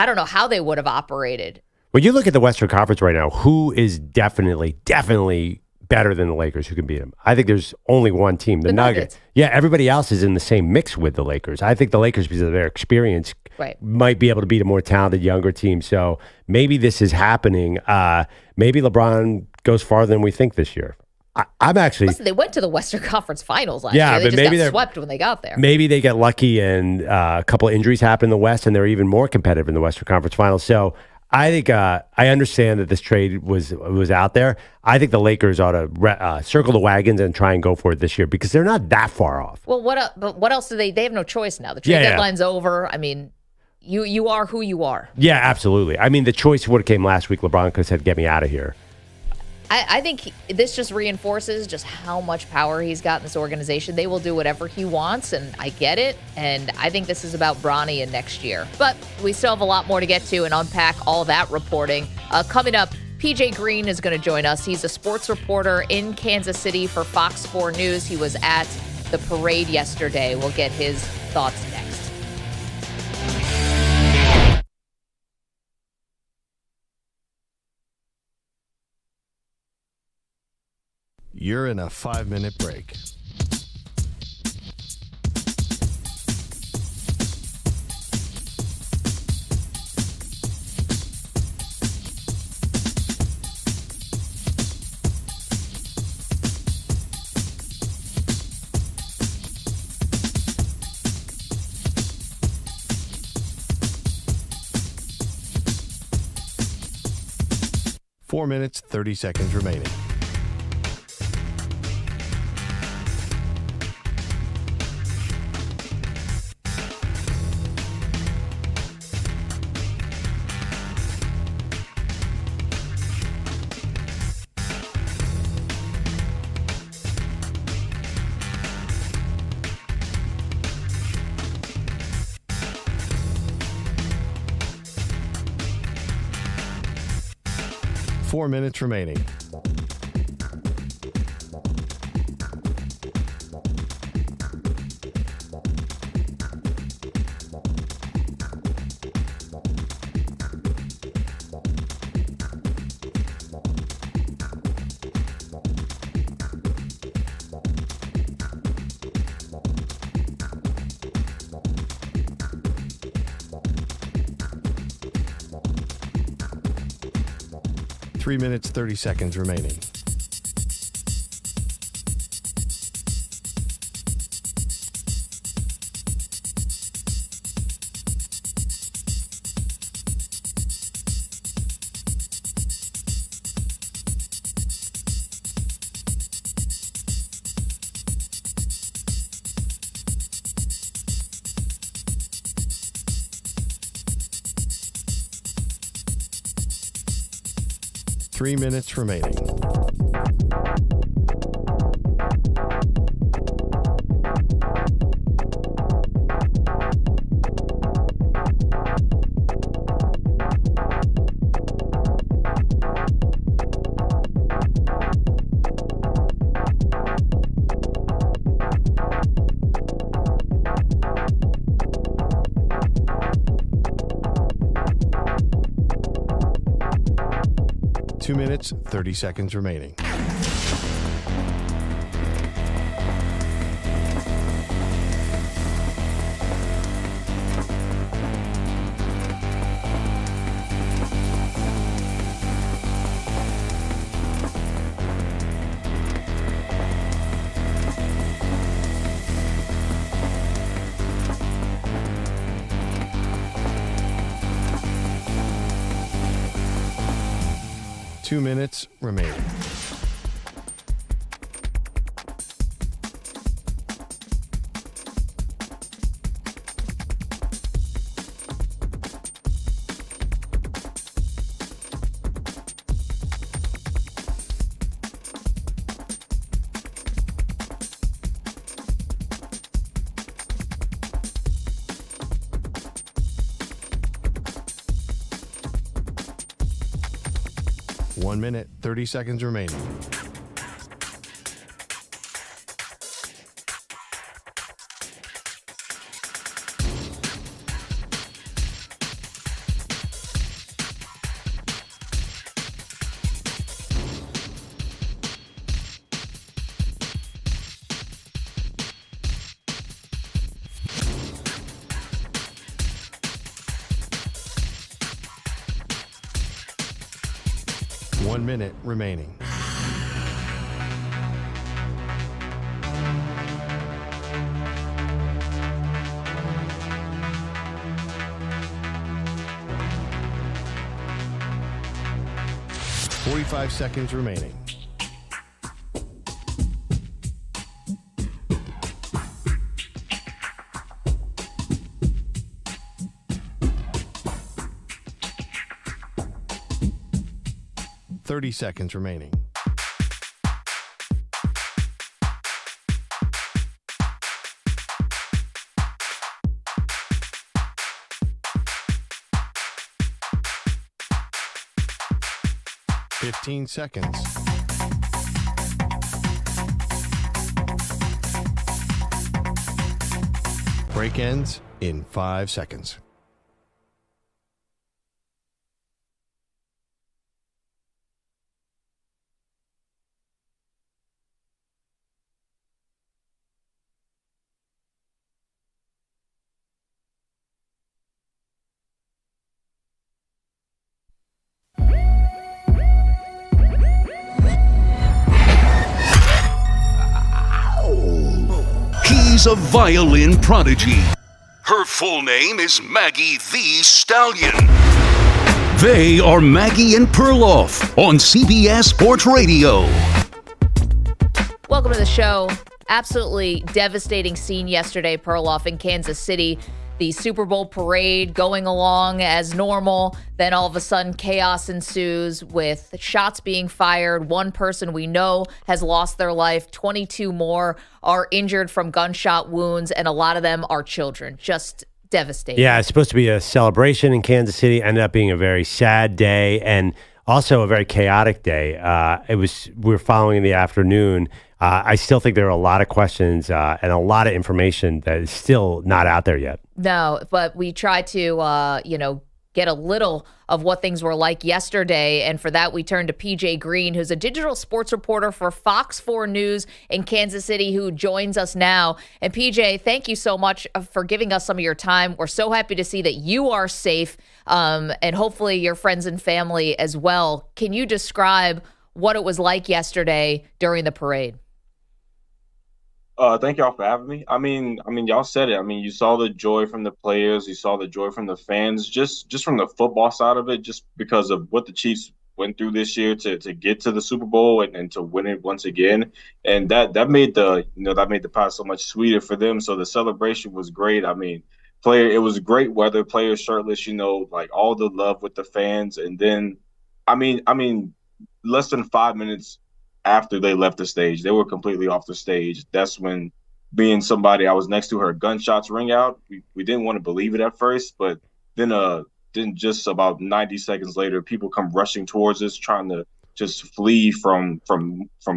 don't know how they would have operated. When you look at the Western Conference right now, who is definitely better than the Lakers who can beat them? I think there's only one team, the Nuggets. Yeah, everybody else is in the same mix with the Lakers. I think the Lakers, because of their experience, might be able to beat a more talented, younger team. So maybe this is happening. Maybe LeBron goes farther than we think this year. I'm actually... Listen, they went to the Western Conference Finals last year. They just got swept when they got there. Maybe they get lucky and a couple of injuries happen in the West and they're even more competitive in the Western Conference Finals. So I think I understand that this trade was out there. I think the Lakers ought to circle the wagons and try and go for it this year because they're not that far off. Well, what else do they have no choice now. The trade deadline's over. I mean, you are who you are. Yeah, absolutely. I mean, the choice would have came last week. LeBron could have said, get me out of here. I think this just reinforces just how much power he's got in this organization. They will do whatever he wants, and I get it. And I think this is about Bronny and next year. But we still have a lot more to get to and unpack all that reporting. Coming up, PJ Green is going to join us. He's a sports reporter in Kansas City for Fox 4 News. He was at the parade yesterday. We'll get his thoughts next. You're in a 5-minute break. Four minutes, 30 seconds remaining. Four minutes remaining. Three minutes, 30 seconds remaining. Three minutes remaining. Two minutes, 30 seconds remaining. Two minutes remaining. One minute, 30 seconds remaining. One minute remaining. Forty-five seconds remaining. .30 seconds remaining. 15 seconds. Break ends in 5 seconds. He's a violin prodigy. Her full name is Maggie the Stallion. They are Maggie and Perloff on CBS Sports Radio. Welcome to the show. Absolutely devastating scene yesterday, Perloff, in Kansas City. The Super Bowl parade going along as normal. Then all of a sudden chaos ensues with shots being fired. One person we know has lost their life. 22 more are injured from gunshot wounds, and a lot of them are children. Just devastating. Yeah, it's supposed to be a celebration in Kansas City. Ended up being a very sad day and also a very chaotic day. We were following in the afternoon. I still think there are a lot of questions and a lot of information that is still not out there yet. No, but we tried to, get a little of what things were like yesterday. And for that, we turned to PJ Green, who's a digital sports reporter for Fox 4 News in Kansas City, who joins us now. And PJ, thank you so much for giving us some of your time. We're so happy to see that you are safe and hopefully your friends and family as well. Can you describe what it was like yesterday during the parade? Thank y'all for having me. I mean, y'all said it. I mean, you saw the joy from the players, you saw the joy from the fans, just from the football side of it, just because of what the Chiefs went through this year to get to the Super Bowl and to win it once again. And that made the pie so much sweeter for them. So the celebration was great. I mean, it was great weather, players shirtless, like all the love with the fans. And then, I mean, less than 5 minutes after they left the stage, they were completely off the stage. That's when, being somebody I was next to, heard gunshots ring out. We didn't want to believe it at first, but then just about 90 seconds later, people come rushing towards us, trying to just flee from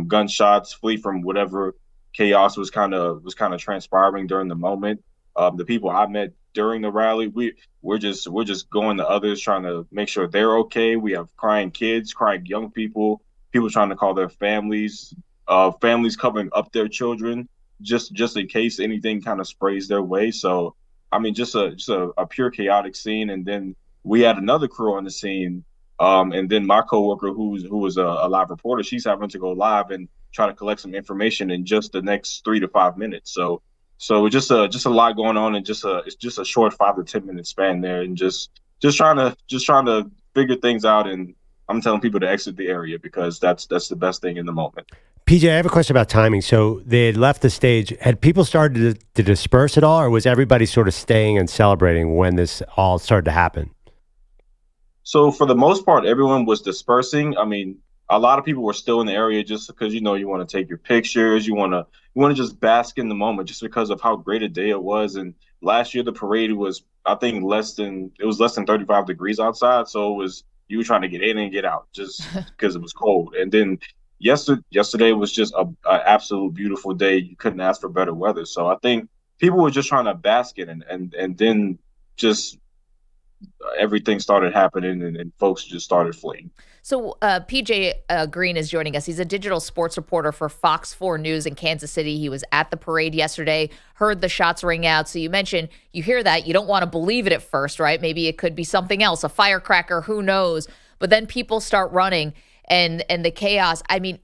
gunshots, flee from whatever chaos was kind of transpiring during the moment. The people I met during the rally, we're just going to others, trying to make sure they're okay. We have crying kids, crying young people trying to call their families, families covering up their children, just in case anything kind of sprays their way. So, I mean, just a pure chaotic scene. And then we had another crew on the scene, and then my coworker, who was a live reporter, she's having to go live and try to collect some information in just the next 3 to 5 minutes. So just a lot going on, and it's just a short 5 to 10 minute span there, and just trying to figure things out. And I'm telling people to exit the area because that's the best thing in the moment. PJ, I have a question about timing. So they had left the stage. Had people started to disperse at all, or was everybody sort of staying and celebrating when this all started to happen? So for the most part, everyone was dispersing. I mean, a lot of people were still in the area just because, you want to take your pictures. You want to just bask in the moment just because of how great a day it was. And last year, the parade was, I think, less than 35 degrees outside. So you were trying to get in and get out just because it was cold. And then yesterday was just an absolute beautiful day. You couldn't ask for better weather. So I think people were just trying to bask in it, and then just everything started happening, and folks just started fleeing. So PJ Green is joining us. He's a digital sports reporter for Fox 4 News in Kansas City. He was at the parade yesterday, heard the shots ring out. So you mentioned, you hear that, you don't want to believe it at first, right? Maybe it could be something else, a firecracker, who knows? But then people start running and the chaos. I mean,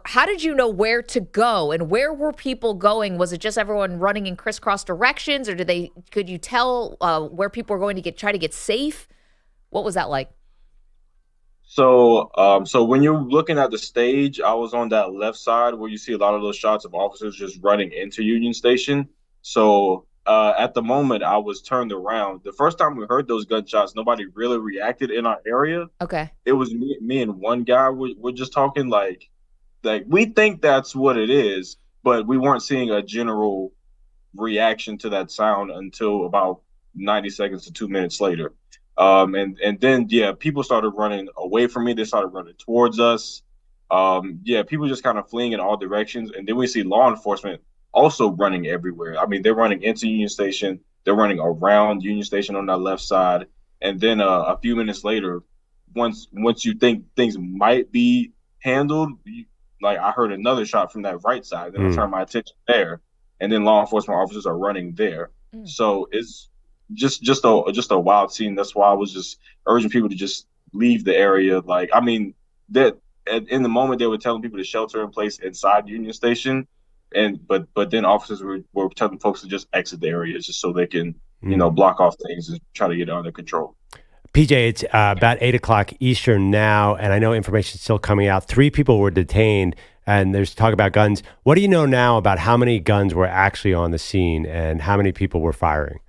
how did you know where to go, and where were people going? Was it just everyone running in crisscross directions, or could you tell where people were going to try to get safe? What was that like? So when you're looking at the stage, I was on that left side where you see a lot of those shots of officers just running into Union Station. So at the moment, I was turned around. The first time we heard those gunshots, nobody really reacted in our area. Okay. It was me and one guy. We're just talking like we think that's what it is, but we weren't seeing a general reaction to that sound until about 90 seconds to 2 minutes later. And then people started running away from me. They started running towards us. People just kind of fleeing in all directions. And then we see law enforcement also running everywhere. I mean, they're running into Union Station. They're running around Union Station on that left side. And then a few minutes later, once you think things might be handled, I heard another shot from that right side. Then I turned my attention there, and then law enforcement officers are running there. So it's just a wild scene. That's why I was just urging people to just leave the area. In the moment they were telling people to shelter in place inside Union Station, but then officers were telling folks to just exit the area just so they can block off things and try to get it under control. PJ, it's about 8 o'clock Eastern now, and I know information is still coming out. 3 people were detained, and there's talk about guns. What do you know now about how many guns were actually on the scene and how many people were firing?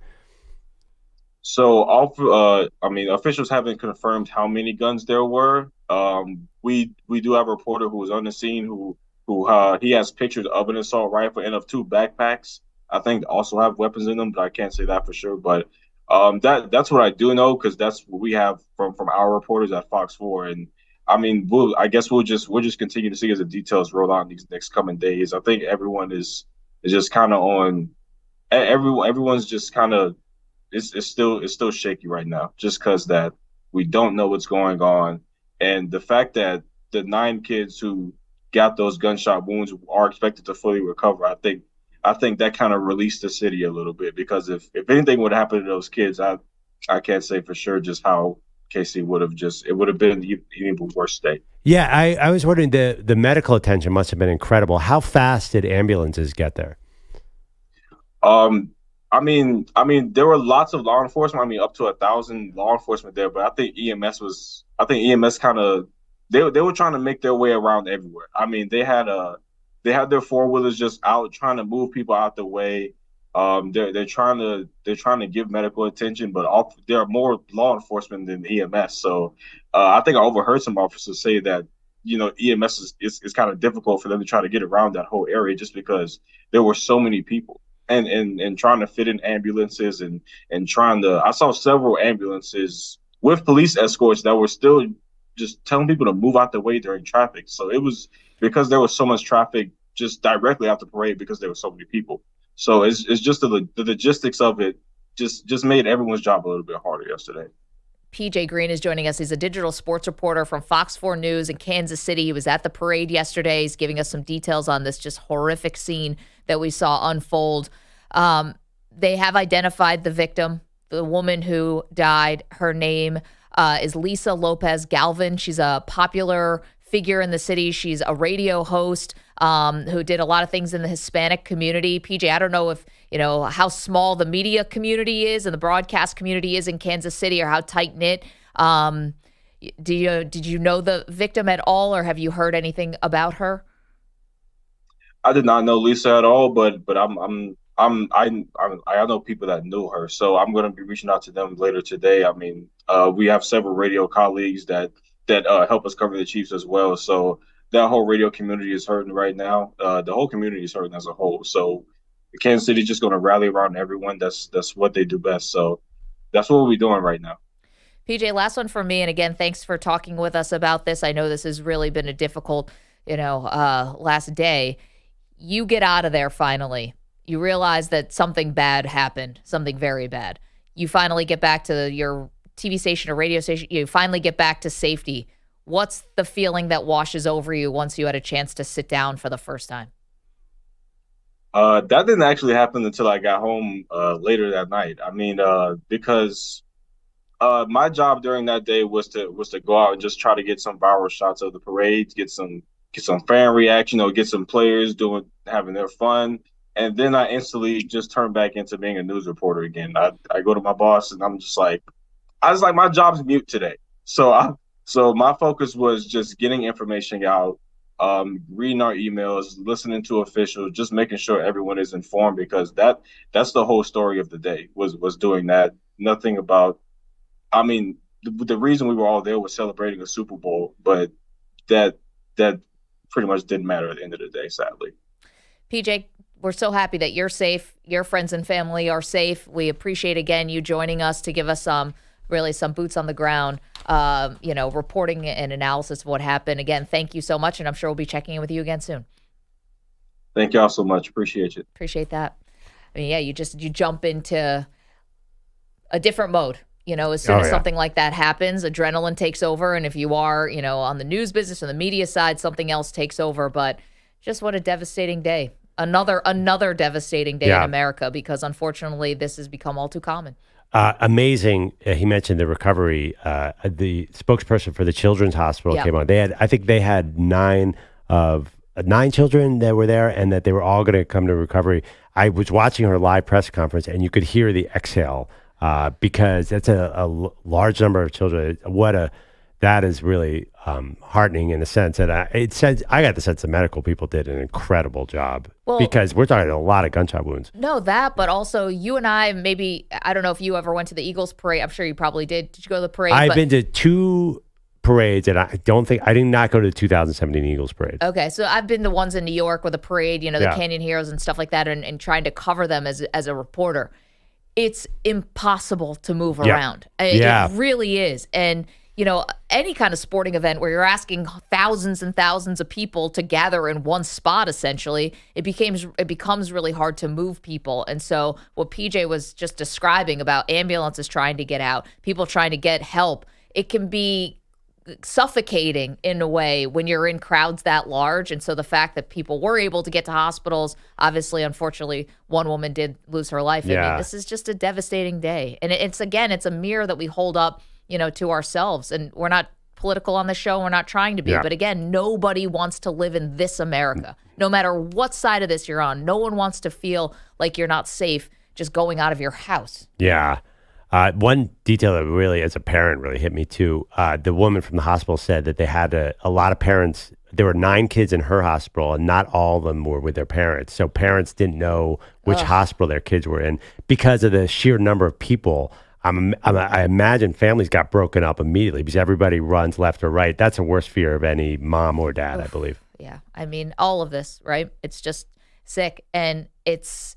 So, officials haven't confirmed how many guns there were. We do have a reporter who was on the scene who he has pictures of an assault rifle and of 2 backpacks. I think also have weapons in them, but I can't say that for sure. But that's what I do know, because that's what we have from our reporters at Fox 4. And I mean, we'll just continue to see as the details roll out in these next coming days. I think everyone is just kind of on. Everyone's just kind of it's still shaky right now, just because that we don't know what's going on, and the fact that the 9 kids who got those gunshot wounds are expected to fully recover. I think that kind of released the city a little bit, because if anything would happen to those kids, I can't say for sure just how KC it would have been an even worse day. Yeah, I was wondering, the medical attention must have been incredible. How fast did ambulances get there? I mean, there were lots of law enforcement. I mean, up to 1,000 law enforcement there, but I think EMS kind of they were trying to make their way around everywhere. I mean, they had their 4-wheelers just out trying to move people out the way. They're trying to give medical attention, but there are more law enforcement than EMS. So I think I overheard some officers say that EMS is kind of difficult for them to try to get around that whole area, just because there were so many people and trying to fit in ambulances and I saw several ambulances with police escorts that were still just telling people to move out the way during traffic. So it was because there was so much traffic just directly after parade, because there were so many people. So it's just the logistics of it just made everyone's job a little bit harder yesterday. PJ Green is joining us. He's a digital sports reporter from Fox 4 News in Kansas City. He was at the parade yesterday. He's giving us some details on this just horrific scene that we saw unfold. They have identified the victim, the woman who died. Her name is Lisa Lopez Galvin. She's a popular figure in the city. She's a radio host who did a lot of things in the Hispanic community. PJ, I don't know if how small the media community is and the broadcast community is in Kansas City, or how tight knit. Did you know the victim at all, or have you heard anything about her? I did not know Lisa at all, but I know people that knew her, so I'm going to be reaching out to them later today. I mean, we have several radio colleagues that help us cover the Chiefs as well. So that whole radio community is hurting right now. The whole community is hurting as a whole. So Kansas City is just going to rally around everyone. That's what they do best. So that's what we're doing right now. PJ, last one for me. And again, thanks for talking with us about this. I know this has really been a difficult, last day. You get out of there finally. You realize that something bad happened, something very bad. You finally get back to your TV station or radio station. You finally get back to safety. What's the feeling that washes over you once you had a chance to sit down for the first time? That didn't actually happen until I got home later that night. I mean, because my job during that day was to go out and just try to get some viral shots of the parades, get some fan reaction, get some players having their fun. And then I instantly just turned back into being a news reporter again. I go to my boss and I'm just like, my job's mute today. So my focus was just getting information out, reading our emails, listening to officials, just making sure everyone is informed, because that's the whole story of the day was doing that. Nothing about, I mean, the reason we were all there was celebrating a Super Bowl, but that pretty much didn't matter at the end of the day, sadly. PJ, we're so happy that you're safe. Your friends and family are safe. We appreciate, again, you joining us to give us some really some boots on the ground, reporting and analysis of what happened. Again, thank you so much, and I'm sure we'll be checking in with you again soon. Thank y'all so much. Appreciate you. Appreciate that. I mean, yeah, you jump into a different mode. As soon as something like that happens, adrenaline takes over. And if you are, on the news business or the media side, something else takes over. But just what a devastating day. Another devastating day in America, because unfortunately this has become all too common. Amazing. He mentioned the recovery. The spokesperson for the Children's Hospital came on. I think they had 9 children that were there, and that they were all going to come to recovery. I was watching her live press conference, and you could hear the exhale. Because that's a large number of children. That is really heartening in a sense. And I got the sense the medical people did an incredible job, because we're talking a lot of gunshot wounds. No, but also you and I, I don't know if you ever went to the Eagles parade. I'm sure you probably did. Did you go to the parade? I've been to 2 parades, and I did not go to the 2017 Eagles parade. Okay, so I've been the ones in New York with the parade, the Canyon Heroes and stuff like that, and trying to cover them as a reporter. It's impossible to move around. It really is. And, any kind of sporting event where you're asking thousands and thousands of people to gather in one spot, essentially, it becomes really hard to move people. And so what PJ was just describing about ambulances trying to get out, people trying to get help, it can be suffocating in a way when you're in crowds that large. And so the fact that people were able to get to hospitals, obviously, unfortunately, one woman did lose her life. I mean, this is just a devastating day. And it's a mirror that we hold up, to ourselves. And we're not political on the show. We're not trying to be. But again, nobody wants to live in this America. No matter what side of this you're on, no one wants to feel like you're not safe just going out of your house. Yeah. One detail that really, as a parent, really hit me too. The woman from the hospital said that they had a lot of parents. There were 9 kids in her hospital, and not all of them were with their parents. So parents didn't know which hospital their kids were in because of the sheer number of people. I imagine families got broken up immediately because everybody runs left or right. That's the worst fear of any mom or dad, I believe. Yeah, I mean, all of this, right? It's just sick, and it's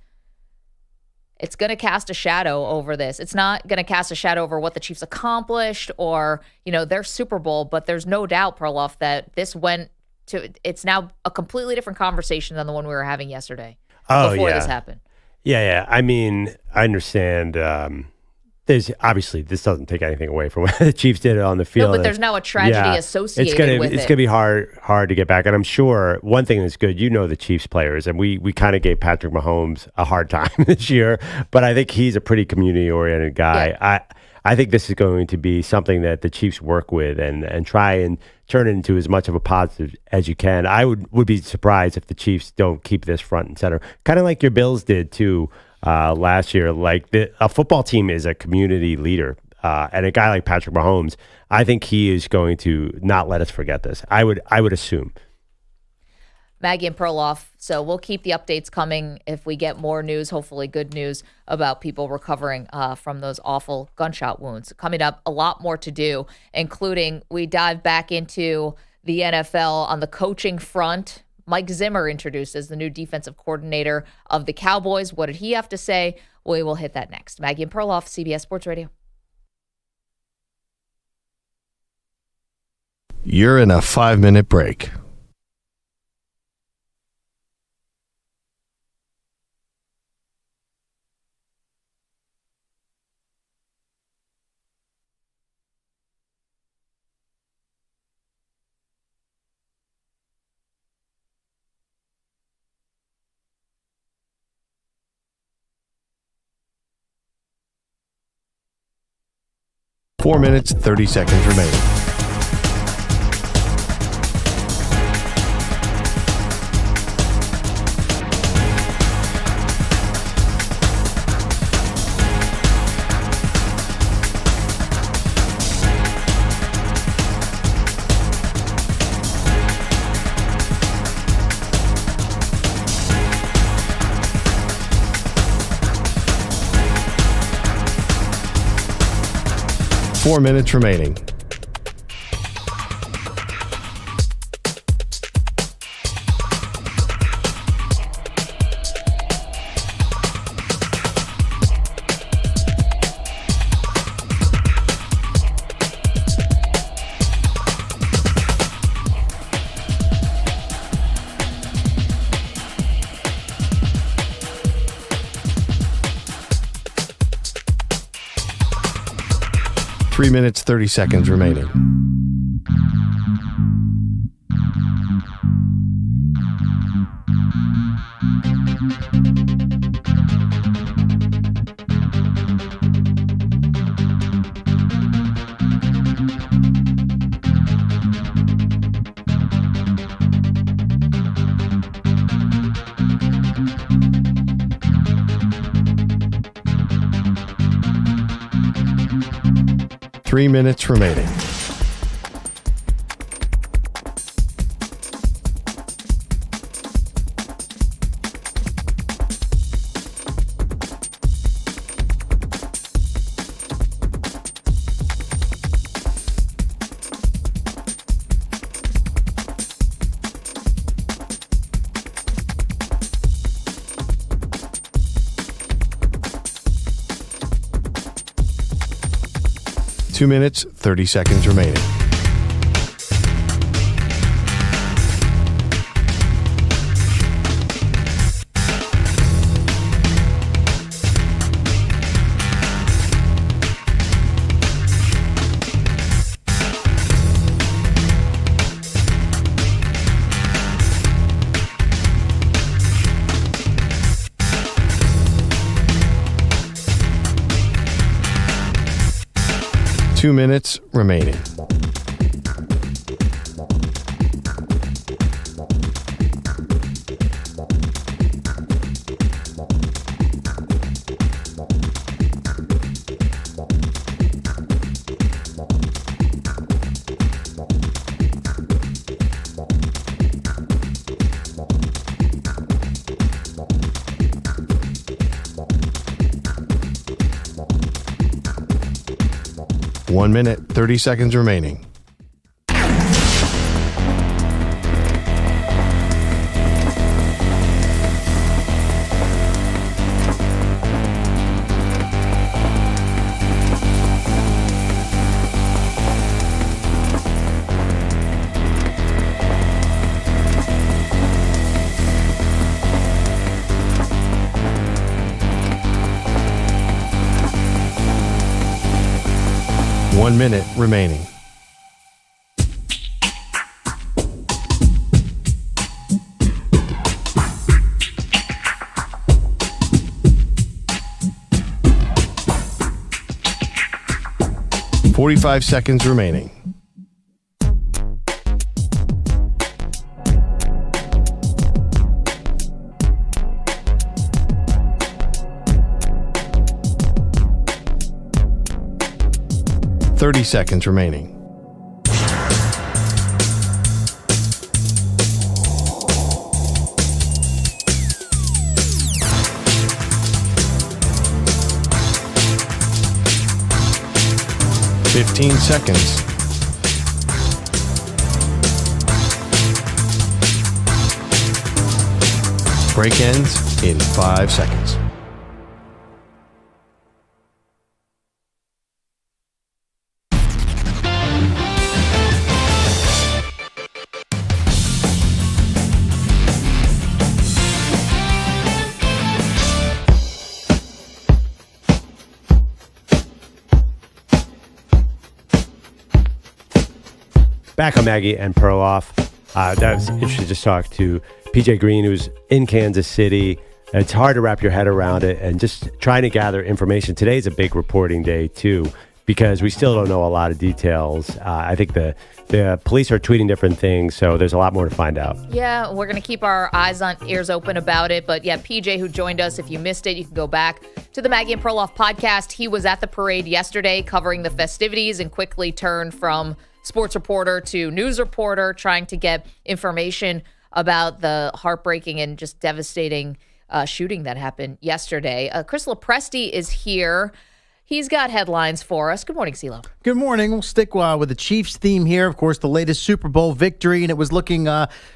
going to cast a shadow over this. It's not going to cast a shadow over what the Chiefs accomplished or, their Super Bowl, but there's no doubt, Perloff, that it's now a completely different conversation than the one we were having yesterday before this happened. Yeah. I mean, I understand. There's obviously, this doesn't take anything away from what the Chiefs did on the field. No, but there's now a tragedy associated with it. It's going to be hard to get back. And I'm sure one thing that's good, the Chiefs players, and we kind of gave Patrick Mahomes a hard time this year, but I think he's a pretty community-oriented guy. Yeah. I think this is going to be something that the Chiefs work with and try and turn it into as much of a positive as you can. I would be surprised if the Chiefs don't keep this front and center, kind of like your Bills did too. Last year, a football team is a community leader, and a guy like Patrick Mahomes, I think he is going to not let us forget this. I would assume. Maggie and Perloff. So we'll keep the updates coming if we get more news, hopefully good news about people recovering from those awful gunshot wounds. Coming up, a lot more to do, including we dive back into the NFL on the coaching front. Mike Zimmer introduced as the new defensive coordinator of the Cowboys. What did he have to say? We will hit that next. Maggie and Perloff, CBS Sports Radio. You're in a 5-minute break. Four minutes, 30 seconds remaining. Four minutes remaining. 3 minutes, 30 seconds remaining. Three minutes remaining. Two minutes, 30 seconds remaining. Two minutes remaining. One minute, 30 seconds remaining. One minute remaining. $45 seconds remaining. $30 seconds remaining. $15 seconds. Break ends in 5 seconds. Back on Maggie and Perloff. That was interesting to just talk to PJ Green, who's in Kansas City. It's hard to wrap your head around it and just trying to gather information. Today's a big reporting day, too, because we still don't know a lot of details. I think the police are tweeting different things, so there's a lot more to find out. Yeah, we're going to keep our eyes and ears open about it. But yeah, PJ, who joined us, if you missed it, you can go back to the Maggie and Perloff podcast. He was at the parade yesterday covering the festivities and quickly turned from sports reporter to news reporter, trying to get information about the heartbreaking and just devastating shooting that happened yesterday. Chris Lopresti is here. He's got headlines for us. Good morning, CeeLo. Good morning. We'll stick with the Chiefs theme here. Of course, the latest Super Bowl victory, and it was looking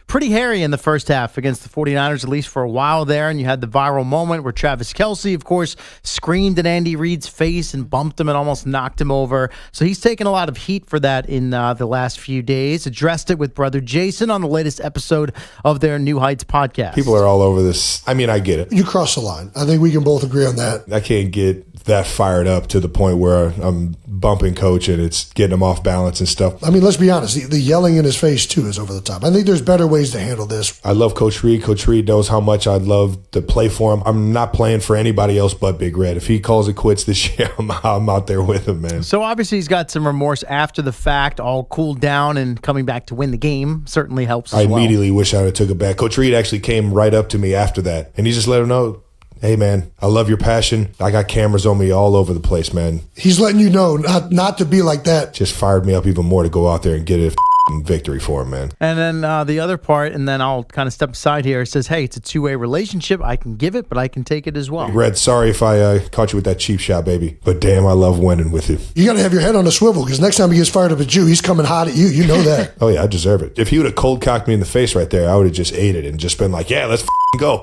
pretty hairy in the first half against the 49ers, at least for a while there. And you had the viral moment where Travis Kelce, of course, screamed in Andy Reid's face and bumped him and almost knocked him over. So he's taken a lot of heat for that in the last few days. Addressed it with brother Jason on the latest episode of their New Heights podcast. People are all over this. I mean, I get it. You cross the line. I think we can both agree on that. I can't get that fired up to the point where I'm bumping Coach and it's getting him off balance and stuff. I mean, let's be honest. The yelling in his face, too, is over the top. I think there's better ways to handle this. I love Coach Reed. Coach Reed knows how much I'd love to play for him. I'm not playing for anybody else but Big Red. If he calls it quits this year, I'm out there with him, man. So obviously he's got some remorse after the fact, all cooled down, and coming back to win the game certainly helps as well. I immediately wish I would have took it back. Coach Reed actually came right up to me after that, and he just let him know, hey, man, I love your passion. I got cameras on me all over the place, man. He's letting you know not to be like that. Just fired me up even more to go out there and get a victory for him, man. And then the other part, and then I'll kind of step aside here, says, hey, it's a two-way relationship. I can give it, but I can take it as well. Red, sorry if I caught you with that cheap shot, baby. But damn, I love winning with you. You got to have your head on a swivel, because next time he gets fired up at you, he's coming hot at you. You know that. Oh, yeah, I deserve it. If he would have cold cocked me in the face right there, I would have just ate it and just been like, yeah, let's go.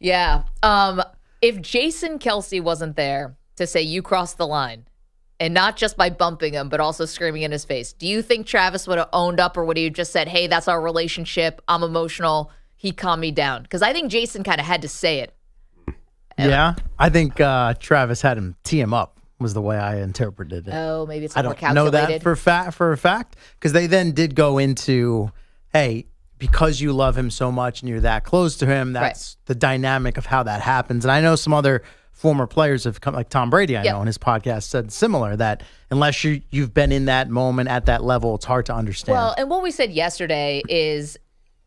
Yeah. If Jason Kelce wasn't there to say you crossed the line, and not just by bumping him, but also screaming in his face, do you think Travis would have owned up, or would he have just said, hey, that's our relationship, I'm emotional, he calmed me down? Because I think Jason kind of had to say it. Yeah, I think Travis had him tee him up, was the way I interpreted it. Oh, maybe it's I more don't calculated. know that for a fact, because they then did go into, hey, because you love him so much and you're that close to him, that's the dynamic of how that happens. And I know some other former players have come, like Tom Brady, I know, on his podcast said similar, that unless you've been in that moment at that level, it's hard to understand. Well, and what we said yesterday is,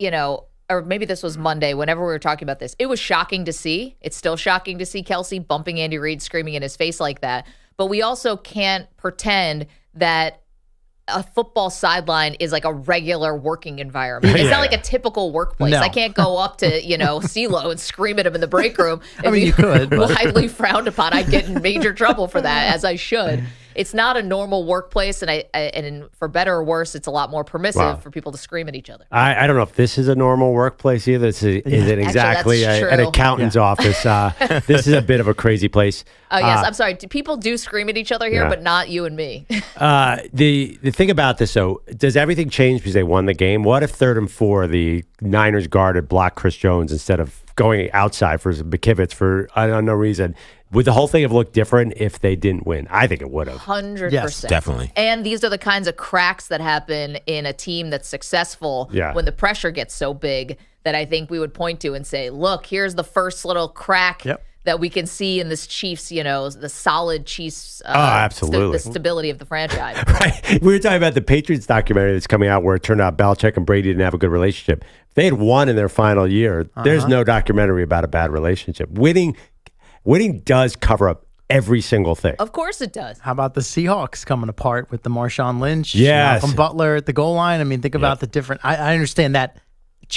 or maybe this was Monday, whenever we were talking about this, it was shocking to see. It's still shocking to see Kelce bumping Andy Reid, screaming in his face like that. But we also can't pretend that a football sideline is like a regular working environment. It's not like a typical workplace. No. I can't go up to, CeeLo and scream at him in the break room. I mean, you could. But Widely frowned upon. I'd get in major trouble for that, as I should. It's not a normal workplace, and for better or worse, it's a lot more permissive for people to scream at each other. I don't know if this is a normal workplace either. This isn't exactly an accountant's office. This is a bit of a crazy place. Oh, yes. I'm sorry. People do scream at each other here, but not you and me. The thing about this, though, does everything change because they won the game? What if 3rd and 4, the Niners guarded blocked Chris Jones instead of going outside for McKivitz for no reason? Would the whole thing have looked different if they didn't win? I think it would have. 100%. Yes, definitely. And these are the kinds of cracks that happen in a team that's successful when the pressure gets so big that I think we would point to and say, look, here's the first little crack that we can see in this Chiefs, the solid Chiefs. Absolutely. The stability of the franchise. Right. We were talking about the Patriots documentary that's coming out where it turned out Belichick and Brady didn't have a good relationship. If they had won in their final year, there's no documentary about a bad relationship. Winning does cover up every single thing. Of course it does. how about the Seahawks coming apart with the Marshawn Lynch, Yes. Malcolm Butler at the goal line? I mean, think about the different. I understand that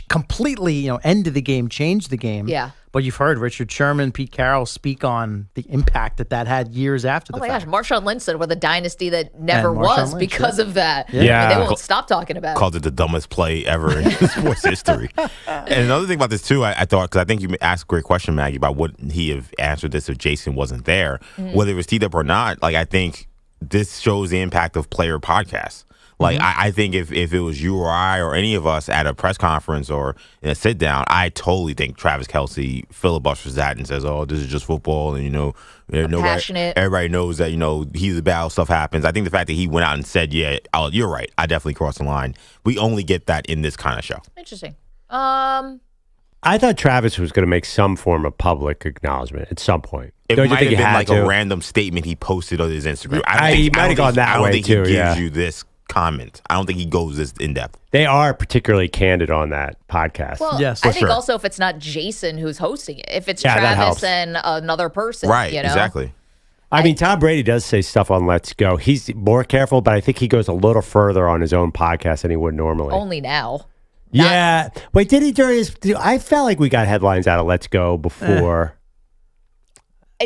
completely, end of the game, changed the game. Yeah. But you've heard Richard Sherman, Pete Carroll speak on the impact that had years after the fact. Oh my gosh, Marshawn Lynch said we're the dynasty that never was because of that. Yeah. And they won't stop talking about it. Called it the dumbest play ever in sports history. And another thing about this, too, I thought, because I think you asked a great question, Maggie, about would he have answered this if Jason wasn't there. Whether it was teed up or not, I think this shows the impact of player podcasts. I think if it was you or I or any of us at a press conference or in a sit down, I totally think Travis Kelce filibusters that and says, "Oh, this is just football," and passionate. Everybody knows that he's about stuff happens. I think the fact that he went out and said, "Yeah, you're right. I definitely crossed the line." We only get that in this kind of show. Interesting. I thought Travis was going to make some form of public acknowledgement at some point. It Don't you might think have he been had like to? a random statement he posted on his Instagram. He might have gone that way, think too, he gives yeah. you this comment. I don't think he goes this in depth. They are particularly candid on that podcast. Well, yes, I think also if it's not Jason who's hosting it, if it's that Travis helps. and another person, Right, exactly. I mean, Tom Brady does say stuff on Let's Go. He's more careful, but I think he goes a little further on his own podcast than he would normally. Only now. Yeah. Wait, did he during his... I felt like we got headlines out of Let's Go before.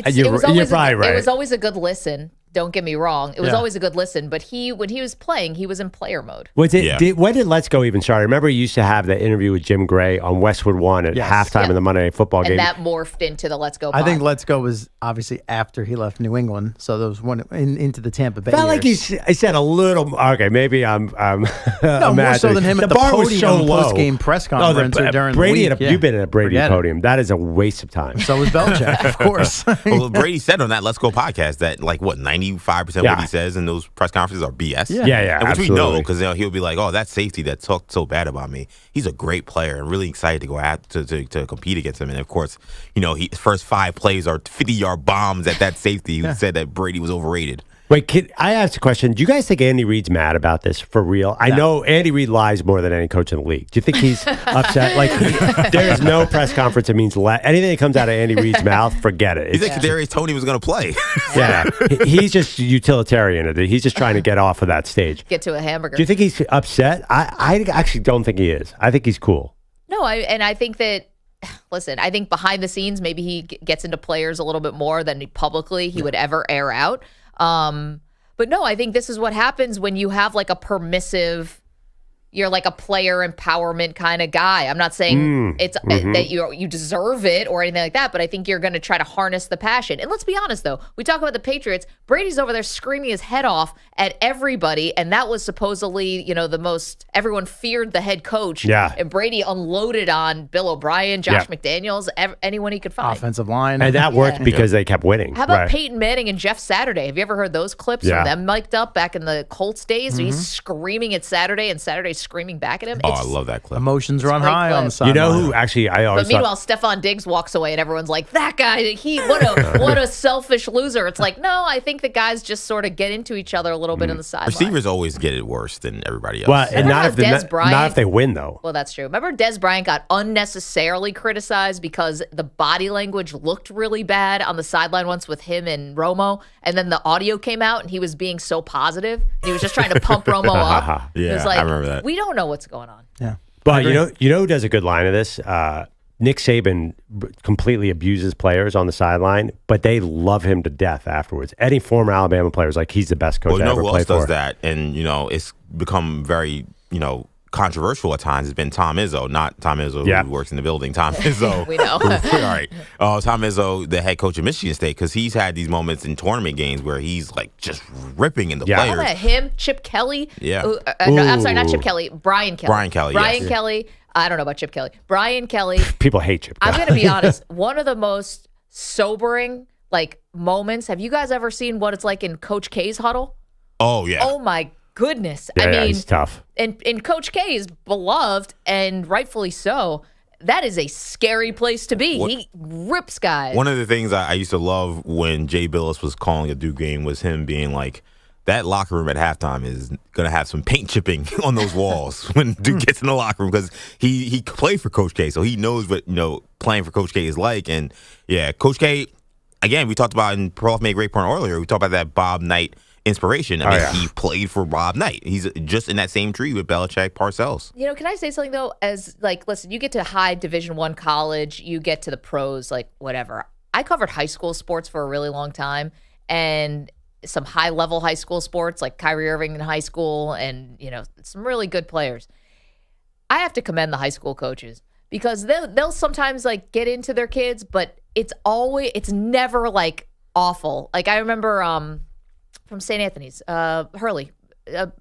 You're probably right. It was always a good listen. Don't get me wrong. It was always a good listen, but when he was playing, he was in player mode. Was it? When did Let's Go even start? I remember he used to have that interview with Jim Gray on Westwood One at halftime of the Monday Night Football game. And that morphed into the Let's Go pod. I think Let's Go was obviously after he left New England, so there was one into the Tampa Bay. Felt like I said a little. Okay, maybe I'm no, more so than him at the bar podium was so low. Post-game press conference or during Brady the week. You've been at a Brady podium. That is a waste of time. So was Belichick, of course. Well, Brady said on that Let's Go podcast that 90 95% of what he says in those press conferences are BS. Yeah, and which absolutely. we know, because he'll be like, "Oh, that safety that talked so bad about me. He's a great player, and really excited to go out to compete against him." And of course, his first 5 plays are 50-yard bombs at that safety who said that Brady was overrated. Wait, I asked a question. Do you guys think Andy Reid's mad about this for real? I know Andy Reid lies more than any coach in the league. Do you think he's upset? Like, there's no press conference that means anything that comes out of Andy Reid's mouth, forget it. He's like Kadarius Toney was going to play. He's just utilitarian. He's just trying to get off of that stage. Get to a hamburger. Do you think he's upset? I actually don't think he is. I think he's cool. No, I think that. Listen, I think behind the scenes, maybe he gets into players a little bit more than publicly he would ever air out. But no, I think this is what happens when you have like a permissive, you're like a player empowerment kind of guy. I'm not saying that you deserve it or anything like that, but I think you're going to try to harness the passion. And let's be honest, though. We talk about the Patriots. Brady's over there screaming his head off at everybody, and that was supposedly, the most everyone feared the head coach. Yeah. And Brady unloaded on Bill O'Brien, Josh McDaniels, anyone he could find. Offensive line. And that worked because they kept winning. How about Peyton Manning and Jeff Saturday? Have you ever heard those clips from them mic'd up back in the Colts days? So he's screaming at Saturday, and Saturday's screaming back at him. I love that clip. Emotions run high on the sideline. You know who actually I always But meanwhile, Stephon Diggs walks away, and everyone's like, "That guy, what a selfish loser." It's like, no, I think the guys just sort of get into each other a little bit on the sideline. Receivers always get it worse than everybody else. Well, and not if they win, though. Well, that's true. Remember Des Bryant got unnecessarily criticized because the body language looked really bad on the sideline once with him and Romo, and then the audio came out, and he was being so positive. He was just trying to pump Romo up. Yeah, it was like, I remember that. We don't know what's going on. Yeah. But you know who does a good line of this? Nick Saban completely abuses players on the sideline, but they love him to death afterwards. Any former Alabama player is like, he's the best coach I ever played for. Who else does that? And, it's become very, controversial at times. It's been Tom Izzo, not Tom Izzo who works in the building. Tom Izzo. We know. All right. Tom Izzo, the head coach of Michigan State, because he's had these moments in tournament games where he's like just ripping in the players. How about him, Chip Kelly? Yeah. No, I'm sorry, not Chip Kelly. Brian Kelly. Brian Kelly. I don't know about Chip Kelly. Brian Kelly. People hate Chip Kelly. I'm going to be honest. One of the most sobering moments. Have you guys ever seen what it's like in Coach K's huddle? Oh, yeah. Oh, my goodness. I mean, he's tough. And Coach K is beloved, and rightfully so. That is a scary place to be. He rips guys. One of the things I used to love when Jay Billis was calling a Duke game was him being like, that locker room at halftime is going to have some paint chipping on those walls when Duke gets in the locker room, because he played for Coach K, so he knows what playing for Coach K is like. And yeah, Coach K, again, we talked about, and Perloff made a great point earlier, we talked about that Bob Knight inspiration. I mean, he played for Bob Knight. He's just in that same tree with Belichick, Parcells. Can I say something though? As listen, you get to high Division I college, you get to the pros, whatever. I covered high school sports for a really long time, and some high-level high school sports like Kyrie Irving in high school, and some really good players. I have to commend the high school coaches, because they'll sometimes get into their kids, but it's never awful. I remember from St. Anthony's, Hurley,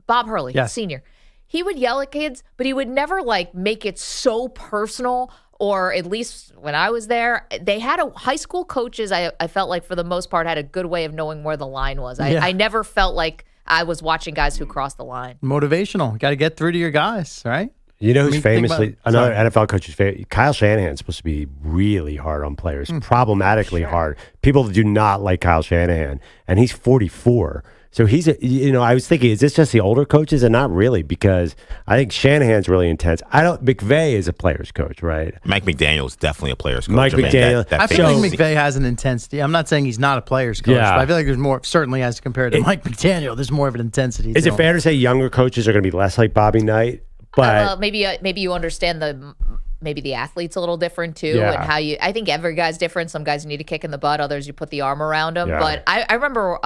Bob Hurley, senior. He would yell at kids, but he would never make it so personal. Or at least when I was there, they had high school coaches, I felt like for the most part had a good way of knowing where the line was. I never felt like I was watching guys who crossed the line. Motivational. Got to get through to your guys, right? You know who's famously, another NFL coach who's Kyle Shanahan is supposed to be really hard on players, problematically hard. People do not like Kyle Shanahan, and he's 44. So he's, I was thinking, is this just the older coaches? And not really, because I think Shanahan's really intense. McVay is a player's coach, right? Mike McDaniel is definitely a player's coach. Mike McDaniel. I feel like McVay has an intensity. I'm not saying he's not a player's coach, but I feel like there's more, certainly as compared to Mike McDaniel, there's more of an intensity. Is it fair to say younger coaches are going to be less like Bobby Knight? But maybe you understand the athlete's a little different too, and how I think every guy's different. Some guys you need a kick in the butt, others you put the arm around them. Yeah. But I remember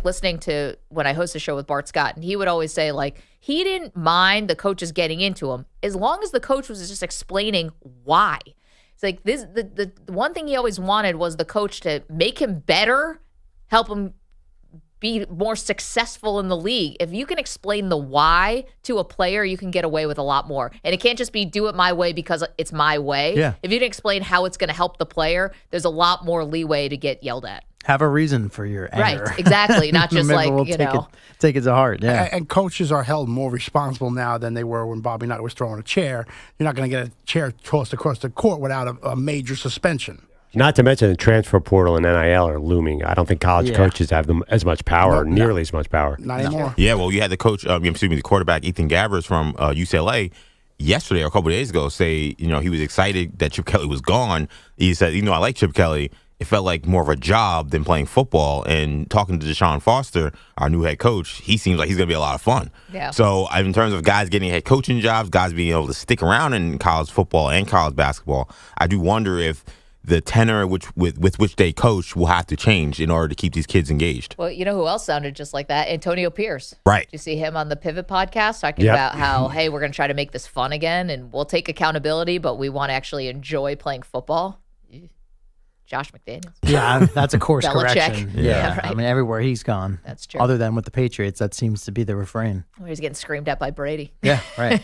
listening to when I host a show with Bart Scott, and he would always say he didn't mind the coaches getting into him as long as the coach was just explaining why. It's the one thing he always wanted was the coach to make him better, help him be more successful in the league. If you can explain the why to a player, you can get away with a lot more. And it can't just be do it my way because it's my way. Yeah. If you can explain how it's going to help the player, there's a lot more leeway to get yelled at. Have a reason for your anger. Right, exactly. Not just Maybe like, we'll take it to heart. Yeah. And coaches are held more responsible now than they were when Bobby Knight was throwing a chair. You're not going to get a chair tossed across the court without a major suspension. Not to mention the transfer portal and NIL are looming. I don't think college coaches have them as much power, nearly as much power. Not anymore. Yeah, well, you had the coach, the quarterback Ethan Gabbers from UCLA yesterday or a couple of days ago say, he was excited that Chip Kelly was gone. He said, I like Chip Kelly. It felt like more of a job than playing football. And talking to Deshaun Foster, our new head coach, he seems like he's going to be a lot of fun. Yeah. So in terms of guys getting head coaching jobs, guys being able to stick around in college football and college basketball, I do wonder if the tenor with which they coach will have to change in order to keep these kids engaged. Well, you know who else sounded just like that? Antonio Pierce. Right. Did you see him on the Pivot podcast talking about how, hey, we're going to try to make this fun again, and we'll take accountability, but we want to actually enjoy playing football? Josh McDaniels. Yeah, that's a course Belichick. correction. Yeah, right. I mean, everywhere he's gone. That's true. Other than with the Patriots, that seems to be the refrain. Well, he's getting screamed at by Brady. Yeah, right.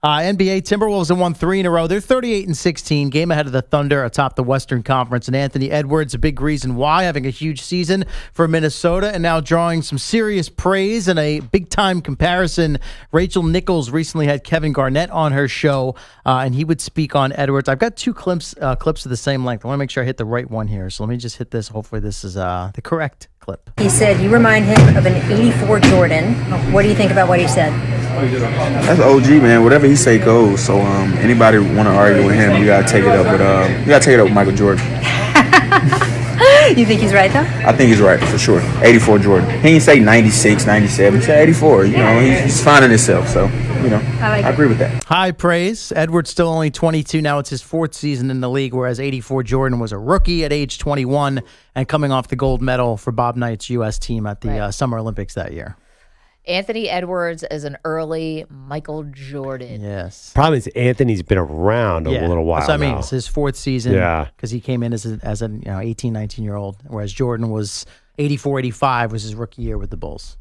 NBA Timberwolves have won 3 in a row. They're 38-16, game ahead of the Thunder atop the Western Conference. And Anthony Edwards, a big reason why, having a huge season for Minnesota and now drawing some serious praise and a big-time comparison. Rachel Nichols recently had Kevin Garnett on her show, and he would speak on Edwards. I've got 2 clips of the same length. I want to make sure I hit the right one here. So let me just hit this. Hopefully this is the correct clip. He said you remind him of an 84 Jordan. What do you think about what he said? That's OG, man. Whatever he say goes. So anybody want to argue with him, you gotta take it up with Michael Jordan. You think he's right though? I think he's right for sure. 84 Jordan. He didn't say 96, 97. He said 84. He's finding himself. So I agree with that. High praise. Edwards still only 22. Now it's his 4th season in the league, whereas 84 Jordan was a rookie at age 21 and coming off the gold medal for Bob Knight's U.S. team at the Summer Olympics that year. Anthony Edwards is an early Michael Jordan. Yes. Problem is Anthony's been around a little while. That's what I mean. Now. It's his 4th season. Yeah. Because he came in as an 18, 19-year-old, whereas Jordan was 84, 85 was his rookie year with the Bulls.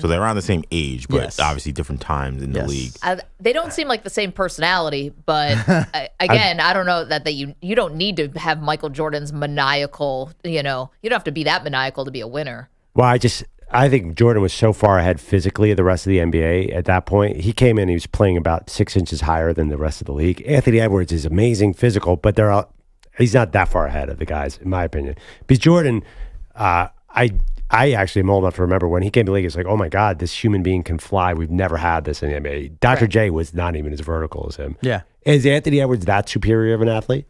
So they're around the same age, but obviously different times in the league. They don't seem like the same personality, but again, I don't know that you don't need to have Michael Jordan's maniacal, you don't have to be that maniacal to be a winner. Well, I think Jordan was so far ahead physically of the rest of the NBA at that point. He came in, he was playing about 6 inches higher than the rest of the league. Anthony Edwards is amazing physical, but he's not that far ahead of the guys, in my opinion. Because Jordan, I actually am old enough to remember when he came to the league, it's like, oh my God, this human being can fly. We've never had this in the NBA. Dr. J was not even as vertical as him. Yeah. Is Anthony Edwards that superior of an athlete?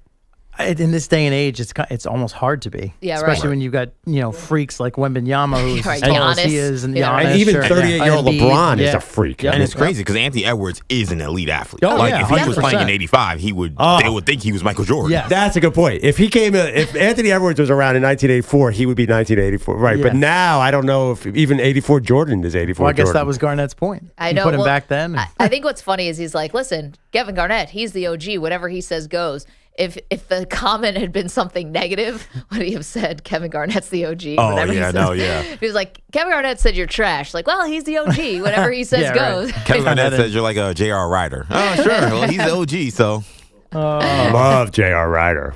In this day and age, it's almost hard to be. Yeah, especially when you've got freaks like Wembanyama, who's as tall as he is, and Giannis, and even 38-year-old LeBron is a freak. Yeah. And it's crazy because Anthony Edwards is an elite athlete. Oh, if he was playing in '85, they would think he was Michael Jordan. Yeah, that's a good point. If Anthony Edwards was around in 1984, he would be 1984, right? Yeah. But now I don't know if even 84 Jordan is 84. Well, I guess that was Garnett's point. I know. Put him back then. I think what's funny is he's like, listen, Kevin Garnett, he's the OG. Whatever he says goes. If the comment had been something negative, would he have said Kevin Garnett's the OG? Oh, yeah. He was like, Kevin Garnett said you're trash. Like, well, he's the OG. Whatever he says goes. Right. Kevin Garnett says you're like a J.R. Ryder. Oh, sure. Well, he's the OG, so. Love J.R. Ryder.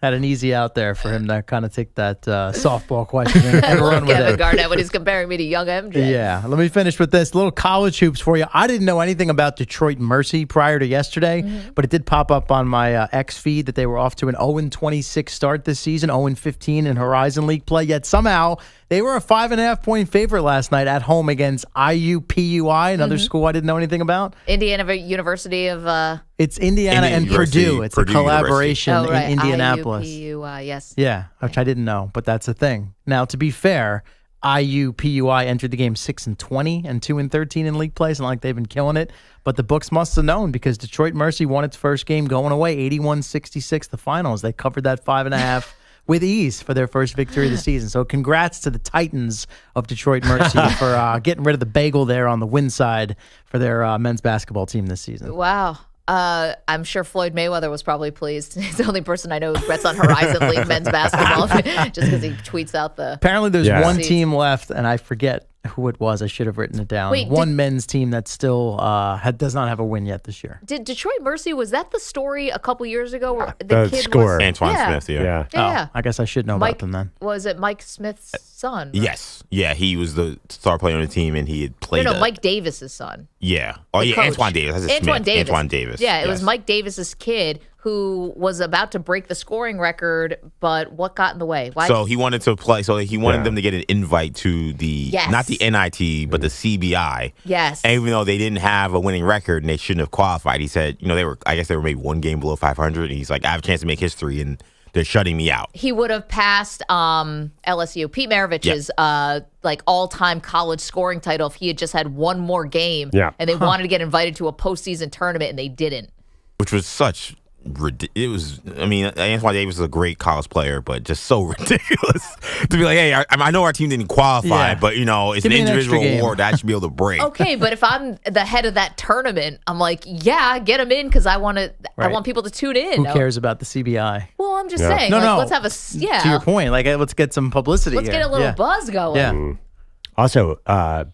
Had an easy out there for him to kind of take that softball question and run with Kevin it. Garnett when he's comparing me to young MJ. Yeah. Let me finish with this. Little college hoops for you. I didn't know anything about Detroit Mercy prior to yesterday, but it did pop up on my X feed that they were off to an 0-26 start this season, 0-15 in Horizon League play, yet somehow they were a 5.5-point favorite last night at home against IUPUI, another school I didn't know anything about. Indiana University of... It's Indiana and Purdue. It's Purdue a collaboration in Indianapolis. IUPUI, yes. Yeah, which I didn't know, but that's a thing. Now, to be fair, IUPUI entered the game 6-20 and 2-13 in league play. It's not like they've been killing it, but the books must have known because Detroit Mercy won its first game going away, 81-66, the finals. They covered that 5.5 with ease for their first victory of the season. So congrats to the Titans of Detroit Mercy for getting rid of the bagel there on the win side for their men's basketball team this season. Wow. I'm sure Floyd Mayweather was probably pleased. He's the only person I know who bets on Horizon League men's basketball just because he tweets out the... Apparently there's one team left, and I forget who it was. I should have written it down. Wait, One men's team that still does not have a win yet this year. Did Detroit Mercy, was that the story a couple years ago where the kid scorer. was... Antoine Smith, Yeah. Oh, I guess I should know about them then. Was it Mike Smith's son? Yes. Yeah, he was the star player on the team, and he had played. No, Mike Davis's son. Yeah. Oh, yeah, coach. Antoine Davis. That's his Antoine Smith. Davis. Antoine Davis. Yeah, it Yes. was Mike Davis's kid who was about to break the scoring record, but what got in the way? Why? So he wanted to play. So he wanted them to get an invite to the not the NIT, but the CBI. Yes. And even though they didn't have a winning record and they shouldn't have qualified, he said, they were. I guess they were maybe one game below 500. And he's like, I have a chance to make history, and they're shutting me out. He would have passed LSU, Pete Maravich's all-time college scoring title if he had just had one more game. Yeah. And they wanted to get invited to a postseason tournament, and they didn't. Which was such. It was. I mean, Antoine Davis is a great college player, but just so ridiculous to be like, hey, I know our team didn't qualify, but it's Give an me an individual extra game. award that I should be able to break. Okay, but if I'm the head of that tournament, I'm like, yeah, get them in because I want to. I Right. want people to tune in. Who cares about the CBI? Well, I'm just saying. No, like, no. Let's have To your point, let's get some publicity Let's here. get a little buzz going. Yeah. Also,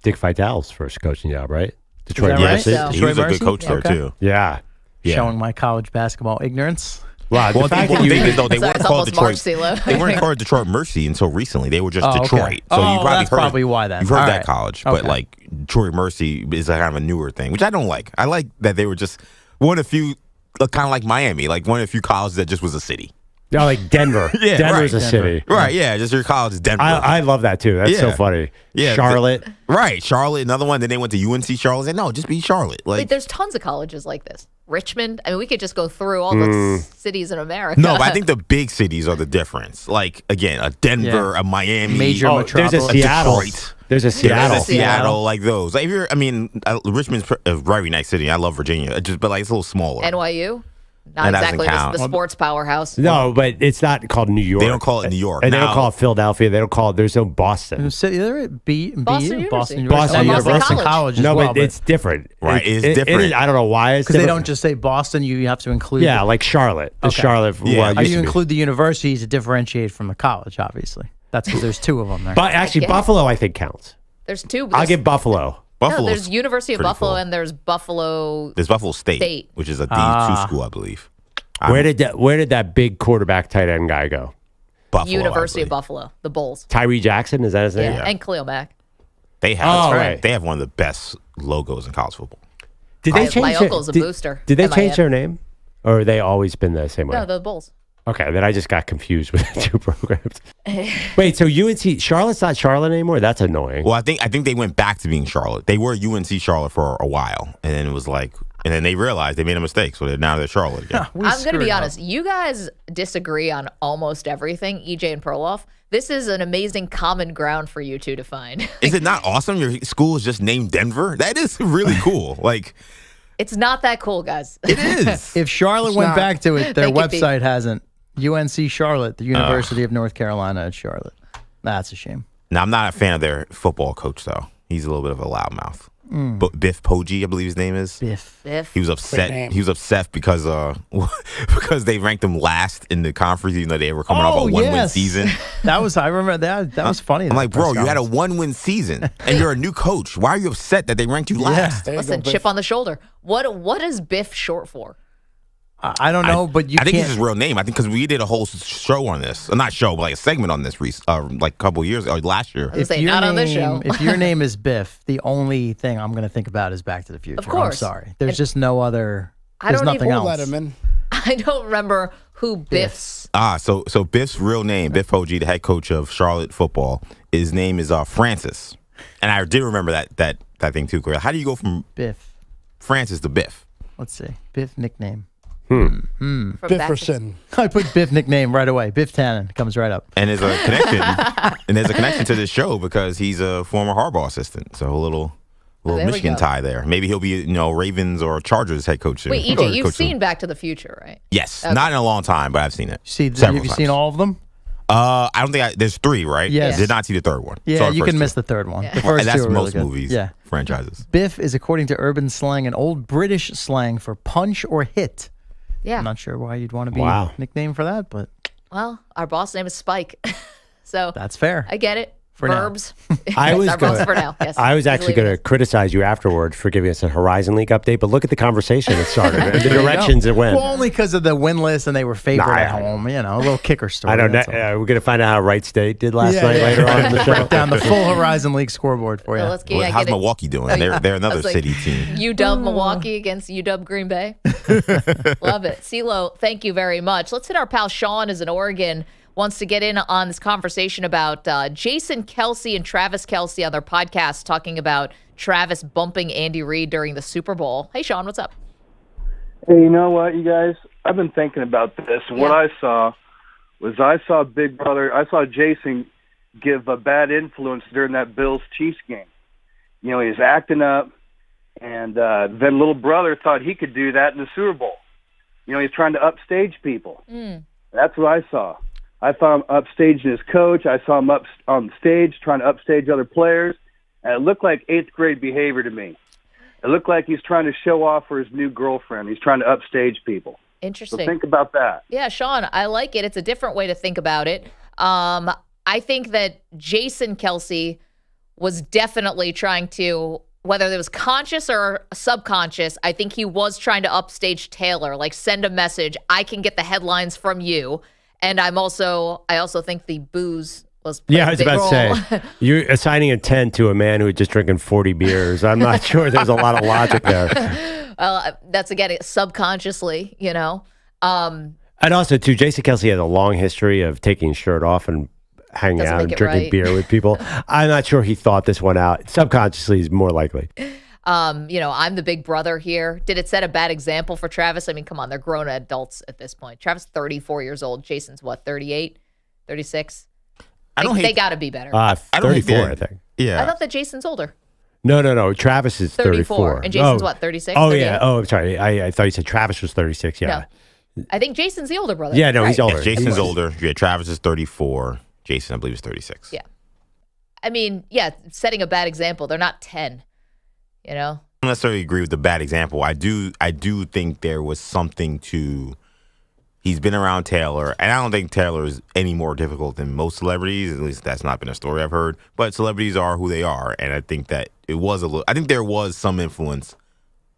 Dick Vitale's first coaching job, right? Detroit Is that right? Mercy. So- He was a good Mercy? coach there Okay. too. Yeah. Showing my college basketball ignorance. Wow, Well, the thing is, though, they Sorry, weren't it's called almost March, Detroit. CeeLo. They weren't called Detroit Mercy until recently. They were just Oh, okay. Detroit. So Oh, you probably that's heard, probably why then. You've heard All that right. college, but Okay. Detroit Mercy is kind of a newer thing, which I don't like. I like that they were just one of the few, kind of like Miami, like one of the few colleges that just was a city. No, like Denver. Yeah, Denver's right. a city. Right? Yeah, just your college is Denver. I love that too. That's so Yeah. funny. Yeah, Charlotte. Right, Charlotte. Another one. Then they went to UNC Charlotte. Said, no, just be Charlotte. Wait, there's tons of colleges like this. Richmond. I mean, we could just go through all the cities in America. No, but I think the big cities are the difference. Like, again, a Denver, a Miami. Major There's a Seattle. Detroit. There's a Seattle. There's a Seattle, like those. Like, if you're, Richmond's a very nice city. I love Virginia. But it's a little smaller. NYU. Not That doesn't exactly count. the sports powerhouse. No, but it's not called New York. They don't call it New York. And they Now- don't call it Philadelphia. They don't call it, there's no Boston. They're at Boston Boston University. University. Boston Boston College. College as No, well, but it's different. Right, it's different. I don't know why it's because they different. don't just say Boston. You have to include. Yeah, like Charlotte. The Okay. Charlotte. Yeah. well, it How do used you to be. include the university to differentiate from the college? Obviously, that's because there's two of them there. But actually, Yeah. Buffalo, I think, counts. There's two. I'll give Buffalo. No, Buffalo's there's University of pretty Buffalo cool. and there's Buffalo. There's Buffalo State, State. which is a D2 school, I believe. Where did that big quarterback tight end guy go? Buffalo, University I of believe. Buffalo, the Bulls. Tyree Jackson, is that his name? Yeah, and Khalil Mack. They have Oh, right. they have one of the best logos in college football. Did they My change? uncle's a booster. Did they MIM. change their name, or have they always been the same way? No, the Bulls. Okay, then I just got confused with the two programs. Wait, so UNC Charlotte's not Charlotte anymore? That's annoying. Well, I think they went back to being Charlotte. They were UNC Charlotte for a while, and then it was like, and then they realized they made a mistake, so now they're Charlotte again. I'm going to be honest. You guys disagree on almost everything, EJ and Perloff. This is an amazing common ground for you two to find. Is it not awesome? Your school is just named Denver. That is really cool. Like, It's not that cool, guys. it is. If Charlotte It's went not. back to it, their They could be. website hasn't. UNC Charlotte, the University of North Carolina at Charlotte. That's a shame. Now, I'm not a fan of their football coach though. He's a little bit of a loudmouth. But Biff Poggi, I believe his name is. Biff. He was upset. name. He was upset because because they ranked him last in the conference, even though they were coming off a one-win season. That was, I remember that. That was funny. I'm like, bro, you had a one-win season, and you're a new coach. Why are you upset that they ranked you last? There you Listen, go, chip Biff. on the shoulder. What is Biff short for? I don't know, but you I think can't. it's his real name. I think because we did a whole show on this. Not show, but like a segment on this like a couple years ago, last year. Say, not on this show. If your name is Biff, the only thing I'm going to think about is Back to the Future. Of course. I'm sorry. There's just no other. I There's don't nothing even- else. Letterman. I don't remember who Biff's. So Biff's real name, Biff Poggi, the head coach of Charlotte football, his name is Francis. And I did remember that thing too. How do you go from Biff. Francis to Biff? Let's see. Biff nickname. From back to- Bifferson. I put Biff nickname right away. Biff Tannen comes right up. And there's a connection, to this show because he's a former Harbaugh assistant. So a little there we Michigan go. tie there. Maybe he'll be Ravens or Chargers head coach. Wait, soon. EJ, Or you've coach soon. seen Back to the Future, right? Yes, Okay. not in a long time, but I've seen it. Have several you seen times. all of them? I don't think there's 3, right? Yes. Did not see the third one. Yeah, Saw the you first can miss two. the third one. Yeah. The first That's two are really most good. movies, Yeah. franchises. Biff is, according to urban slang, an old British slang for punch or hit. Yeah. I'm not sure why you'd want to be Wow. nicknamed for that, but Well, our boss name is Spike. So that's fair. I get it. For verbs. I was Verbs for now. Yes. I was actually going to criticize you afterward for giving us a Horizon League update, but look at the conversation it started and the directions it went. Well, only because of the win list and they were favored at home. You know, a little kicker story. I don't know. We're going to find out how Wright State did last night later on in the show. Break down the full Horizon League scoreboard for you. Well, how's Milwaukee doing? They're another city team. UW Milwaukee against UW Green Bay. Love it. CeeLo, thank you very much. Let's hit our pal Sean is in Oregon. Wants to get in on this conversation about Jason Kelce and Travis Kelce on their podcast talking about Travis bumping Andy Reid during the Super Bowl. Hey, Sean, what's up? Hey, you know what, you guys? I've been thinking about this. And what I saw Big Brother, I saw Jason give a bad influence during that Bills-Chiefs game. You know, he was acting up, and then little brother thought he could do that in the Super Bowl. You know, he's trying to upstage people. That's what I saw. I saw him upstaging his coach. I saw him up on stage trying to upstage other players. And it looked like 8th grade behavior to me. It looked like he's trying to show off for his new girlfriend. He's trying to upstage people. Interesting. So think about that. Yeah, Sean, I like it. It's a different way to think about it. I think that Jason Kelce was definitely trying to, whether it was conscious or subconscious, I think he was trying to upstage Taylor, like send a message. I can get the headlines from you. And I also think the booze was I was about to say, you're assigning a 10 to a man who was just drinking 40 beers. I'm not sure there's a lot of logic there. Well, that's, again, subconsciously, you know. And also, too, Jason Kelce has a long history of taking his shirt off and hanging out and drinking beer with people. I'm not sure he thought this one out. Subconsciously is more likely. You know, I'm the big brother here. Did it set a bad example for Travis? I mean, come on, they're grown adults at this point. Travis, 34 years old. Jason's what, 38, 36? They got to be better. 34, I think. Yeah. I thought that Jason's older. No. Travis is 34. And Jason's what, 36? Oh, 38? Yeah. Oh, I'm sorry. I thought you said Travis was 36. Yeah. No. I think Jason's the older brother. Yeah, no, he's older. Yeah, Jason's older. Yeah, Travis is 34. Jason, I believe, is 36. Yeah. I mean, setting a bad example. They're not 10. You know, I don't necessarily agree with the bad example. I do think there was something to. He's been around Taylor, and I don't think Taylor is any more difficult than most celebrities. At least that's not been a story I've heard. But celebrities are who they are, and I think that it was a little. I think there was some influence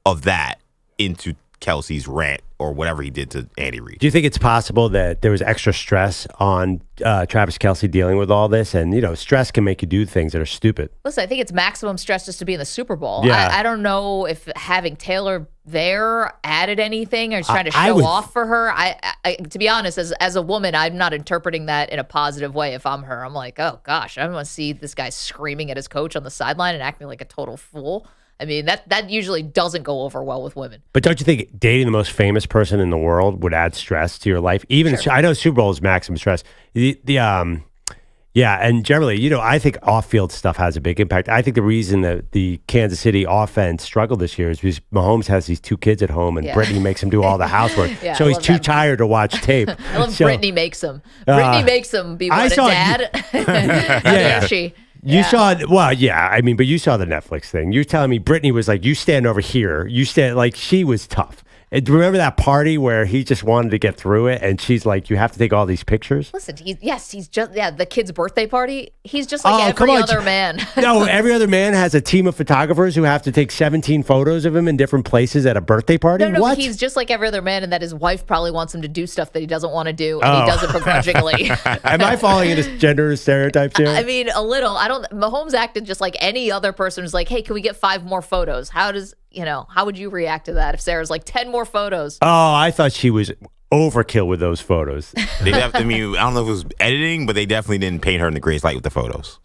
of that into Kelce's rant or whatever he did to Andy Reid. Do you think it's possible that there was extra stress on Travis Kelce dealing with all this? And, you know, stress can make you do things that are stupid. Listen, I think it's maximum stress just to be in the Super Bowl. Yeah. I don't know if having Taylor there added anything or trying to show off for her. I to be honest, as a woman, I'm not interpreting that in a positive way. If I'm her, I'm like, oh, gosh, I don't want to see this guy screaming at his coach on the sideline and acting like a total fool. I mean, that usually doesn't go over well with women. But don't you think dating the most famous person in the world would add stress to your life? Even I know Super Bowl is maximum stress. And generally, you know, I think off-field stuff has a big impact. I think the reason that the Kansas City offense struggled this year is because Mahomes has these 2 kids at home, and Brittany makes him do all the housework. So he's too tired to watch tape. I love Brittany makes him. Brittany makes him be a dad. Yeah. She. You saw, but you saw the Netflix thing. You're telling me Brittany was like, you stand over here. You stand, like, she was tough. And remember that party where he just wanted to get through it, and she's like, you have to take all these pictures? Listen, he's just, the kid's birthday party. He's just like every other man. No, every other man has a team of photographers who have to take 17 photos of him in different places at a birthday party? No, what? He's just like every other man, and that his wife probably wants him to do stuff that he doesn't want to do, and he does it begrudgingly. Am I falling into gender stereotypes here? I mean, a little. Mahomes acted just like any other person who's like, hey, can we get 5 more photos? How would you react to that if Sarah's like 10 more photos? Oh, I thought she was overkill with those photos. I don't know if it was editing, but they definitely didn't paint her in the greatest light with the photos.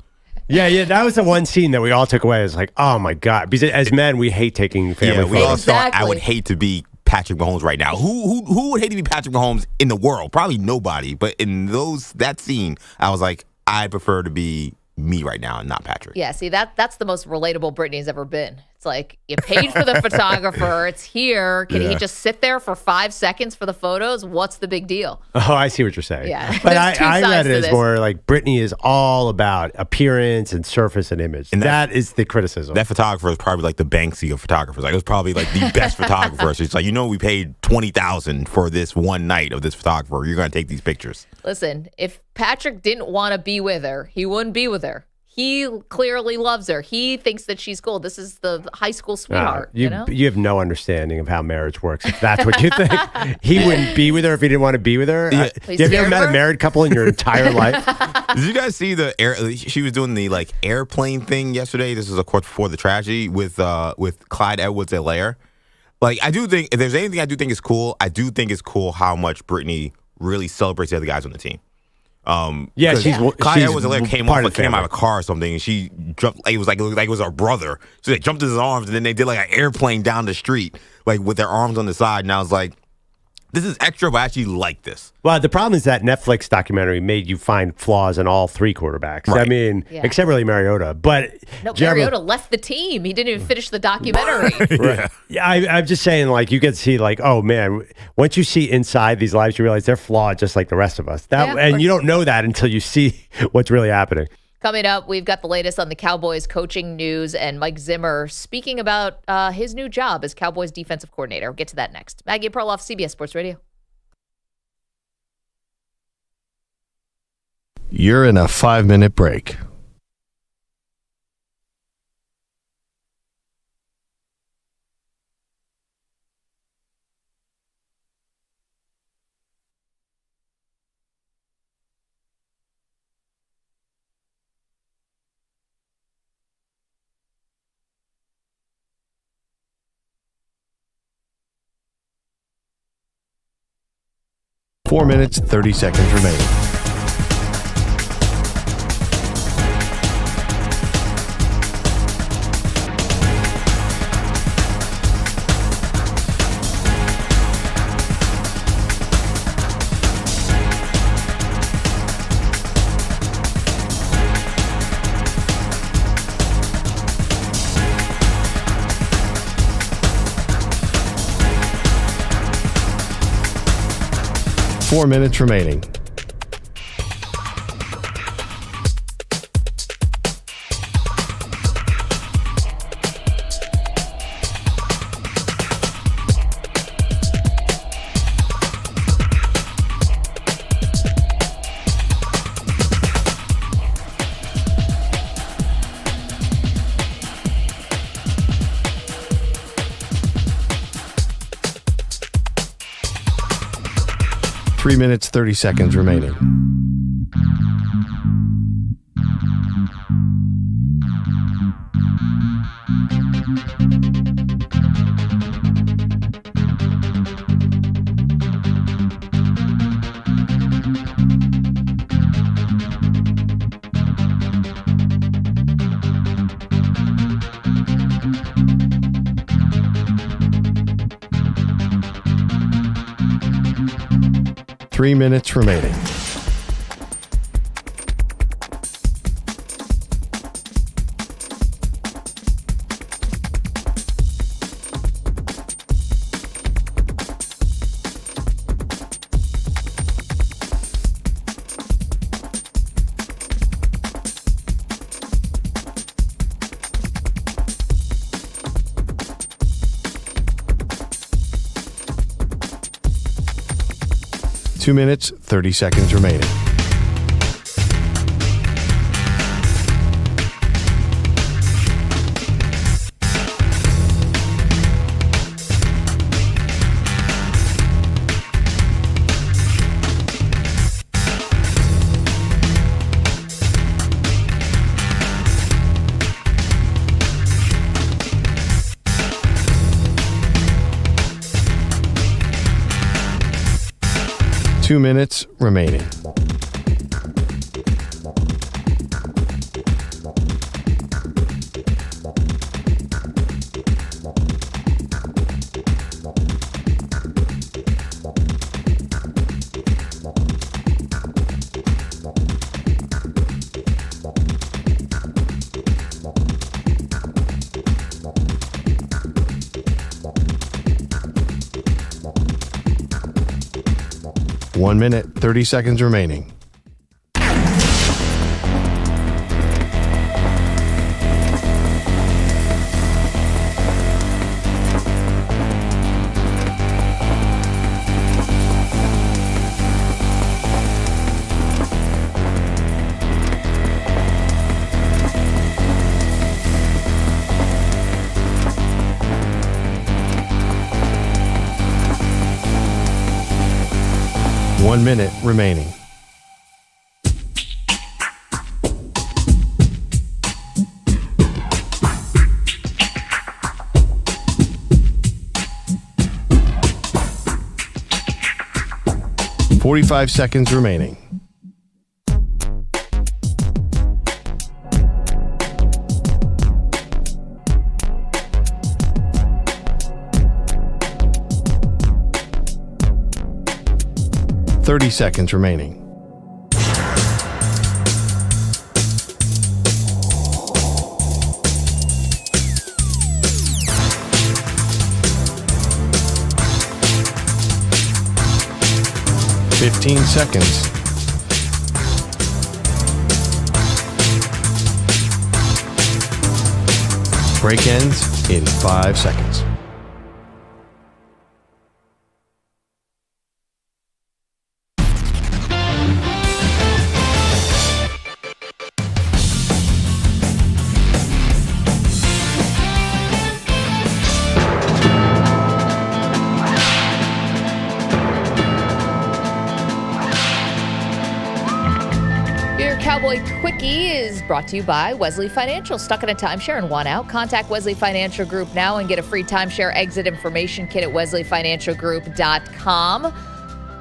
Yeah, that was the one scene that we all took away. It was like, oh my God. Because as men, we hate taking family photos. We all thought I would hate to be Patrick Mahomes right now. Who would hate to be Patrick Mahomes in the world? Probably nobody. But in that scene, I was like, I prefer to be me right now and not Patrick. Yeah, see, that's the most relatable Brittany's ever been. It's like, you paid for the photographer. It's here. Can he just sit there for 5 seconds for the photos? What's the big deal? Oh, I see what you're saying. Yeah. But I read it as more like Brittany is all about appearance and surface and image. And that is the criticism. That photographer is probably like the Banksy of photographers. Like, it was probably like the best photographer. So it's like, we paid $20,000 for this one night of this photographer. You're going to take these pictures. Listen, if Patrick didn't want to be with her, he wouldn't be with her. He clearly loves her. He thinks that she's cool. This is the high school sweetheart. You have no understanding of how marriage works. If that's what you think, he wouldn't be with her if he didn't want to be with her. Yeah. Have you ever met a married couple in your entire life? Did you guys see she was doing the airplane thing yesterday? This was of course before the tragedy with Clyde Edwards-Helaire. I do think if there's anything I do think is cool, I do think it's cool how much Brittany really celebrates the other guys on the team. Clyde Edwards-Helaire came out of a car or something, and she jumped. It looked like it was her brother. So they jumped in his arms, and then they did an airplane down the street, with their arms on the side. And I was like, this is extra, but I actually like this. Well, the problem is that Netflix documentary made you find flaws in all three quarterbacks. Right. I mean, except really Mariota. But Mariota left the team. He didn't even finish the documentary. Right. Yeah, I'm just saying, you get to see, oh man, once you see inside these lives, you realize they're flawed just like the rest of us. And you don't know that until you see what's really happening. Coming up, we've got the latest on the Cowboys coaching news and Mike Zimmer speaking about his new job as Cowboys defensive coordinator. We'll get to that next. Maggie and Perloff, CBS Sports Radio. You're in a 5-minute break. Four minutes, 30 seconds remaining. Four minutes remaining. Three minutes, 30 seconds remaining. Three minutes remaining. Two minutes, 30 seconds remaining. Two minutes remaining. One minute, 30 seconds remaining. 1 minute remaining. $45 seconds remaining. $30 seconds remaining. $15 seconds. Break ends in 5 seconds. Cowboy Quickie is brought to you by Wesley Financial. Stuck in a timeshare and want out? Contact Wesley Financial Group now and get a free timeshare exit information kit at wesleyfinancialgroup.com.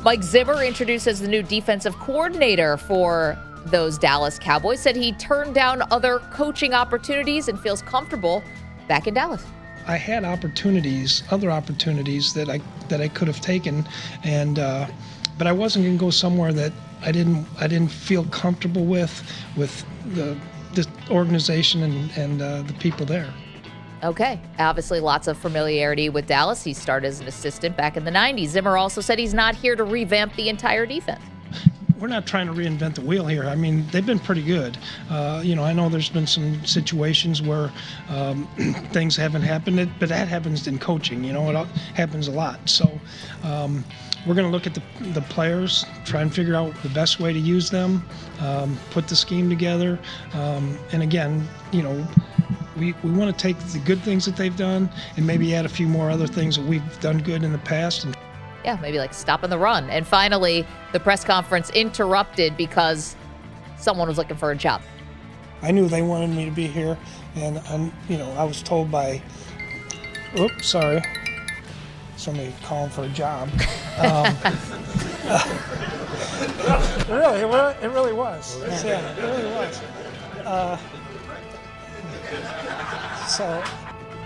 Mike Zimmer, introduced as the new defensive coordinator for those Dallas Cowboys, said he turned down other coaching opportunities and feels comfortable back in Dallas. I had other opportunities that I could have taken, and but I wasn't going to go somewhere that I didn't feel comfortable with the organization and the people there. Okay. Obviously, lots of familiarity with Dallas. He started as an assistant back in the 90s. Zimmer also said he's not here to revamp the entire defense. We're not trying to reinvent the wheel here. I mean, they've been pretty good. I know there's been some situations where things haven't happened, but that happens in coaching. It happens a lot. So we're going to look at the players, try and figure out the best way to use them, put the scheme together. And again, we want to take the good things that they've done and maybe add a few more other things that we've done good in the past. Yeah, maybe like stopping the run. And finally, the press conference interrupted because someone was looking for a job. I knew they wanted me to be here, and I was told by, somebody calling for a job. It really was. Yeah, it really was.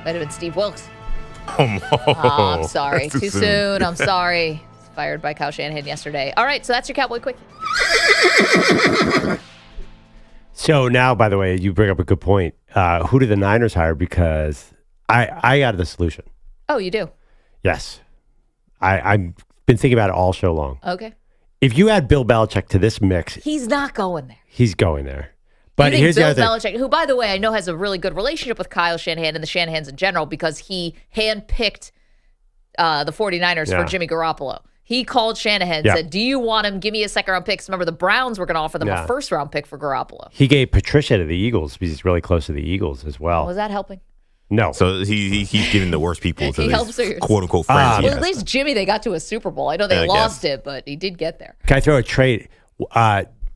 Might have been Steve Wilks. Oh, I'm sorry. Too soon. I'm sorry. Fired by Kyle Shanahan yesterday. All right, so that's your Cowboy Quickie. So now, by the way, you bring up a good point. Who did the Niners hire? Because I got the solution. Oh, you do? Yes. I've been thinking about it all show long. Okay. If you add Bill Belichick to this mix, He's not going there. he's going there. But you here's think the Bill other thing. Belichick, who, by the way, I know has a really good relationship with Kyle Shanahan and the Shanahans in general because he handpicked the 49ers for Jimmy Garoppolo. He called Shanahan and said, do you want him? Give me a second-round pick. Remember, the Browns were going to offer them a first-round pick for Garoppolo. He gave Patricia to the Eagles because he's really close to the Eagles as well. Was that helping? No. So he's giving the worst people to his quote-unquote friends. Well, at least Jimmy, they got to a Super Bowl. I know they lost it, but he did get there. Can I throw a trade?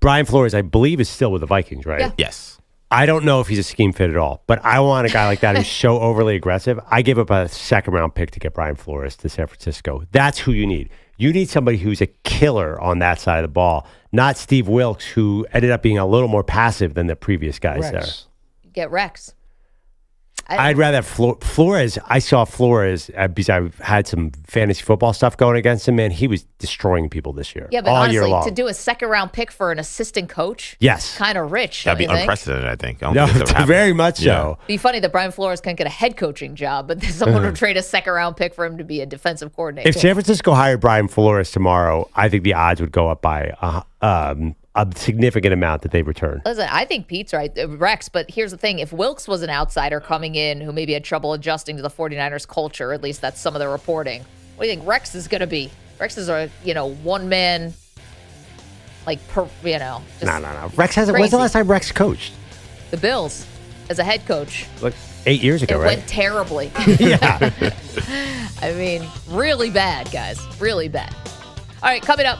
Brian Flores, I believe, is still with the Vikings, right? Yeah. Yes. I don't know if he's a scheme fit at all, but I want a guy like that who's so overly aggressive. I give up a second-round pick to get Brian Flores to San Francisco. That's who you need. You need somebody who's a killer on that side of the ball, not Steve Wilks, who ended up being a little more passive than the previous guys there. Get Rex. I'd rather have Flores. I saw Flores because I had some fantasy football stuff going against him, man. He was destroying people this year. Yeah, but all year honestly, long. to do a second-round pick for an assistant coach, yes, kind of rich. That'd be don't you think? unprecedented, I think. No, very much so. It'd be funny that Brian Flores can't get a head coaching job, but someone would trade a second-round pick for him to be a defensive coordinator. If San Francisco hired Brian Flores tomorrow, I think the odds would go up by a significant amount that they return. Listen, I think Pete's right, Rex, but here's the thing. If Wilks was an outsider coming in who maybe had trouble adjusting to the 49ers culture, at least that's some of the reporting, what do you think Rex is going to be? Rex is a, one-man, No. Rex hasn't. When's the last time Rex coached? The Bills as a head coach. Like 8 years ago, it right? It went terribly. Yeah. I mean, really bad, guys. Really bad. All right, coming up.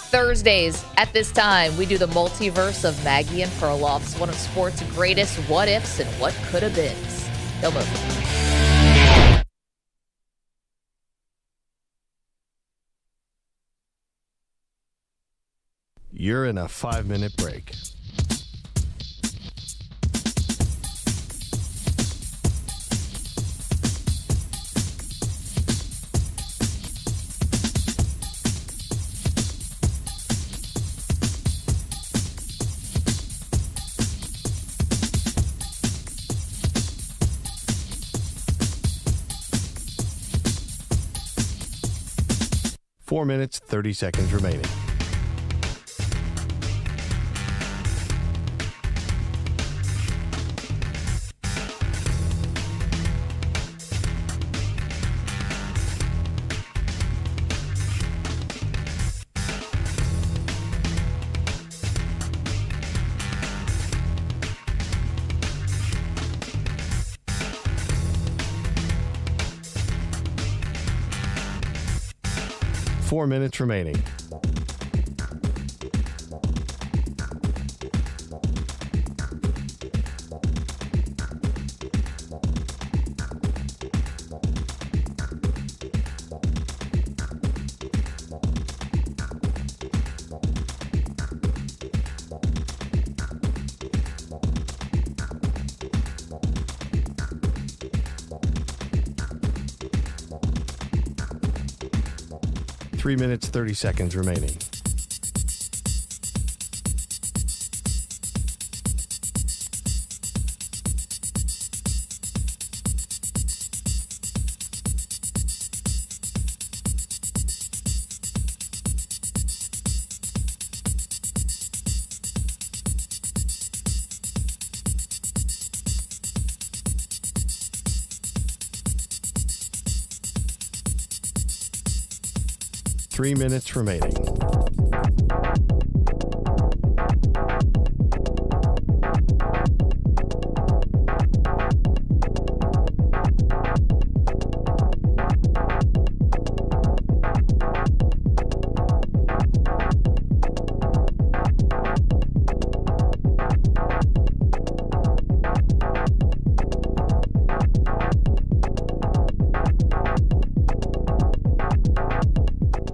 Thursdays at this time, we do the multiverse of Maggie and Perloff. It's one of sports' greatest what-ifs and what could-have-beens. Don't move. You're in a 5-minute break. Four minutes, 30 seconds remaining. Four minutes remaining. Three minutes, 30 seconds remaining. Three minutes remaining.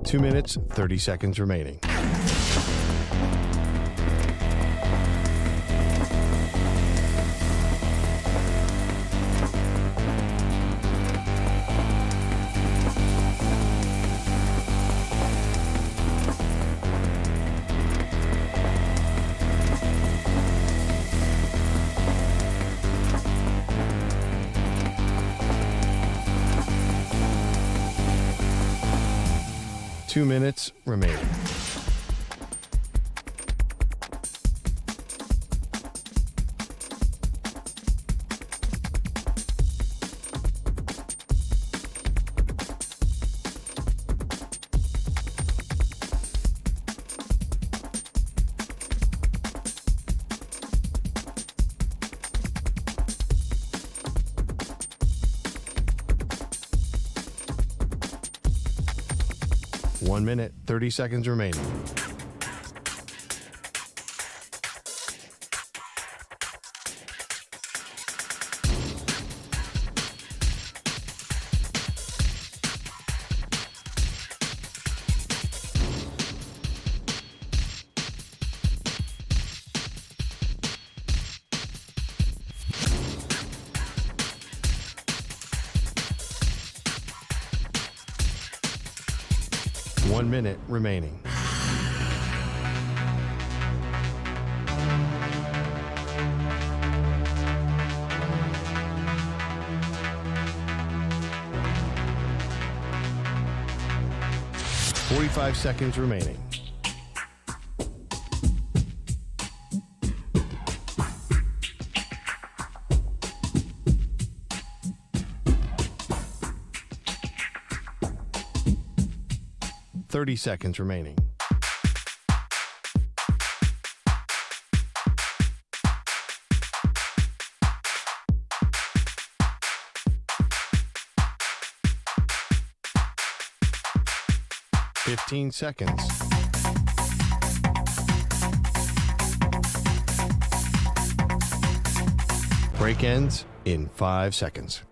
Two minutes, 30 seconds remaining. Two minutes remaining. One minute, 30 seconds remaining. One minute remaining. Forty-five seconds remaining. Thirty seconds remaining. Fifteen seconds. Break ends in 5 seconds.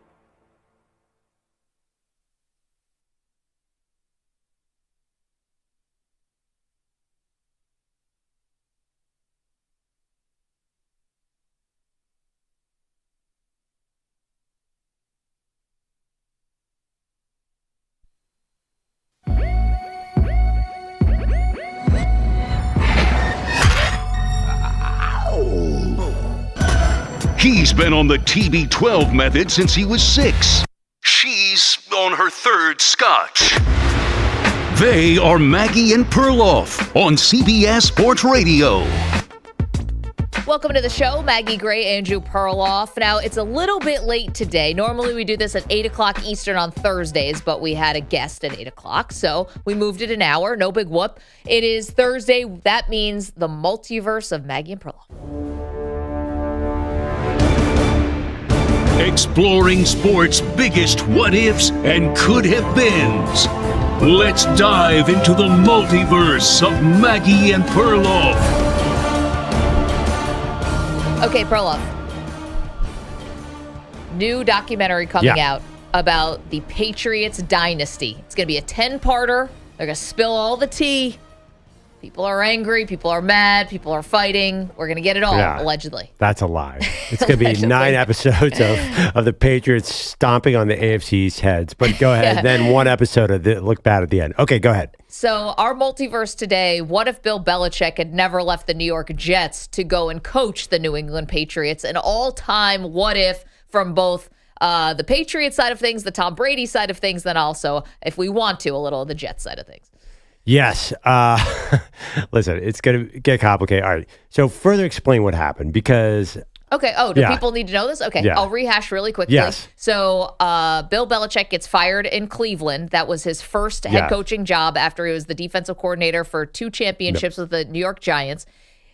He's been on the TB12 method since he was 6. She's on her 3rd scotch. They are Maggie and Perloff on CBS Sports Radio. Welcome to the show, Maggie Gray, Andrew Perloff. Now, it's a little bit late today. Normally, we do this at 8 o'clock Eastern on Thursdays, but we had a guest at 8 o'clock, so we moved it an hour. No big whoop. It is Thursday. That means the multiverse of Maggie and Perloff. Exploring sports' biggest what-ifs and could-have-beens. Let's dive into the multiverse of Maggie and Perloff. Okay, Perloff. New documentary coming out about the Patriots dynasty. It's going to be a 10-parter. They're going to spill all the tea. People are angry. People are mad. People are fighting. We're going to get it all, allegedly. That's a lie. It's going to be 9 episodes of the Patriots stomping on the AFC's heads. But go ahead. Then 1 episode of the look bad at the end. Okay, go ahead. So our multiverse today, what if Bill Belichick had never left the New York Jets to go and coach the New England Patriots? An all-time what if from both the Patriots side of things, the Tom Brady side of things, then also, if we want to, a little of the Jets side of things. Yes. Listen, it's going to get complicated. All right. So further explain what happened because... Okay. Oh, do people need to know this? Okay. I'll rehash really quickly. Yes. So Bill Belichick gets fired in Cleveland. That was his first head coaching job after he was the defensive coordinator for 2 championships with the New York Giants.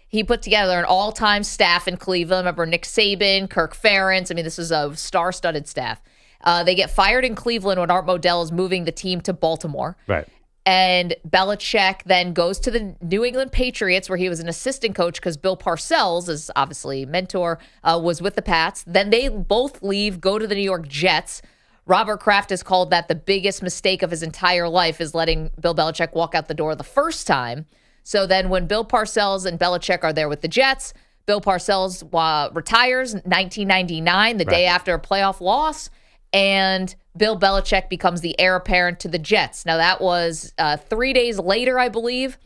He put together an all-time staff in Cleveland. Remember Nick Saban, Kirk Ferentz. I mean, this is a star-studded staff. They get fired in Cleveland when Art Modell is moving the team to Baltimore. Right. And Belichick then goes to the New England Patriots, where he was an assistant coach because Bill Parcells, is obviously mentor, was with the Pats. Then they both leave, go to the New York Jets. Robert Kraft has called that the biggest mistake of his entire life is letting Bill Belichick walk out the door the first time. So then when Bill Parcells and Belichick are there with the Jets, Bill Parcells retires in 1999, the day after a playoff loss. And Bill Belichick becomes the heir apparent to the Jets. Now, that was 3 days later, I believe,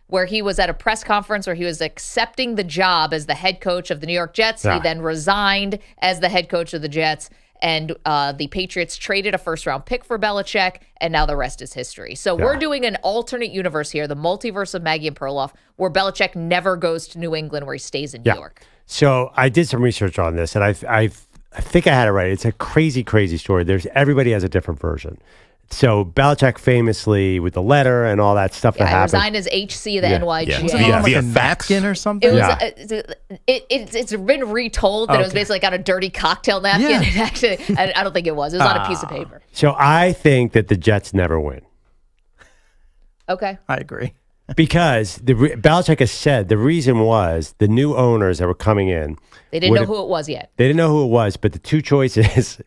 where he was at a press conference where he was accepting the job as the head coach of the New York Jets. He then resigned as the head coach of the Jets, and the Patriots traded a first-round pick for Belichick, and now the rest is history. So we're doing an alternate universe here, the multiverse of Maggie and Perloff, where Belichick never goes to New England, where he stays in New York. So I did some research on this, and I think I had it right. It's a crazy, crazy story. Everybody has a different version. So Belichick famously with the letter and all that stuff that happened. Resigned as HC of the NYGA. Was it like a napkin or something? It's been retold that it was basically like on a dirty cocktail napkin. Yeah. Actually, I don't think it was. It was on a piece of paper. So I think that the Jets never win. Okay. I agree. Because Belichick has said the reason was the new owners that were coming in. They didn't know who it was yet. They didn't know who it was, but the two choices,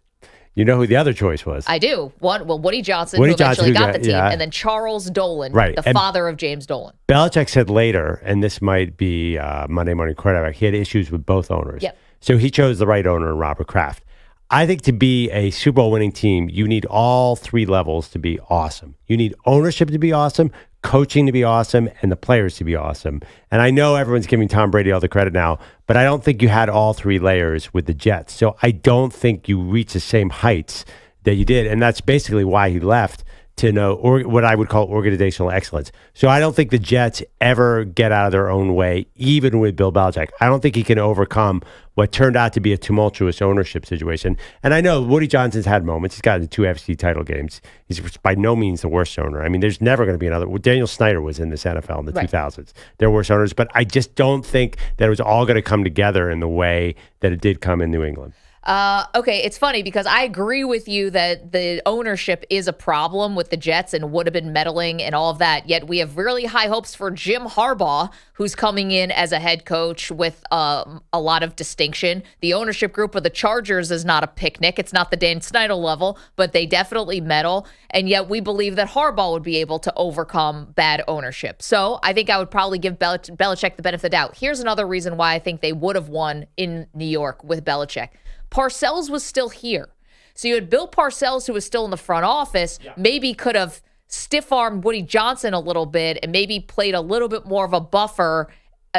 you know who the other choice was? I do. Woody Johnson, who eventually got the team, and then Charles Dolan, the father of James Dolan. Belichick said later, and this might be Monday Morning Quarterback, he had issues with both owners. Yep. So he chose the right owner, Robert Kraft. I think to be a Super Bowl winning team, you need all 3 levels to be awesome. You need ownership to be awesome, coaching to be awesome, and the players to be awesome. And I know everyone's giving Tom Brady all the credit now, but I don't think you had all 3 layers with the Jets. So I don't think you reach the same heights that you did. And that's basically why he left, to know what I would call organizational excellence. So I don't think the Jets ever get out of their own way, even with Bill Belichick. I don't think he can overcome what turned out to be a tumultuous ownership situation. And I know Woody Johnson's had moments. He's gotten 2 FC title games. He's by no means the worst owner. I mean, there's never going to be another. Daniel Snyder was in this NFL in the 2000s. There were worse owners, but I just don't think that it was all going to come together in the way that it did come in New England. Okay, it's funny because I agree with you that the ownership is a problem with the Jets and would have been meddling and all of that. Yet we have really high hopes for Jim Harbaugh, who's coming in as a head coach with a lot of distinction. The ownership group of the Chargers is not a picnic. It's not the Dan Snyder level, but they definitely meddle. And yet we believe that Harbaugh would be able to overcome bad ownership. So I think I would probably give Belichick the benefit of the doubt. Here's another reason why I think they would have won in New York with Belichick. Parcells was still here. So you had Bill Parcells, who was still in the front office, maybe could have stiff-armed Woody Johnson a little bit and maybe played a little bit more of a buffer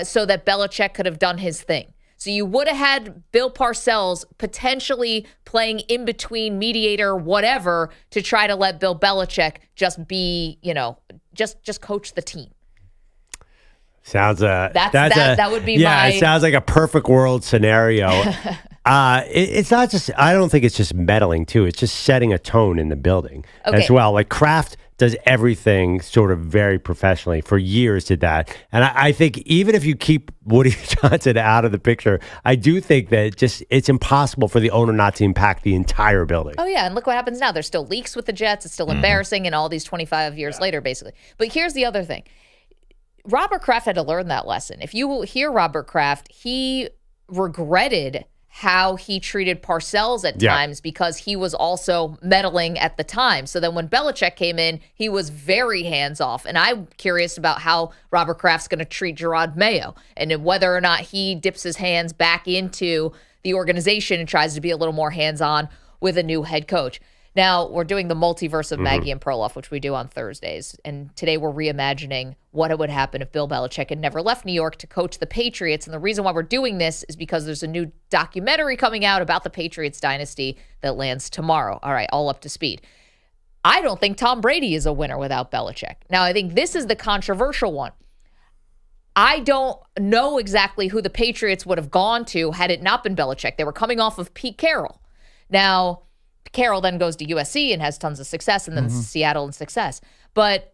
so that Belichick could have done his thing. So you would have had Bill Parcells potentially playing in between, mediator, whatever, to try to let Bill Belichick just be, just coach the team. Sounds that would be it sounds like a perfect world scenario. It's not just, I don't think it's just meddling too. It's just setting a tone in the building as well. Like Kraft does everything sort of very professionally. For years did that. And I think even if you keep Woody Johnson out of the picture, I do think that it's impossible for the owner not to impact the entire building. Oh yeah, and look what happens now. There's still leaks with the Jets. It's still embarrassing, and all these 25 years later, basically. But here's the other thing. Robert Kraft had to learn that lesson. If you hear Robert Kraft, he regretted how he treated Parcells at times because he was also meddling at the time. So then when Belichick came in, he was very hands-off. And I'm curious about how Robert Kraft's going to treat Gerard Mayo and whether or not he dips his hands back into the organization and tries to be a little more hands-on with a new head coach. Now, we're doing the multiverse of Maggie and Perloff, which we do on Thursdays. And today we're reimagining what would happen if Bill Belichick had never left New York to coach the Patriots. And the reason why we're doing this is because there's a new documentary coming out about the Patriots dynasty that lands tomorrow. All right, all up to speed. I don't think Tom Brady is a winner without Belichick. Now, I think this is the controversial one. I don't know exactly who the Patriots would have gone to had it not been Belichick. They were coming off of Pete Carroll. Now, Carroll then goes to USC and has tons of success, and then Seattle and success. But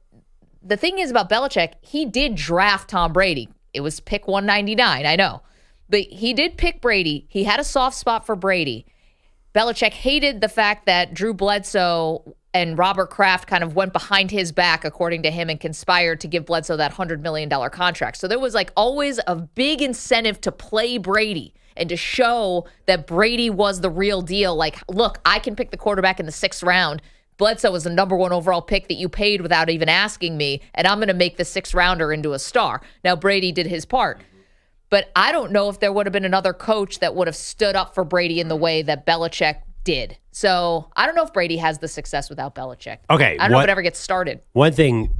the thing is about Belichick, he did draft Tom Brady. It was pick 199, I know. But he did pick Brady. He had a soft spot for Brady. Belichick hated the fact that Drew Bledsoe and Robert Kraft kind of went behind his back, according to him, and conspired to give Bledsoe that $100 million contract. So there was like always a big incentive to play Brady and to show that Brady was the real deal. Like, look, I can pick the quarterback in the 6th round. Bledsoe was the number 1 overall pick that you paid without even asking me, and I'm going to make the 6th rounder into a star. Now, Brady did his part. But I don't know if there would have been another coach that would have stood up for Brady in the way that Belichick did. So I don't know if Brady has the success without Belichick. Okay. I don't know if it ever gets started. One thing,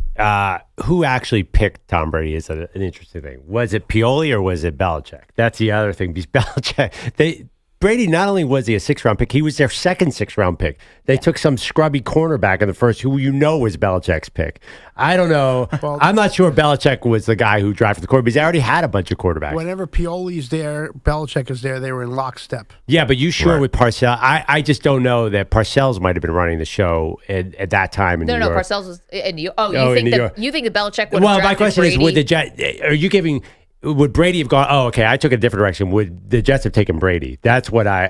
who actually picked Tom Brady is an interesting thing. Was it Pioli or was it Belichick? That's the other thing. Because Belichick, Brady, not only was he a 6th-round pick, he was their second 6th-round pick. They took some scrubby cornerback in the first, who was Belichick's pick. I don't know. Well, I'm not sure Belichick was the guy who drafted the quarterback because they already had a bunch of quarterbacks. Whenever Pioli's there, Belichick is there, they were in lockstep. Yeah, but you sure with Parcells? I just don't know that Parcells might have been running the show at that time in New York. No, Parcells was in New York. You think that Belichick would have drafted Well, my question Brady? is, would the Jets, are you giving... Would Brady have gone, I took a different direction. Would the Jets have taken Brady? That's what I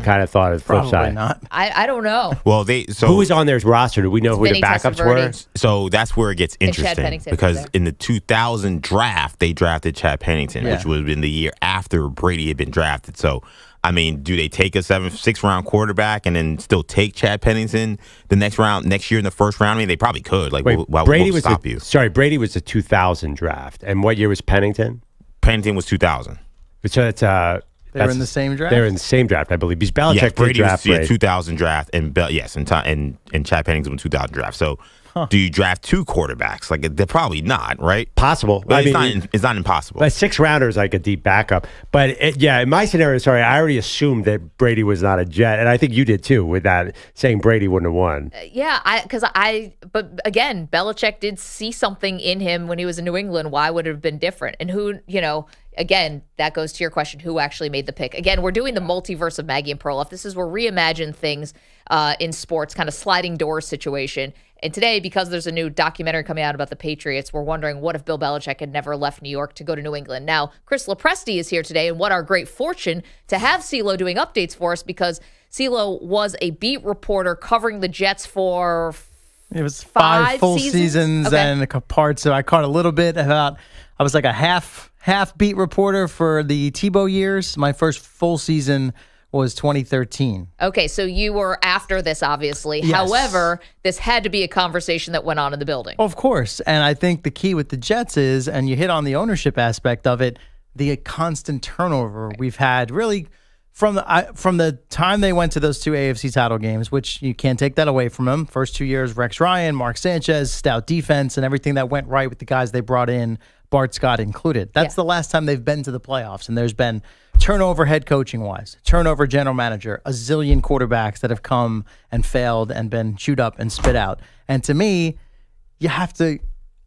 kind of thought of the flip side. Probably not. I don't know. Well, who was on their roster? Do we know who the backups were? So that's where it gets interesting because in the 2000 draft, they drafted Chad Pennington, which was in the year after Brady had been drafted. So, I mean, do they take a 6th round quarterback and then still take Chad Pennington next year in the 1st round? I mean, they probably could. Like, Wait, what Brady would stop you? Sorry, Brady was the 2000 draft. And what year was Pennington? Pennington was 2000. So it's they were in the same draft. They were in the same draft, I believe. Because Belichick Brady was Brady. 2000 draft, and Chad Pennington was 2000 draft. So, do you draft 2 quarterbacks? Like, they're probably not, right? Possible. Well, it's not impossible. But 6 rounders like a deep backup. But in my scenario, I already assumed that Brady was not a Jet, and I think you did too with that saying Brady wouldn't have won. But again, Belichick did see something in him when he was in New England. Why would it have been different? And again, that goes to your question, who actually made the pick? Again, we're doing the multiverse of Maggie and Perloff. This is where reimagine things in sports, kind of sliding doors situation. And today, because there's a new documentary coming out about the Patriots, we're wondering what if Bill Belichick had never left New York to go to New England. Now, Chris Lopresti is here today, and what our great fortune to have CeeLo doing updates for us, because CeeLo was a beat reporter covering the Jets for it was five full seasons okay. and a couple parts. So I caught a little bit about. I was like a half beat reporter for the Tebow years. My first full season was 2013. Okay, so you were after this, obviously. Yes. However, this had to be a conversation that went on in the building. Of course. And I think the key with the Jets is, and you hit on the ownership aspect of it, the constant turnover we've had really from the time they went to those 2 AFC title games, which you can't take that away from them. First 2 years, Rex Ryan, Mark Sanchez, stout defense, and everything that went right with the guys they brought in, Bart Scott included. That's the last time they've been to the playoffs, and there's been turnover head coaching-wise, turnover general manager, a zillion quarterbacks that have come and failed and been chewed up and spit out. And to me, you have to,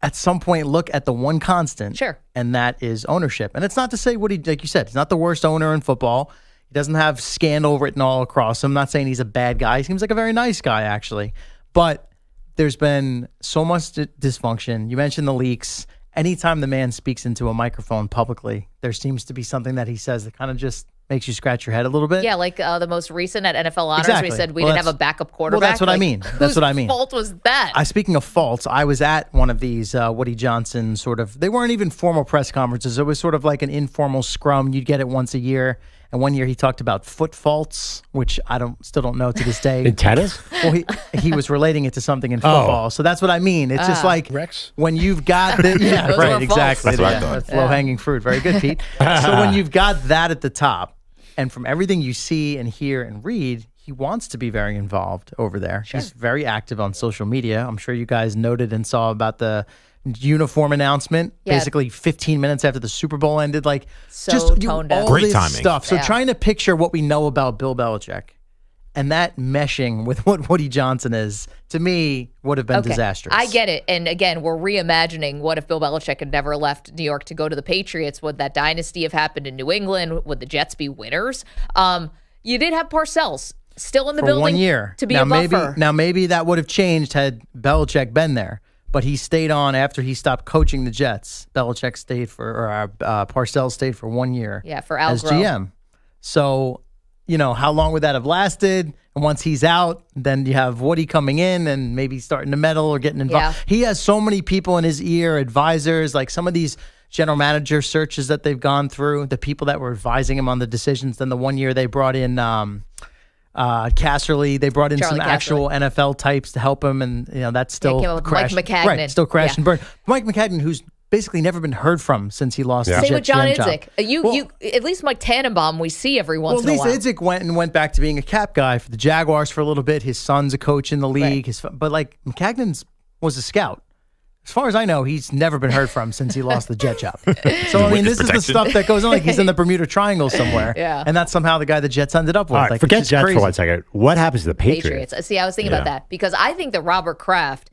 at some point, look at the one constant, and that is ownership. And it's not to say like you said, he's not the worst owner in football. He doesn't have scandal written all across him. I'm not saying he's a bad guy. He seems like a very nice guy, actually. But there's been so much dysfunction. You mentioned the leaks. Anytime the man speaks into a microphone publicly, there seems to be something that he says that kind of just makes you scratch your head a little bit. Yeah, like the most recent at NFL Honors, Exactly. we said we didn't have a backup quarterback. Well, that's what I mean. That's what I mean. Whose fault was that? Speaking of faults, I was at one of these Woody Johnson sort of, they weren't even formal press conferences. It was sort of like an informal scrum. You'd get it once a year. And one year he talked about foot faults, which I still don't know to this day. In tennis? Well, he was relating it to something in football. So that's what I mean. It's just like Rex? When you've got the Those right, were exactly. That's what I thought. That's low-hanging fruit. Very good, Pete. So when you've got that at the top, and from everything you see and hear and read, he wants to be very involved over there. He's very active on social media. I'm sure you guys noted and saw about the uniform announcement basically 15 minutes after the Super Bowl ended. Like, So just toned down. all Great this timing. stuff. So Yeah. trying to picture what we know about Bill Belichick and that meshing with what Woody Johnson is, to me, would have been disastrous. I get it. And again, we're reimagining what if Bill Belichick had never left New York to go to the Patriots? Would that dynasty have happened in New England? Would the Jets be winners? You did have Parcells still in the For building 1 year. to be now, a buffer. Maybe that would have changed had Belichick been there. But he stayed on after he stopped coaching the Jets. Belichick stayed Parcells stayed for 1 year. Yeah, for Al as Groh. GM. So, how long would that have lasted? And once he's out, then you have Woody coming in and maybe starting to meddle or getting involved. Yeah. He has so many people in his ear, advisors, like some of these general manager searches that they've gone through, the people that were advising him on the decisions. Then the 1 year they brought in Casserly, they brought in Charlie some actual NFL types to help him, and that's still came up with crashed. Mike McCagnon. Right, still crashed Yeah. and burned. Mike McCagnon, who's basically never been heard from since he lost the Same Jets with John GM job. Idzik. You at least Mike Tannenbaum we see every once Well, in a at while. least Idzik went back to being a cap guy for the Jaguars for a little bit. His son's a coach in the league. But like McCagnon was a scout. As far as I know, he's never been heard from since he lost the Jet job. So, I mean, this is the stuff that goes on. Like, he's in the Bermuda Triangle somewhere. Yeah. And that's somehow the guy the Jets ended up with. All right, Like, forget it's just Jets crazy. for 1 second. What happens to the Patriots? See, I was thinking about that because I think that Robert Kraft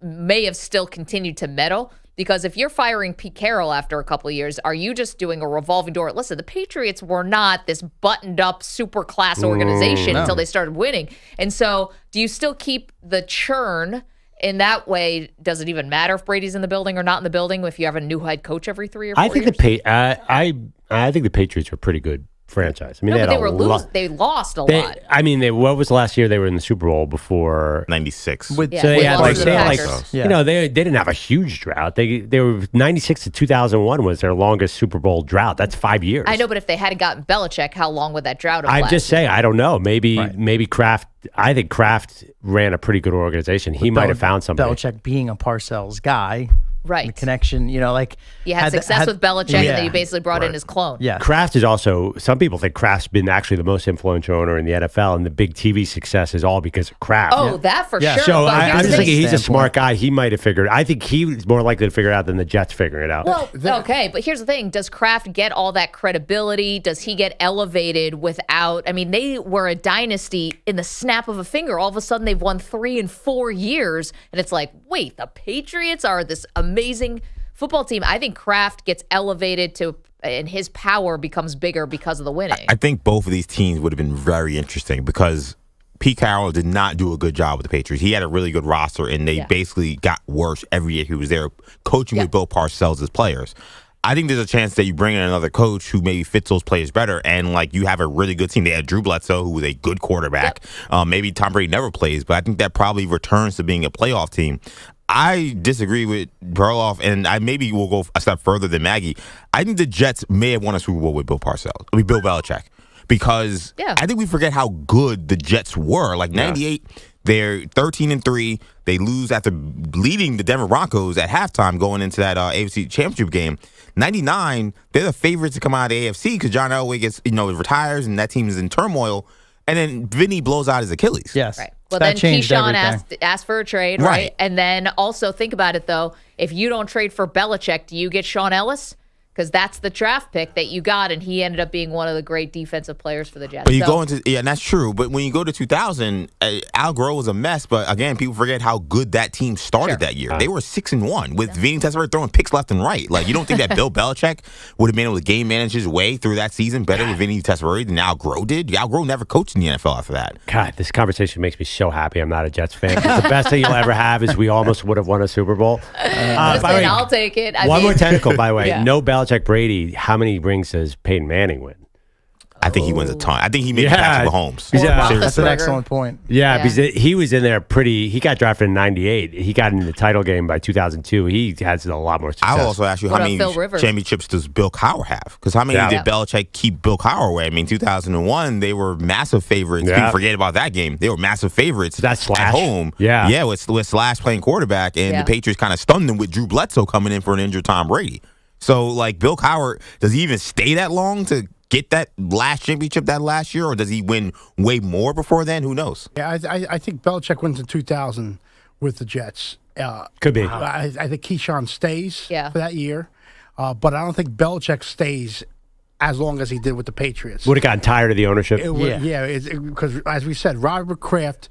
may have still continued to meddle. Because if you're firing Pete Carroll after a couple of years, are you just doing a revolving door? Listen, the Patriots were not this buttoned-up, super-class organization until they started winning. And so do you still keep the churn? In that way, does it even matter if Brady's in the building or not in the building if you have a new head coach every 3 or 4 I think years? I think the Patriots are a pretty good franchise. I mean, No, they but had they a were lot. they lost a lot. I mean, what was the last year they were in the Super Bowl before? 96. So they had lost to the like Packers. they didn't have a huge drought. They were 96 to 2001 was their longest Super Bowl drought. That's 5 years. I know, but if they hadn't gotten Belichick, how long would that drought have I'm lasted? just saying, I don't know. Maybe Kraft. I think Kraft ran a pretty good organization. He might have found something. Belichick being a Parcells guy. Right. The connection, like You had success with Belichick, and then you basically brought in his clone. Yeah. Kraft is also, some people think Kraft's been actually the most influential owner in the NFL, and the big TV success is all because of Kraft. Oh, that for sure. So But I'm here's just the thinking thing. he's a smart guy. He might have figured. I think he's more likely to figure it out than the Jets figuring it out. Well, okay, but here's the thing. Does Kraft get all that credibility? Does he get elevated without... I mean, they were a dynasty in the snap of a finger. All of a sudden, they've won 3 in 4 years, and it's like, wait, the Patriots are this amazing football team. I think Kraft gets elevated to and his power becomes bigger because of the winning. I think both of these teams would have been very interesting because Pete Carroll did not do a good job with the Patriots. He had a really good roster, and they basically got worse every year he was there, coaching with Bill Parcells as players. I think there's a chance that you bring in another coach who maybe fits those players better, and like you have a really good team. They had Drew Bledsoe, who was a good quarterback. Maybe Tom Brady never plays, but I think that probably returns to being a playoff team. I disagree with Perloff, and I maybe will go a step further than Maggie. I think the Jets may have won a Super Bowl with Bill Belichick, because I think we forget how good the Jets were. Like 98, they're 13-3. They lose after leading the Denver Broncos at halftime going into that AFC Championship game. 99, they're the favorites to come out of the AFC because John Elway retires and that team is in turmoil. And then Vinny blows out his Achilles. Yes. Right. Well, that then Keyshawn asked for a trade, right? Right? And then also think about it, though. If you don't trade for Belichick, do you get Shaun Ellis? Because that's the draft pick that you got, and he ended up being one of the great defensive players for the Jets. But you go into and that's true. But when you go to 2000, Al Groh was a mess. But again, people forget how good that team started that year. They were 6-1 with Vinny Testaverde throwing picks left and right. Like you don't think that Bill Belichick would have been able to game manage his way through that season better with Vinny Testaverde than Al Groh did? Al Groh never coached in the NFL after that. God, this conversation makes me so happy I'm not a Jets fan. The best thing you'll ever have is we almost would have won a Super Bowl. Listen, I'll take it. One more technical, by the way. No Belichick Brady. How many rings does Peyton Manning win? I think he wins a ton. I think he made Patrick Mahomes. That's an excellent point. Yeah, because he was in there he got drafted in 98. He got into the title game by 2002. He has a lot more success. I'll also ask you how many championships does Bill Cowher have? Because how many did Belichick keep Bill Cowher away? I mean, 2001, they were massive favorites. People forget about that game. They were massive favorites at home. Yeah, with Slash playing quarterback, and the Patriots kind of stunned them with Drew Bledsoe coming in for an injured Tom Brady. So, like, Bill Cowher, does he even stay that long to get that last championship that last year, or does he win way more before then? Who knows? Yeah, I think Belichick wins in 2000 with the Jets. Could be. I think Keyshawn stays for that year, but I don't think Belichick stays as long as he did with the Patriots. Would have gotten tired of the ownership. Because as we said, Robert Kraft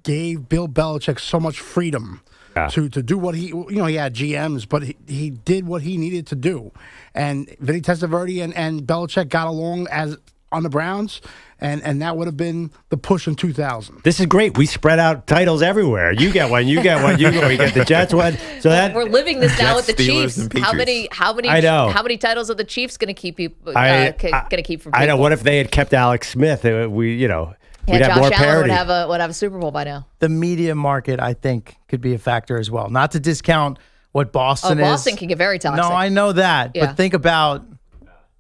gave Bill Belichick so much freedom to do what he had GMs, but he did what he needed to do. And Vinny Testaverde and Belichick got along on the Browns, and that would have been the push in 2000. This is great. We spread out titles everywhere. You get one, you get one, you get the Jets one. So that we're living this now with the Steelers Chiefs. How many titles are the Chiefs going to keep people? Going to keep from people? I know. What if they had kept Alex Smith? We'd have Josh more Allen parity. would have a Super Bowl by now. The media market, I think, could be a factor as well. Not to discount what Boston is. Boston can get very toxic. No, I know that. Yeah. But think about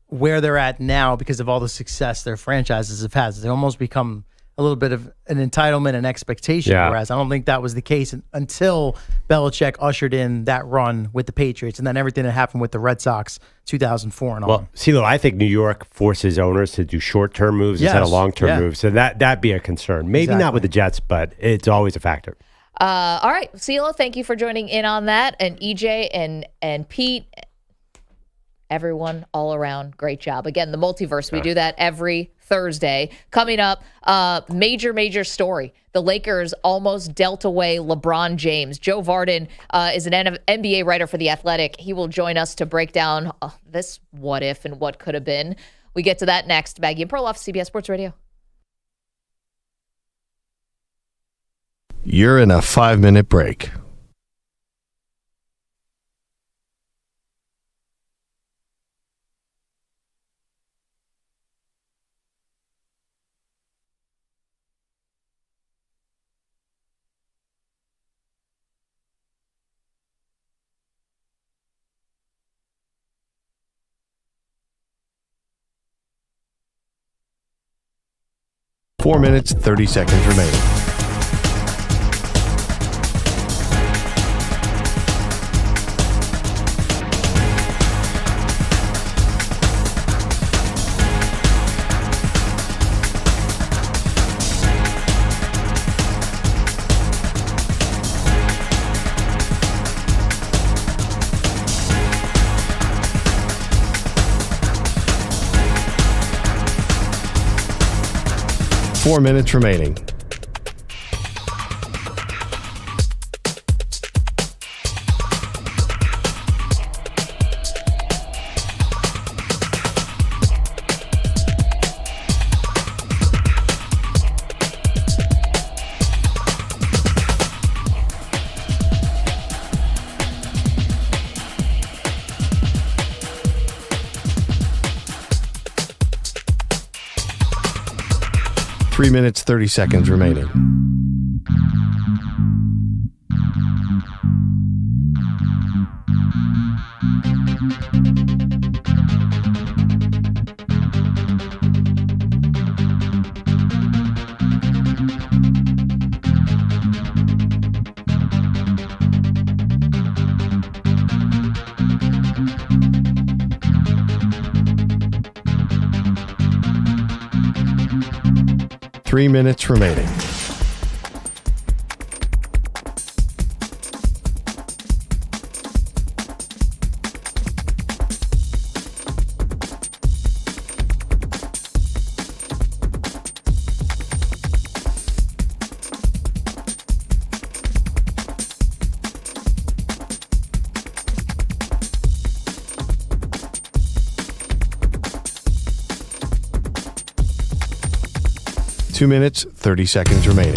where they're at now because of all the success their franchises have had. They almost become a little bit of an entitlement and expectation, whereas I don't think that was the case until Belichick ushered in that run with the Patriots and then everything that happened with the Red Sox 2004 and on. Well, CeeLo, I think New York forces owners to do short-term moves instead of long-term moves, so that'd be a concern. Maybe not with the Jets, but it's always a factor. All right, CeeLo, thank you for joining in on that, and EJ and Pete, everyone all around, great job. Again, the Multiverse, we do that every Thursday. Coming up, major story. The Lakers almost dealt away LeBron James. Joe VARDON is an NBA writer for The Athletic. He will join us to break down this what if and what could have been. We get to that next. Maggie and Perloff, CBS Sports Radio. You're in a 5-minute break. Four minutes, 30 seconds remaining. Four minutes remaining. 3 minutes, 30 seconds remaining. Three minutes remaining. Two minutes, 30 seconds remaining.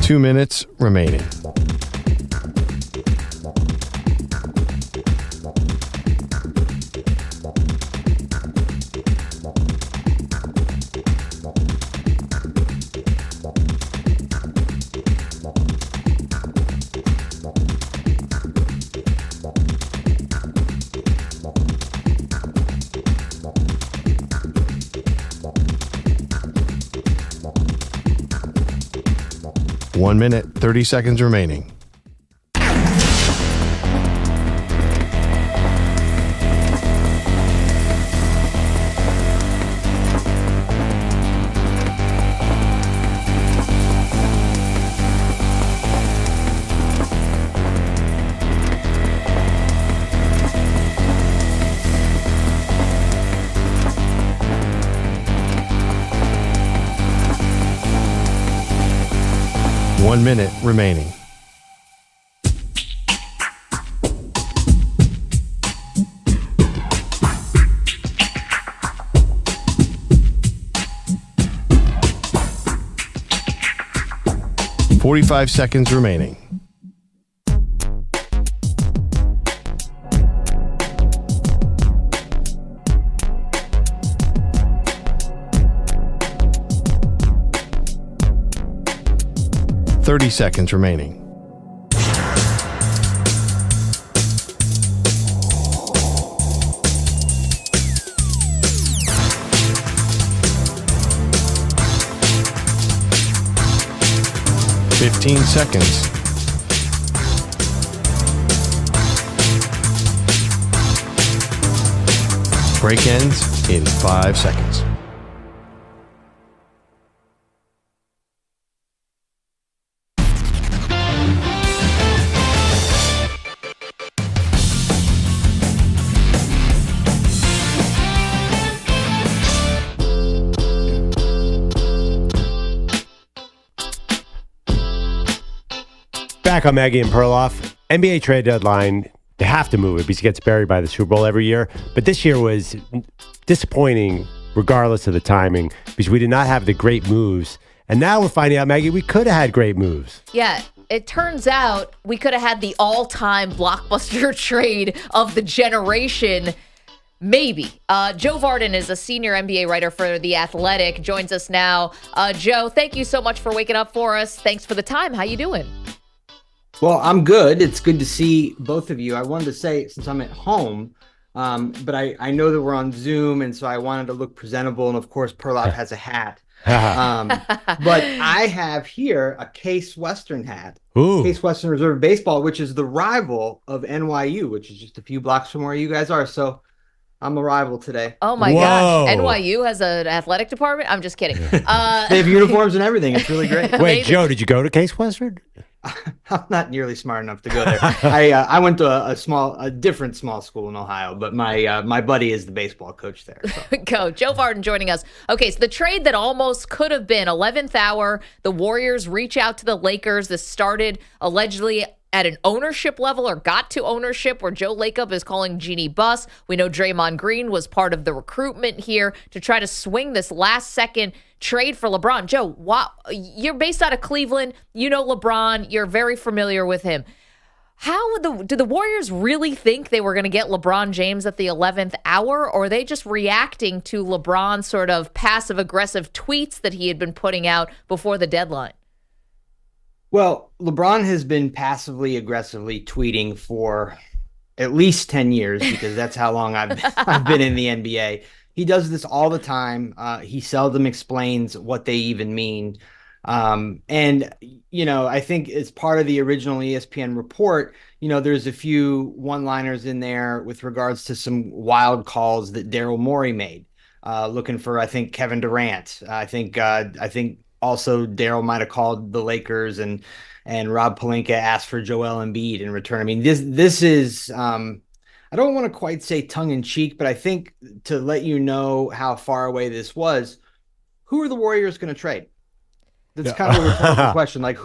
Two minutes remaining. One minute, 30 seconds remaining. One minute remaining. "45 seconds remaining. "30 seconds remaining. "15 seconds. Break ends in 5 seconds. Back on Maggie and Perloff. NBA trade deadline, they have to move it because it gets buried by the Super Bowl every year. But this year was disappointing regardless of the timing because we did not have the great moves. And now we're finding out, Maggie, we could have had great moves. Yeah, it turns out we could have had the all-time blockbuster trade of the generation. Maybe. Joe VARDON is a senior NBA writer for The Athletic, joins us now. Joe, thank you so much for waking up for us. Thanks for the time. How you doing? Well, I'm good. It's good to see both of you. I wanted to say, since I'm at home, but I know that we're on Zoom, and so I wanted to look presentable. And of course, Perloff has a hat. But I have here a Case Western hat. Ooh. Case Western Reserve Baseball, which is the rival of NYU, which is just a few blocks from where you guys are. So I'm a rival today. Oh my gosh. NYU has an athletic department? I'm just kidding. They have uniforms and everything. It's really great. Wait, Joe, did you go to Case Western? I'm not nearly smart enough to go there. I went to a different small school in Ohio, but my buddy is the baseball coach there. So. Go. Joe Vardon joining us. Okay, so the trade that almost could have been 11th hour, the Warriors reach out to the Lakers. This started allegedly at an ownership level or got to ownership where Joe Lacob is calling Jeannie Buss. We know Draymond Green was part of the recruitment here to try to swing this last-second trade for LeBron. Joe, you're based out of Cleveland. You know LeBron. You're very familiar with him. Do the Warriors really think they were going to get LeBron James at the 11th hour, or are they just reacting to LeBron's sort of passive-aggressive tweets that he had been putting out before the deadline? Well, LeBron has been passively aggressively tweeting for at least 10 years because that's how long I've been in the NBA. He does this all the time. He seldom explains what they even mean. And, I think as part of the original ESPN report, there's a few one-liners in there with regards to some wild calls that Daryl Morey made, looking for, I think, Kevin Durant. I think also Daryl might have called the Lakers and Rob Pelinka asked for Joel Embiid in return. I mean, this is, I don't want to quite say tongue in cheek, but I think to let you know how far away this was, who are the Warriors going to trade? That's kind of a rhetorical question. Like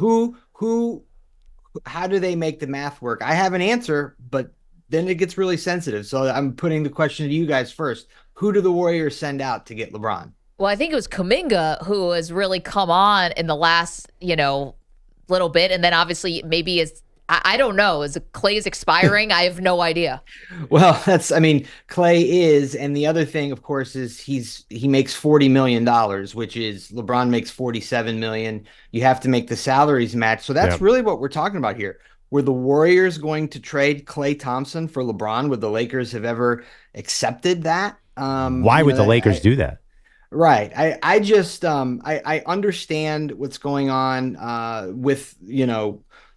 how do they make the math work? I have an answer, but then it gets really sensitive. So I'm putting the question to you guys first. Who do the Warriors send out to get LeBron? Well, I think it was Kuminga who has really come on in the last, little bit. And then obviously maybe I don't know. Is Clay's expiring? I have no idea. Well, Clay is. And the other thing, of course, is he makes $40 million, which is LeBron makes $47 million. You have to make the salaries match. So that's really what we're talking about here. Were the Warriors going to trade Klay Thompson for LeBron? Would the Lakers have ever accepted that? Why would the Lakers do that? Right. I just I understand what's going on with,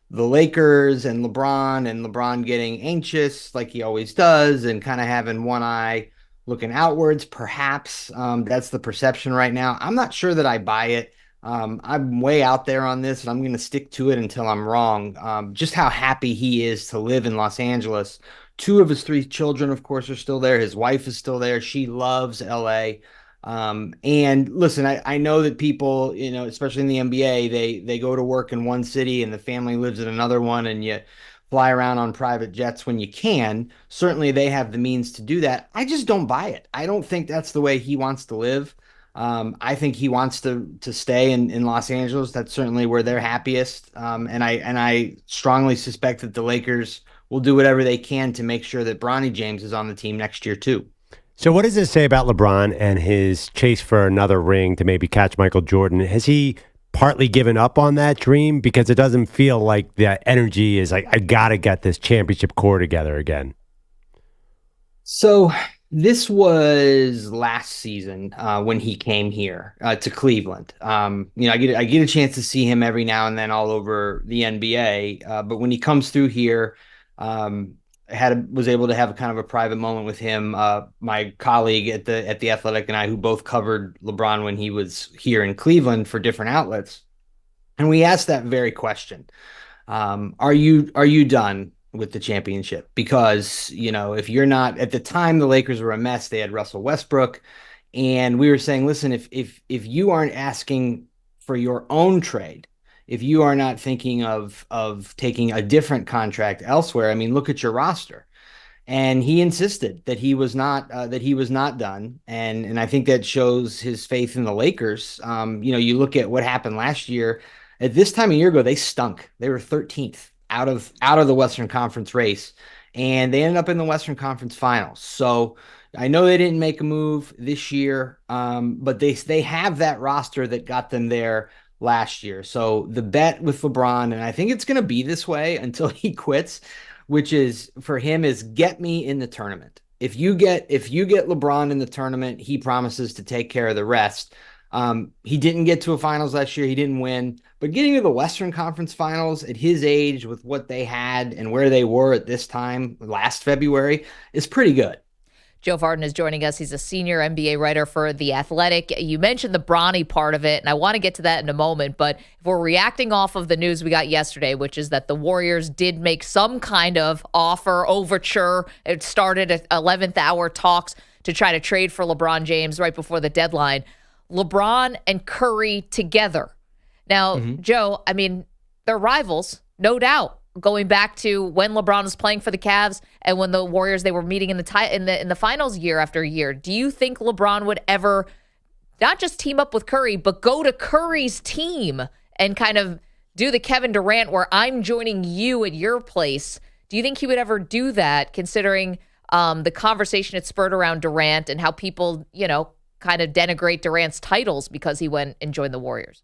the Lakers and LeBron getting anxious like he always does and kind of having one eye looking outwards. Perhaps that's the perception right now. I'm not sure that I buy it. I'm way out there on this and I'm going to stick to it until I'm wrong. Just how happy he is to live in Los Angeles. 2 of his 3 children, of course, are still there. His wife is still there. She loves LA. And listen, I know that people, especially in the NBA, they go to work in one city and the family lives in another one and you fly around on private jets when you can. Certainly they have the means to do that. I just don't buy it. I don't think that's the way he wants to live. I think he wants to stay in Los Angeles. That's certainly where they're happiest. And I strongly suspect that the Lakers will do whatever they can to make sure that Bronny James is on the team next year too. So what does this say about LeBron and his chase for another ring to maybe catch Michael Jordan? Has he partly given up on that dream? Because it doesn't feel like the energy is like, I got to get this championship core together again. So this was last season when he came here to Cleveland. I get a chance to see him every now and then all over the NBA. But when he comes through here, was able to have a kind of a private moment with him. My colleague at the Athletic and I, who both covered LeBron when he was here in Cleveland for different outlets, and we asked that very question: Are you done with the championship? Because if you're not, at the time the Lakers were a mess. They had Russell Westbrook, and we were saying, listen, if you aren't asking for your own trade, if you are not thinking of taking a different contract elsewhere, look at your roster. And he insisted that he was not done. And I think that shows his faith in the Lakers. You look at what happened last year. At this time a year ago, they stunk. They were 13th out of the Western Conference race, and they ended up in the Western Conference Finals. So I know they didn't make a move this year, but they have that roster that got them there last year. So the bet with LeBron, and I think it's going to be this way until he quits, which is for him is get me in the tournament. If you get LeBron in the tournament, he promises to take care of the rest. He didn't get to a finals last year. He didn't win, but getting to the Western Conference Finals at his age with what they had and where they were at this time last February is pretty good. Joe VARDON is joining us. He's a senior NBA writer for The Athletic. You mentioned the Bronny part of it, and I want to get to that in a moment. But if we're reacting off of the news we got yesterday, which is that the Warriors did make some kind of offer, overture. It started at 11th hour talks to try to trade for LeBron James right before the deadline. LeBron and Curry together. Now, Joe, I mean, they're rivals, no doubt. Going back to when LeBron was playing for the Cavs and when the Warriors, they were meeting in the finals year after year. Do you think LeBron would ever not just team up with Curry, but go to Curry's team and kind of do the Kevin Durant where I'm joining you at your place? Do you think he would ever do that, considering the conversation it spurred around Durant and how people, kind of denigrate Durant's titles because he went and joined the Warriors?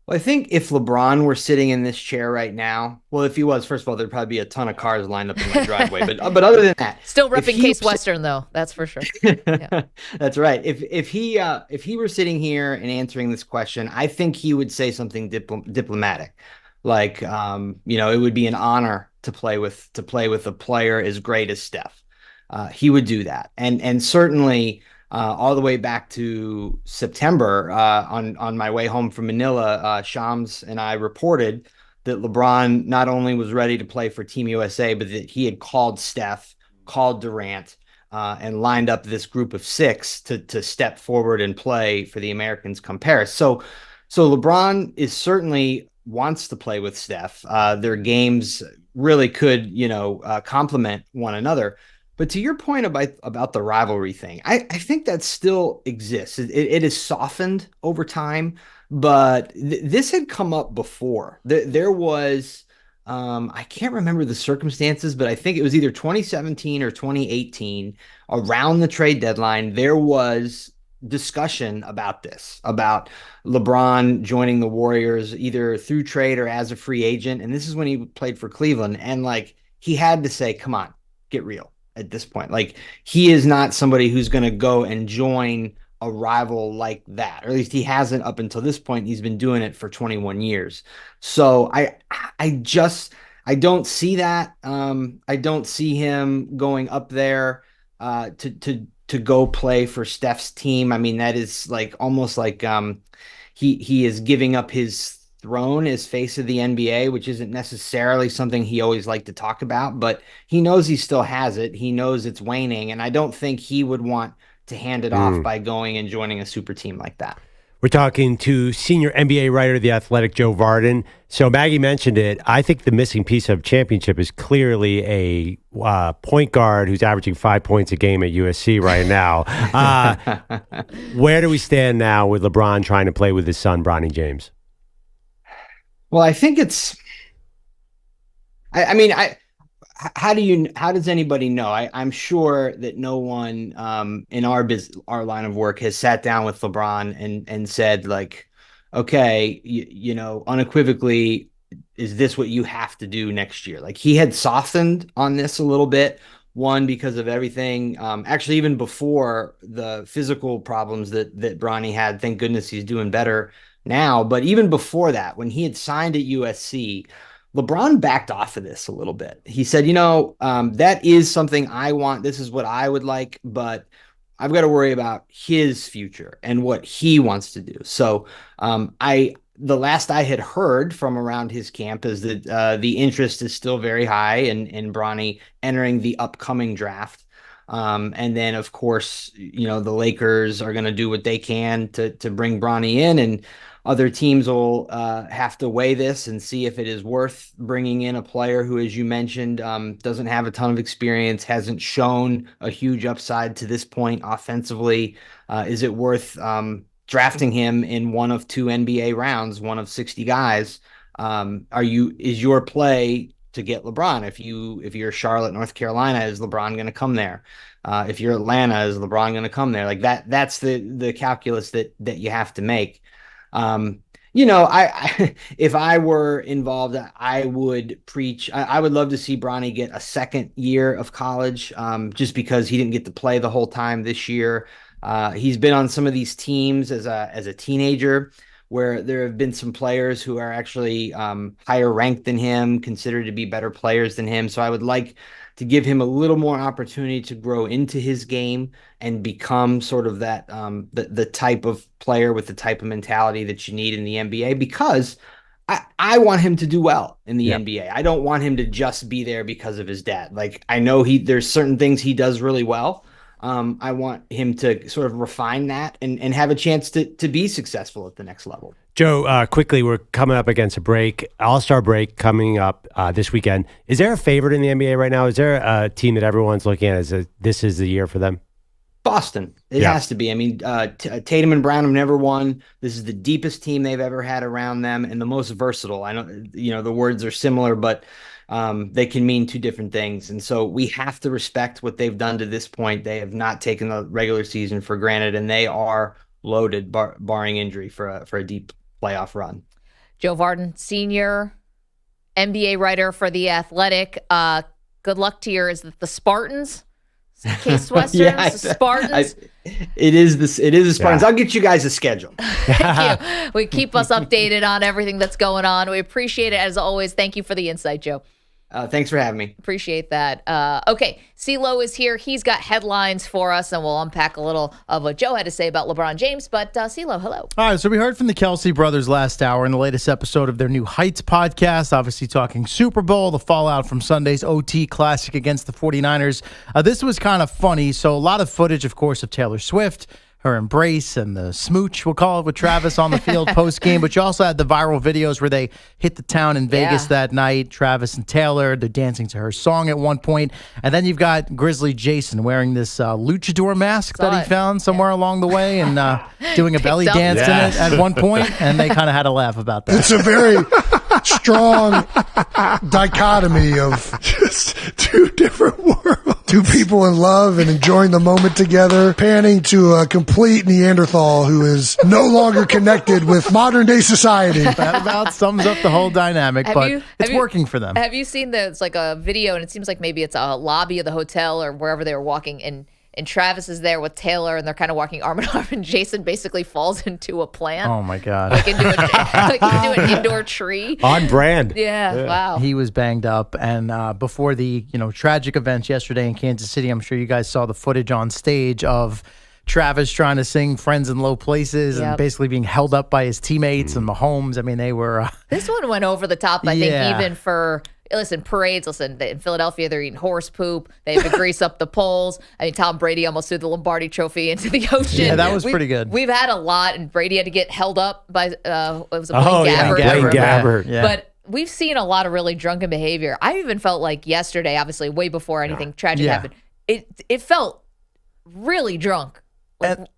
Well, I think if LeBron were sitting in this chair right now, well, if he was, first of all, there'd probably be a ton of cars lined up in my driveway. But other than that, still repping Case Western, though. That's for sure. Yeah. That's right. If he were sitting here and answering this question, I think he would say something diplomatic, like it would be an honor to play with a player as great as Steph. He would do that, and certainly. All the way back to September, on my way home from Manila, Shams and I reported that LeBron not only was ready to play for Team USA, but that he had called Steph, called Durant, and lined up this group of 6 to step forward and play for the Americans come Paris. So LeBron is certainly wants to play with Steph. Their games really could, complement one another. But to your point about the rivalry thing, I think that still exists. It is softened over time, but this had come up before. There was, I can't remember the circumstances, but I think it was either 2017 or 2018, around the trade deadline, there was discussion about this, about LeBron joining the Warriors either through trade or as a free agent. And this is when he played for Cleveland. And he had to say, come on, get real. At this point, he is not somebody who's going to go and join a rival like that, or at least he hasn't up until this point. He's been doing it for 21 years. So I don't see that. I don't see him going up there to go play for Steph's team. I mean, that is almost like he is giving up his throne as face of the NBA, which isn't necessarily something he always liked to talk about, but he knows he still has it. He knows it's waning, and I don't think he would want to hand it off by going and joining a super team like that. We're talking to senior NBA writer of The Athletic, Joe VARDON. So Maggie mentioned it. I think the missing piece of championship is clearly a point guard who's averaging 5 points a game at USC right now. Where do we stand now with LeBron trying to play with his son, Bronny James? Well, I think it's. How does anybody know? I'm sure that no one in our line of work has sat down with LeBron and said okay, unequivocally, is this what you have to do next year? He had softened on this a little bit. One, because of everything, actually, even before the physical problems that Bronny had. Thank goodness he's doing better now. But even before that, when he had signed at USC, LeBron backed off of this a little bit. He said, that is something I want. This is what I would like, but I've got to worry about his future and what he wants to do. So the last I had heard from around his camp is that the interest is still very high in Bronny entering the upcoming draft. And then, of course, the Lakers are going to do what they can to bring Bronny in, and other teams will have to weigh this and see if it is worth bringing in a player who, as you mentioned, doesn't have a ton of experience, hasn't shown a huge upside to this point offensively. Is it worth drafting him in one of 2 NBA rounds, one of 60 guys? Is your play to get LeBron? If you're Charlotte, North Carolina, is LeBron going to come there? If you're Atlanta, is LeBron going to come there? That's the calculus that you have to make. If I were involved, I would preach. I would love to see Bronny get a second year of college, just because he didn't get to play the whole time this year. He's been on some of these teams as a teenager where there have been some players who are actually higher ranked than him, considered to be better players than him. So I would like to give him a little more opportunity to grow into his game and become sort of that the type of player with the type of mentality that you need in the NBA, because I want him to do well in the NBA. I don't want him to just be there because of his dad. Like, I know there's certain things he does really well. I want him to sort of refine that and have a chance to be successful at the next level. Joe, quickly, we're coming up against a break, All-Star break coming up this weekend. Is there a favorite in the NBA right now? Is there a team that everyone's looking at as this is the year for them? Boston. It has to be. I mean, Tatum and Brown have never won. This is the deepest team they've ever had around them and the most versatile. I know, the words are similar, but they can mean two different things. And so we have to respect what they've done to this point. They have not taken the regular season for granted, and they are loaded, barring injury, for a deep playoff run. Joe Vardon, senior NBA writer for The Athletic. Good luck to the Spartans. Case Westerns, Spartans. It is the Spartans. I'll get you guys a schedule. Thank you. We keep us updated on everything that's going on. We appreciate it as always. Thank you for the insight, Joe. Thanks for having me. Appreciate that. Okay, CeeLo is here. He's got headlines for us, and we'll unpack a little of what Joe had to say about LeBron James. But CeeLo, hello. All right, so we heard from the Kelsey brothers last hour in the latest episode of their new Heights podcast, obviously talking Super Bowl, the fallout from Sunday's OT Classic against the 49ers. This was kind of funny. So a lot of footage, of course, of Taylor Swift, her embrace and the smooch, we'll call it, with Travis on the field post-game. But you also had the viral videos where they hit the town in Vegas that night, Travis and Taylor. They're dancing to her song at one point. And then you've got Grizzly Jason wearing this luchador mask that he found somewhere along the way and doing a belly dance in it at one point. And they kind of had a laugh about that. It's a very strong dichotomy of just two different worlds. Two people in love and enjoying the moment together, panning to a complete Neanderthal who is no longer connected with modern day society. That about sums up the whole dynamic, but it's working for them. Have you seen it's like a video, and it seems like maybe it's a lobby of the hotel or wherever they were walking, and Travis is there with Taylor, and they're kind of walking arm in arm, and Jason basically falls into a plant. Oh, my God. Like into an indoor tree. On brand. Yeah, wow. He was banged up, and before the tragic events yesterday in Kansas City, I'm sure you guys saw the footage on stage of Travis trying to sing Friends in Low Places and basically being held up by his teammates and Mahomes. I mean, they were... This one went over the top, I think, even for... Listen, parades, in Philadelphia, they're eating horse poop. They have to grease up the poles. I mean, Tom Brady almost threw the Lombardi trophy into the ocean. Yeah, that was pretty good. We've had a lot, and Brady had to get held up by, it was Blaine Gabbert. Blaine Gabbert. Yeah. But we've seen a lot of really drunken behavior. I even felt like yesterday, obviously, way before anything tragic happened, it felt really drunk.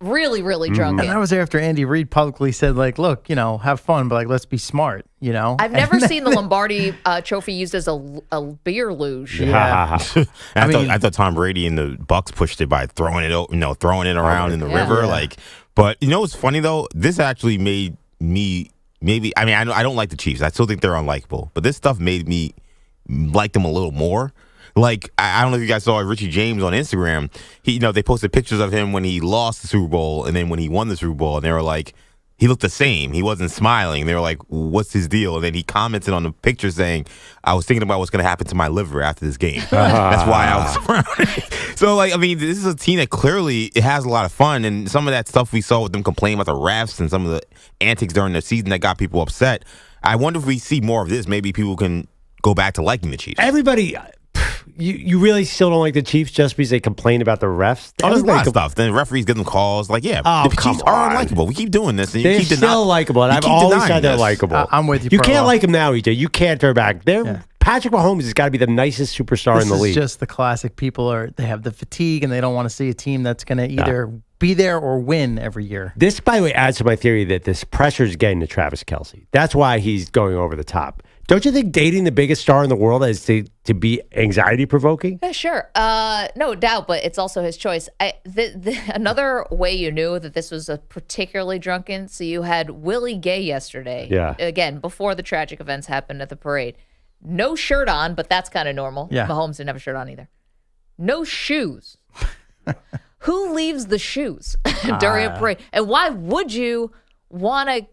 Really, really drunk. And that was after Andy Reid publicly said, look, have fun, but let's be smart, I've never seen the Lombardi trophy used as a beer luge. Yeah. I thought Tom Brady and the Bucks pushed it by throwing it around in the river. But what's funny though? This actually made me I don't like the Chiefs. I still think they're unlikable, but this stuff made me like them a little more. I don't know if you guys saw Richie James on Instagram. They posted pictures of him when he lost the Super Bowl and then when he won the Super Bowl, and they were like, he looked the same. He wasn't smiling. They were like, what's his deal? And then he commented on the picture saying, I was thinking about what's going to happen to my liver after this game. That's why I was around. So, this is a team that clearly it has a lot of fun, and some of that stuff we saw with them complaining about the refs and some of the antics during the season that got people upset. I wonder if we see more of this. Maybe people can go back to liking the Chiefs. Everybody... You really still don't like the Chiefs just because they complain about the refs? There's a lot of stuff. Then referees give them calls. The Chiefs are unlikable. We keep doing this. And they're still likable, and I've always said they're likable. I'm with you. You can't like them now, EJ. You can't turn back. Patrick Mahomes has got to be the nicest superstar in the league. This is just the classic. They have the fatigue, and they don't want to see a team that's going to either be there or win every year. This, by the way, adds to my theory that this pressure is getting to Travis Kelce. That's why he's going over the top. Don't you think dating the biggest star in the world is to be anxiety-provoking? Yeah, sure. No doubt, but it's also his choice. Another way you knew that this was a particularly drunken, so you had Willie Gay yesterday. Yeah. Again, before the tragic events happened at the parade. No shirt on, but that's kind of normal. Yeah. Mahomes didn't have a shirt on either. No shoes. Who leaves the shoes during a parade? And why would you want to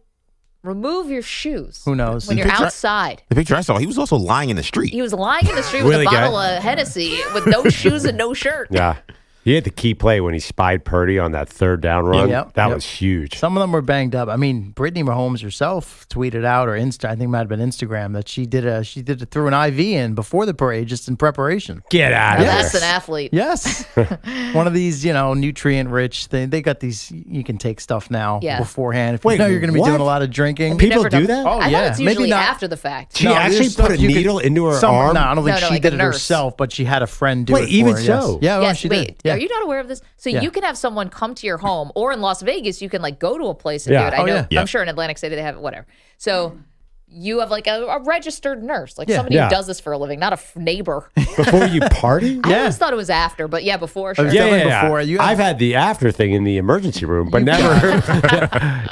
Remove your shoes. Who knows? When you're outside. The picture I saw, he was also lying in the street. He was lying in the street with a bottle of Hennessy with no shoes and no shirt. Yeah. He had the key play when he spied Purdy on that third down run. That was huge. Some of them were banged up. I mean, Brittany Mahomes herself tweeted out, or I think it might have been Instagram, that she threw an IV in before the parade just in preparation. Get out of here. That's an athlete. Yes. One of these, nutrient rich. They got these. You can take stuff now beforehand if you know you're going to be doing a lot of drinking. People do that? Oh I yeah. thought it's usually Maybe not after the fact. She actually put a needle into her arm? No, I don't think she like did a it nurse. herself, but she had a friend do it for even her. so? Yes. Yeah, well, Yes, she wait, did. Yeah. are you not aware of this? So Yeah. you can have someone come to your home, or in Las Vegas, you can go to a place and do it. I know. I'm sure in Atlantic City they have it, whatever. So you have a registered nurse, somebody who does this for a living, not a neighbor. Before you party? I always thought it was after, but before. Sure. Before. I've had the after thing in the emergency room, but never.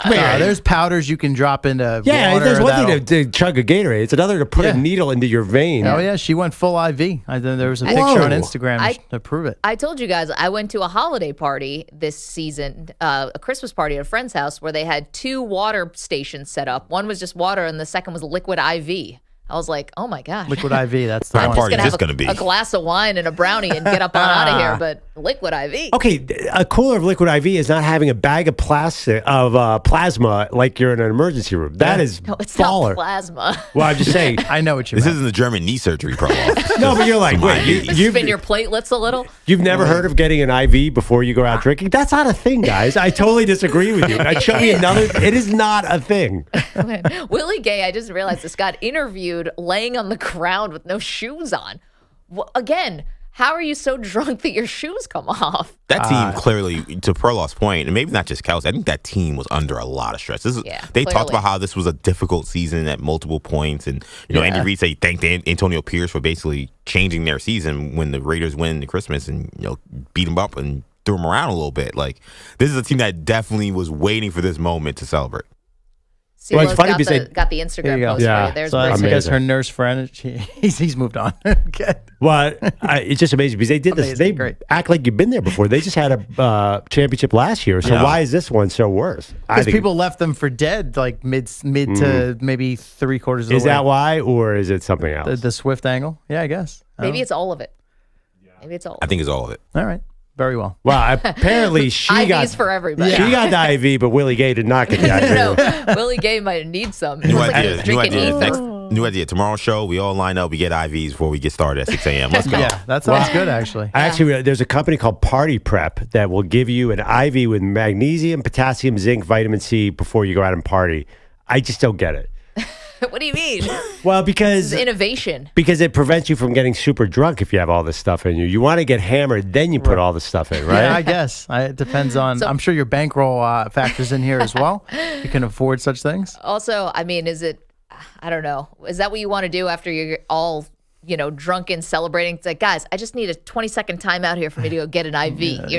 There's powders you can drop into water. There's one thing to chug a Gatorade. It's another to put a needle into your vein. Oh, yeah. She went full IV. There was a picture on Instagram to prove it. I told you guys, I went to a holiday party this season, a Christmas party at a friend's house where they had 2 water stations set up. One was just water and the second was liquid IV. I was like, oh my gosh. Liquid IV, that's the What one. party is this going to be? A glass of wine and a brownie and get up on out of here, but liquid IV. Okay, a cooler of liquid IV is not having a bag of plasma like you're in an emergency room. That is No, it's baller. not plasma. Well, I'm just saying. I know what you This meant. isn't the German knee surgery Perloff. No, but you're like, wait, You spin your platelets a little. You've never heard of getting an IV before you go out drinking? That's not a thing, guys. I totally disagree with you. Show me another. It is not a thing. Willie Gay, I just realized this, got interviewed laying on the ground with no shoes on. Again, how are you so drunk that your shoes come off? That team clearly, to Perloff's point, and maybe not just Kelsey, I think that team was under a lot of stress. They talked about how this was a difficult season at multiple points, and Andy Reid said he thanked Antonio Pierce for basically changing their season when the Raiders win the Christmas and beat them up and threw them around a little bit. This is a team that definitely was waiting for this moment to celebrate. Well, it's funny because got the Instagram post for you. There's so I guess her nurse friend, he's moved on. Okay. Well, it's just amazing because they did this. They act like you've been there before. They just had a championship last year. So why is this one so worse? Because people left them for dead, mid to maybe 3/4 of the way. Is that why, or is it something else? The Swift angle? Yeah, I guess. Maybe it's all of it. Maybe it's all. I think it's all of it. All right. Very well. Well, apparently she got IVs for everybody. She got the IV, but Willie Gay did not get the IV. No, Willie Gay might need some. New idea. New idea. Tomorrow's show, we all line up. We get IVs before we get started at 6 a.m. Let's go. Yeah, that sounds good, actually. Actually, there's a company called Party Prep that will give you an IV with magnesium, potassium, zinc, vitamin C before you go out and party. I just don't get it. What do you mean? Well, because this is innovation. Because it prevents you from getting super drunk if you have all this stuff in you. You want to get hammered, then you put all this stuff in, right? Yeah, I guess. It depends on. I'm sure your bankroll factors in here as well. You can afford such things. Also, I mean, is it? I don't know. Is that what you want to do after you're all drunk and celebrating? It's like, guys, I just need a 20-second timeout here for me to go get an IV.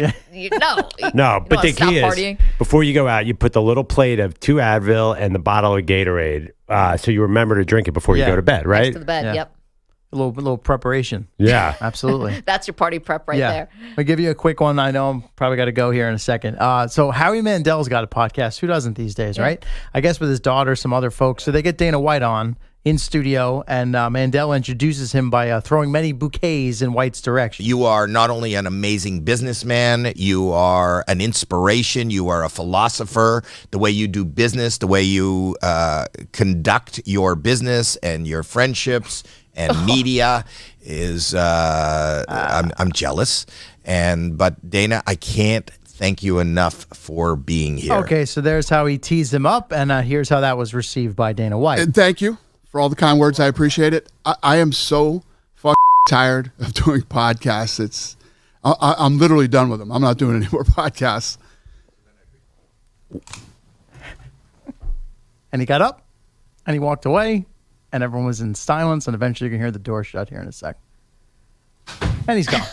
No, but the key is, partying. Before you go out, you put the little plate of 2 Advil and the bottle of Gatorade, so you remember to drink it before you go to bed, right? Next to the bed, yep. A little preparation. Yeah. Absolutely. That's your party prep right there. I'll give you a quick one. I know I'm probably got to go here in a second. So Howie Mandel's got a podcast. Who doesn't these days, right? I guess with his daughter, some other folks. So they get Dana White on in studio, and Mandel introduces him by throwing many bouquets in White's direction. You are not only an amazing businessman, you are an inspiration, you are a philosopher. The way you do business, the way you conduct your business and your friendships and media is, I'm jealous. But Dana, I can't thank you enough for being here. Okay, so there's how he teased him up, and here's how that was received by Dana White. Thank you for all the kind words. I appreciate it. I am so tired of doing podcasts. I'm literally done with them. I'm not doing any more podcasts. And he got up, and he walked away, and everyone was in silence, and eventually you can hear the door shut here in a sec. And he's gone.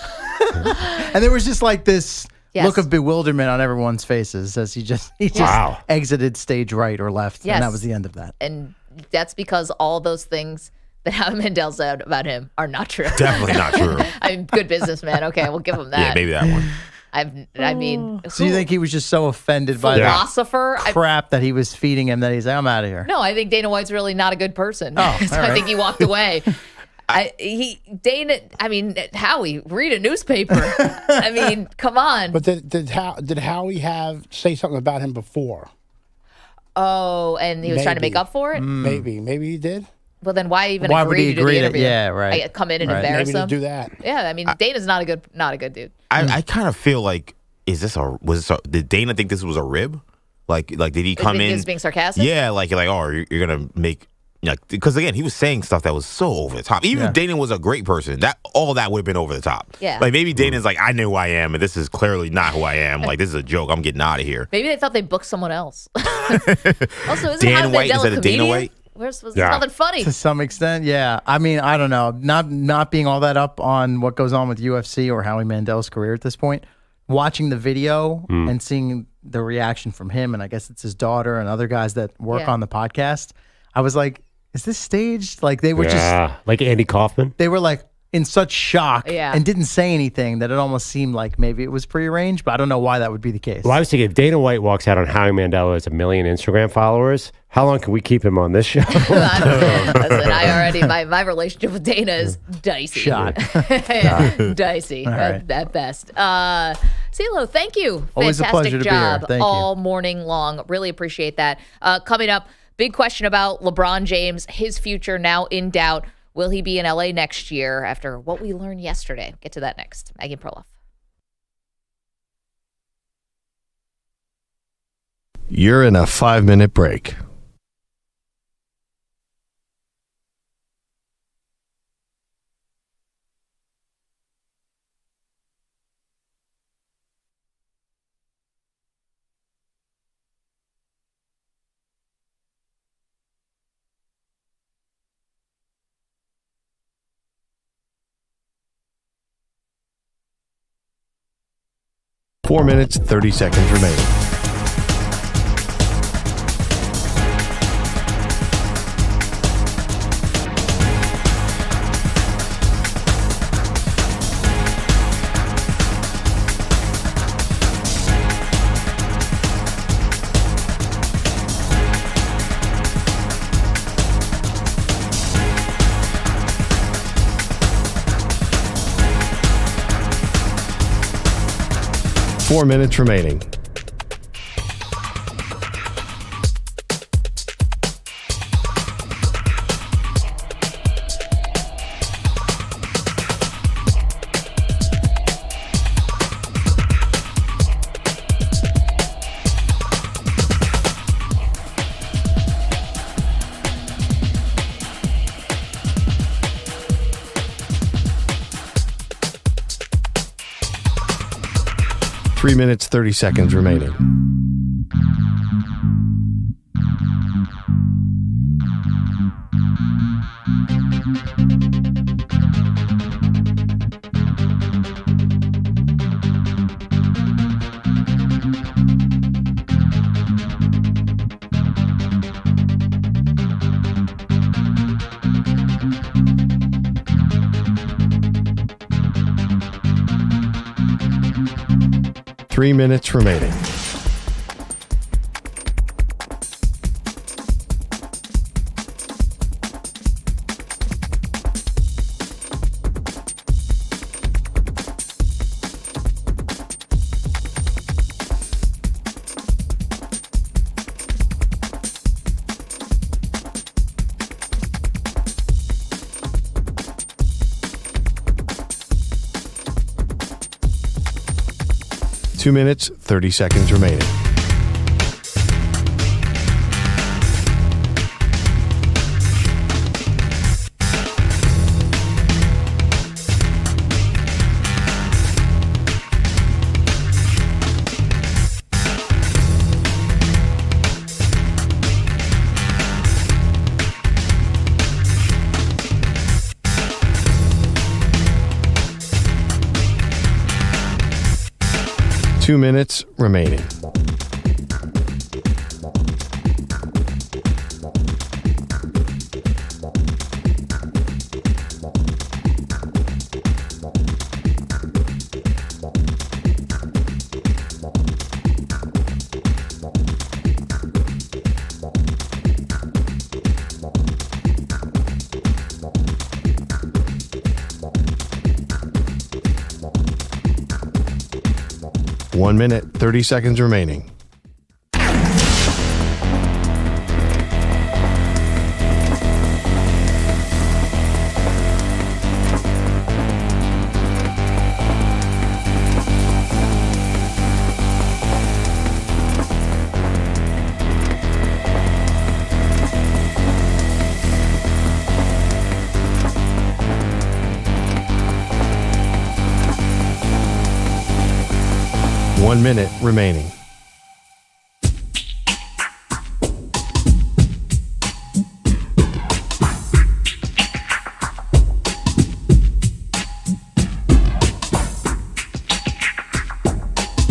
And there was just like this look of bewilderment on everyone's faces as he just exited stage right or left, and that was the end of that. And that's because all those things that Howie Mandel said about him are not true. Definitely not true. I mean, good businessman. Okay, we'll give him that. Yeah, maybe that one. I mean, So you think he was just so offended by philosopher the crap that he was feeding him that he's like, I'm out of here? No, I think Dana White's really not a good person. Oh, So all I right. think he walked away. Howie, read a newspaper. I mean, come on. But did Howie say something about him before? Oh, and he was trying to make up for it? Maybe he did. Well, then why even Why would agree he to do the agree to- interview? yeah, right. Come in and Right. embarrass Maybe to him. do that. Yeah, I mean, Dana's not a good dude. I kind of feel like, did Dana think this was a rib? Like did he come in? Just being sarcastic? Yeah, like you're gonna make, because again, he was saying stuff that was so over the top. Even if Dana was a great person, all that would have been over the top. Yeah. Like maybe Dana's like, I know who I am, and this is clearly not who I am. Like this is a joke. I'm getting out of here. Maybe they thought they booked someone else. Also, isn't Dan Howie White Mandel instead a of Dana comedian? White? There's nothing funny. To some extent, yeah. I mean, I don't know. Not being all that up on what goes on with UFC or Howie Mandel's career at this point. Watching the video and seeing the reaction from him, and I guess it's his daughter and other guys that work on the podcast, I was like, is this staged? Like they were just like Andy Kaufman. They were like in such shock Yeah. and didn't say anything that it almost seemed like maybe it was prearranged, but I don't know why that would be the case. Well, I was thinking if Dana White walks out on Howie Mandel has 1 million Instagram followers, how long can we keep him on this show? Listen, my relationship with Dana is dicey. Shot. Dicey All right. at best. CeeLo, thank you. Always a Fantastic pleasure to be here. job Thank you. all morning long. Really appreciate that. Coming up, big question about LeBron James, his future now in doubt. Will he be in LA next year after what we learned yesterday? Get to that next. Maggie and Perloff. You're in a 5-minute break. Four minutes, 30 seconds remaining. Four minutes remaining. Three minutes, 30 seconds remaining. Three minutes remaining. Two minutes, 30 seconds remaining. Two minutes remaining. 1 minute, 30 seconds remaining. One minute remaining.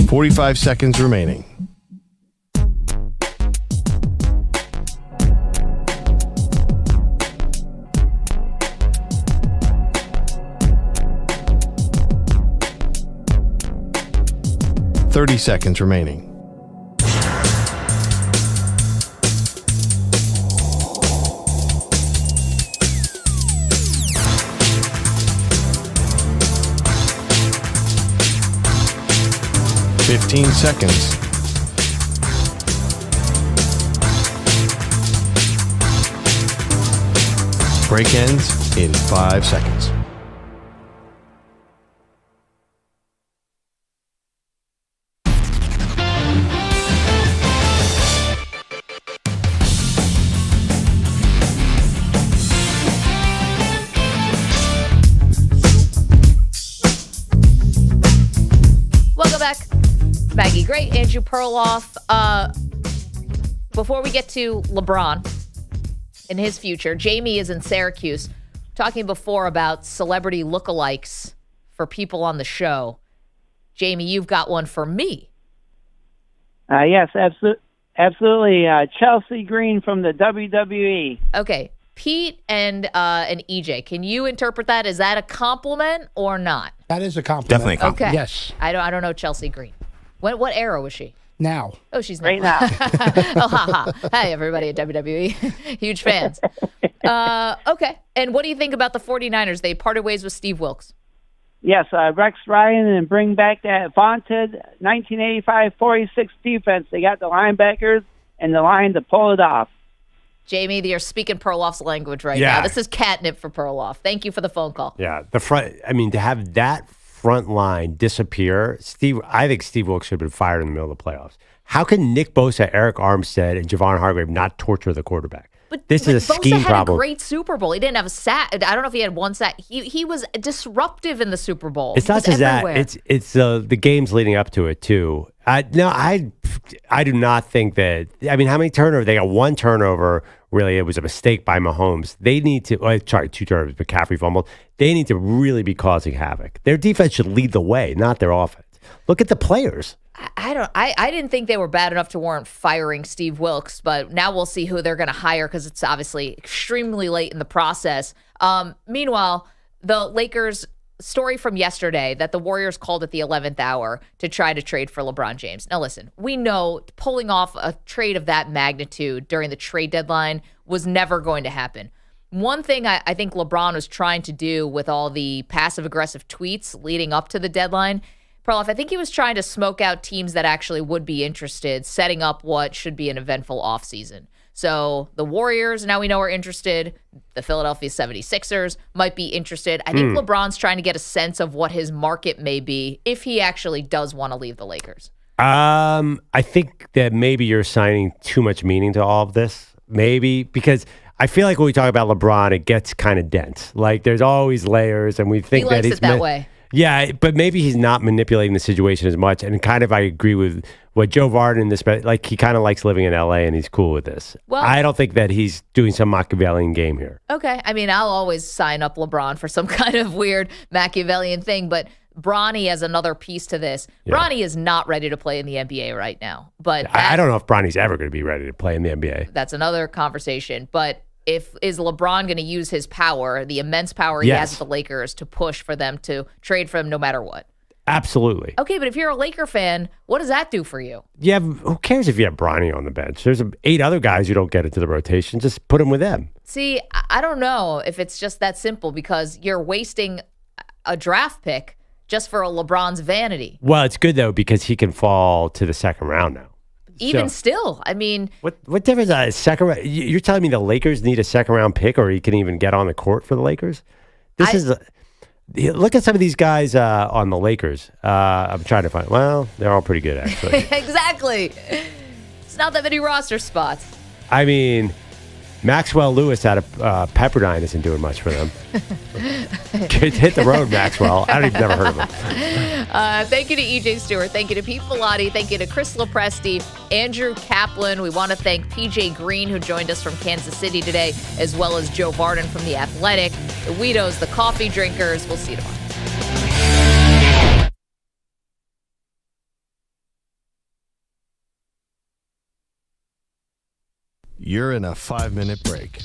$45 seconds remaining. $30 seconds remaining. $15 seconds. Break ends in 5 seconds. Maggie, great. Andrew Perloff. Before we get to LeBron and his future, Jamie is in Syracuse talking before about celebrity lookalikes for people on the show. Jamie, you've got one for me. Yes, absolutely. Chelsea Green from the WWE. Okay. Pete and EJ, can you interpret that? Is that a compliment or not? That is a compliment. Definitely a compliment. Okay. Yes. I don't know Chelsea Green. What era was she? Now. Oh, she's right now. Oh, ha. Hey, everybody at WWE. Huge fans. Okay. And what do you think about the 49ers? They parted ways with Steve Wilks. Yes, Rex Ryan, and bring back that vaunted 1985-46 defense. They got the linebackers and the line to pull it off. Jamie, you're speaking Perloff's language right Yeah. now. This is catnip for Perloff. Thank you for the phone call. Yeah, the front. I mean, to have that front line disappear, I think Steve Wilks should have been fired in the middle of the playoffs. How can Nick Bosa, Eric Armstead, and Javon Hargrave not torture the quarterback? This is a Bosa scheme had problem. a great Super Bowl. He didn't have a sack. I don't know if he had one sack. He was disruptive in the Super Bowl. It's not just that. It's the games leading up to it too. I do not think that. I mean, how many turnovers? They got one turnover. Really, it was a mistake by Mahomes. They need to. Sorry, 2 turnovers. McCaffrey fumbled. They need to really be causing havoc. Their defense should lead the way, not their offense. Look at the players. I didn't think they were bad enough to warrant firing Steve Wilks, but now we'll see who they're going to hire because it's obviously extremely late in the process. Meanwhile, the Lakers story from yesterday that the Warriors called at the 11th hour to try to trade for LeBron James. Now listen, we know pulling off a trade of that magnitude during the trade deadline was never going to happen. One thing I think LeBron was trying to do with all the passive-aggressive tweets leading up to the deadline, Perloff, I think he was trying to smoke out teams that actually would be interested, setting up what should be an eventful offseason. So the Warriors, now we know, are interested. The Philadelphia 76ers might be interested. I think LeBron's trying to get a sense of what his market may be if he actually does want to leave the Lakers. I think that maybe you're assigning too much meaning to all of this. Maybe because I feel like when we talk about LeBron, it gets kind of dense. Like there's always layers, and we think He that likes he's it that way. Yeah, but maybe he's not manipulating the situation as much. And kind of I agree with what Joe Vardon, like he kind of likes living in LA and he's cool with this. Well, I don't think that he's doing some Machiavellian game here. Okay. I mean, I'll always sign up LeBron for some kind of weird Machiavellian thing, but Bronny has another piece to this. Yeah. Bronny is not ready to play in the NBA right now. But I don't know if Bronny's ever going to be ready to play in the NBA. That's another conversation. But is LeBron going to use his power, the immense power he has at the Lakers, to push for them to trade for him no matter what? Absolutely. Okay, but if you're a Laker fan, what does that do for you? Yeah, who cares if you have Bronny on the bench? There's 8 other guys you don't get into the rotation. Just put him with them. See, I don't know if it's just that simple because you're wasting a draft pick just for a LeBron's vanity. Well, it's good, though, because he can fall to the second round now. Even still, I mean, What difference is a second round? You're telling me the Lakers need a second round pick, or he can even get on the court for the Lakers? Look at some of these guys on the Lakers. I'm trying to find. Well, they're all pretty good, actually. exactly. It's not that many roster spots. I mean, Maxwell Lewis out of Pepperdine isn't doing much for them. Hit the road, Maxwell. I don't even never heard of him. Thank you to EJ Stewart. Thank you to Pete Pilati. Thank you to Chris Lopresti, Andrew Kaplan. We want to thank PJ Green, who joined us from Kansas City today, as well as Joe VARDON from The Athletic, the Weedos, the Coffee Drinkers. We'll see you tomorrow. You're in a 5-minute break.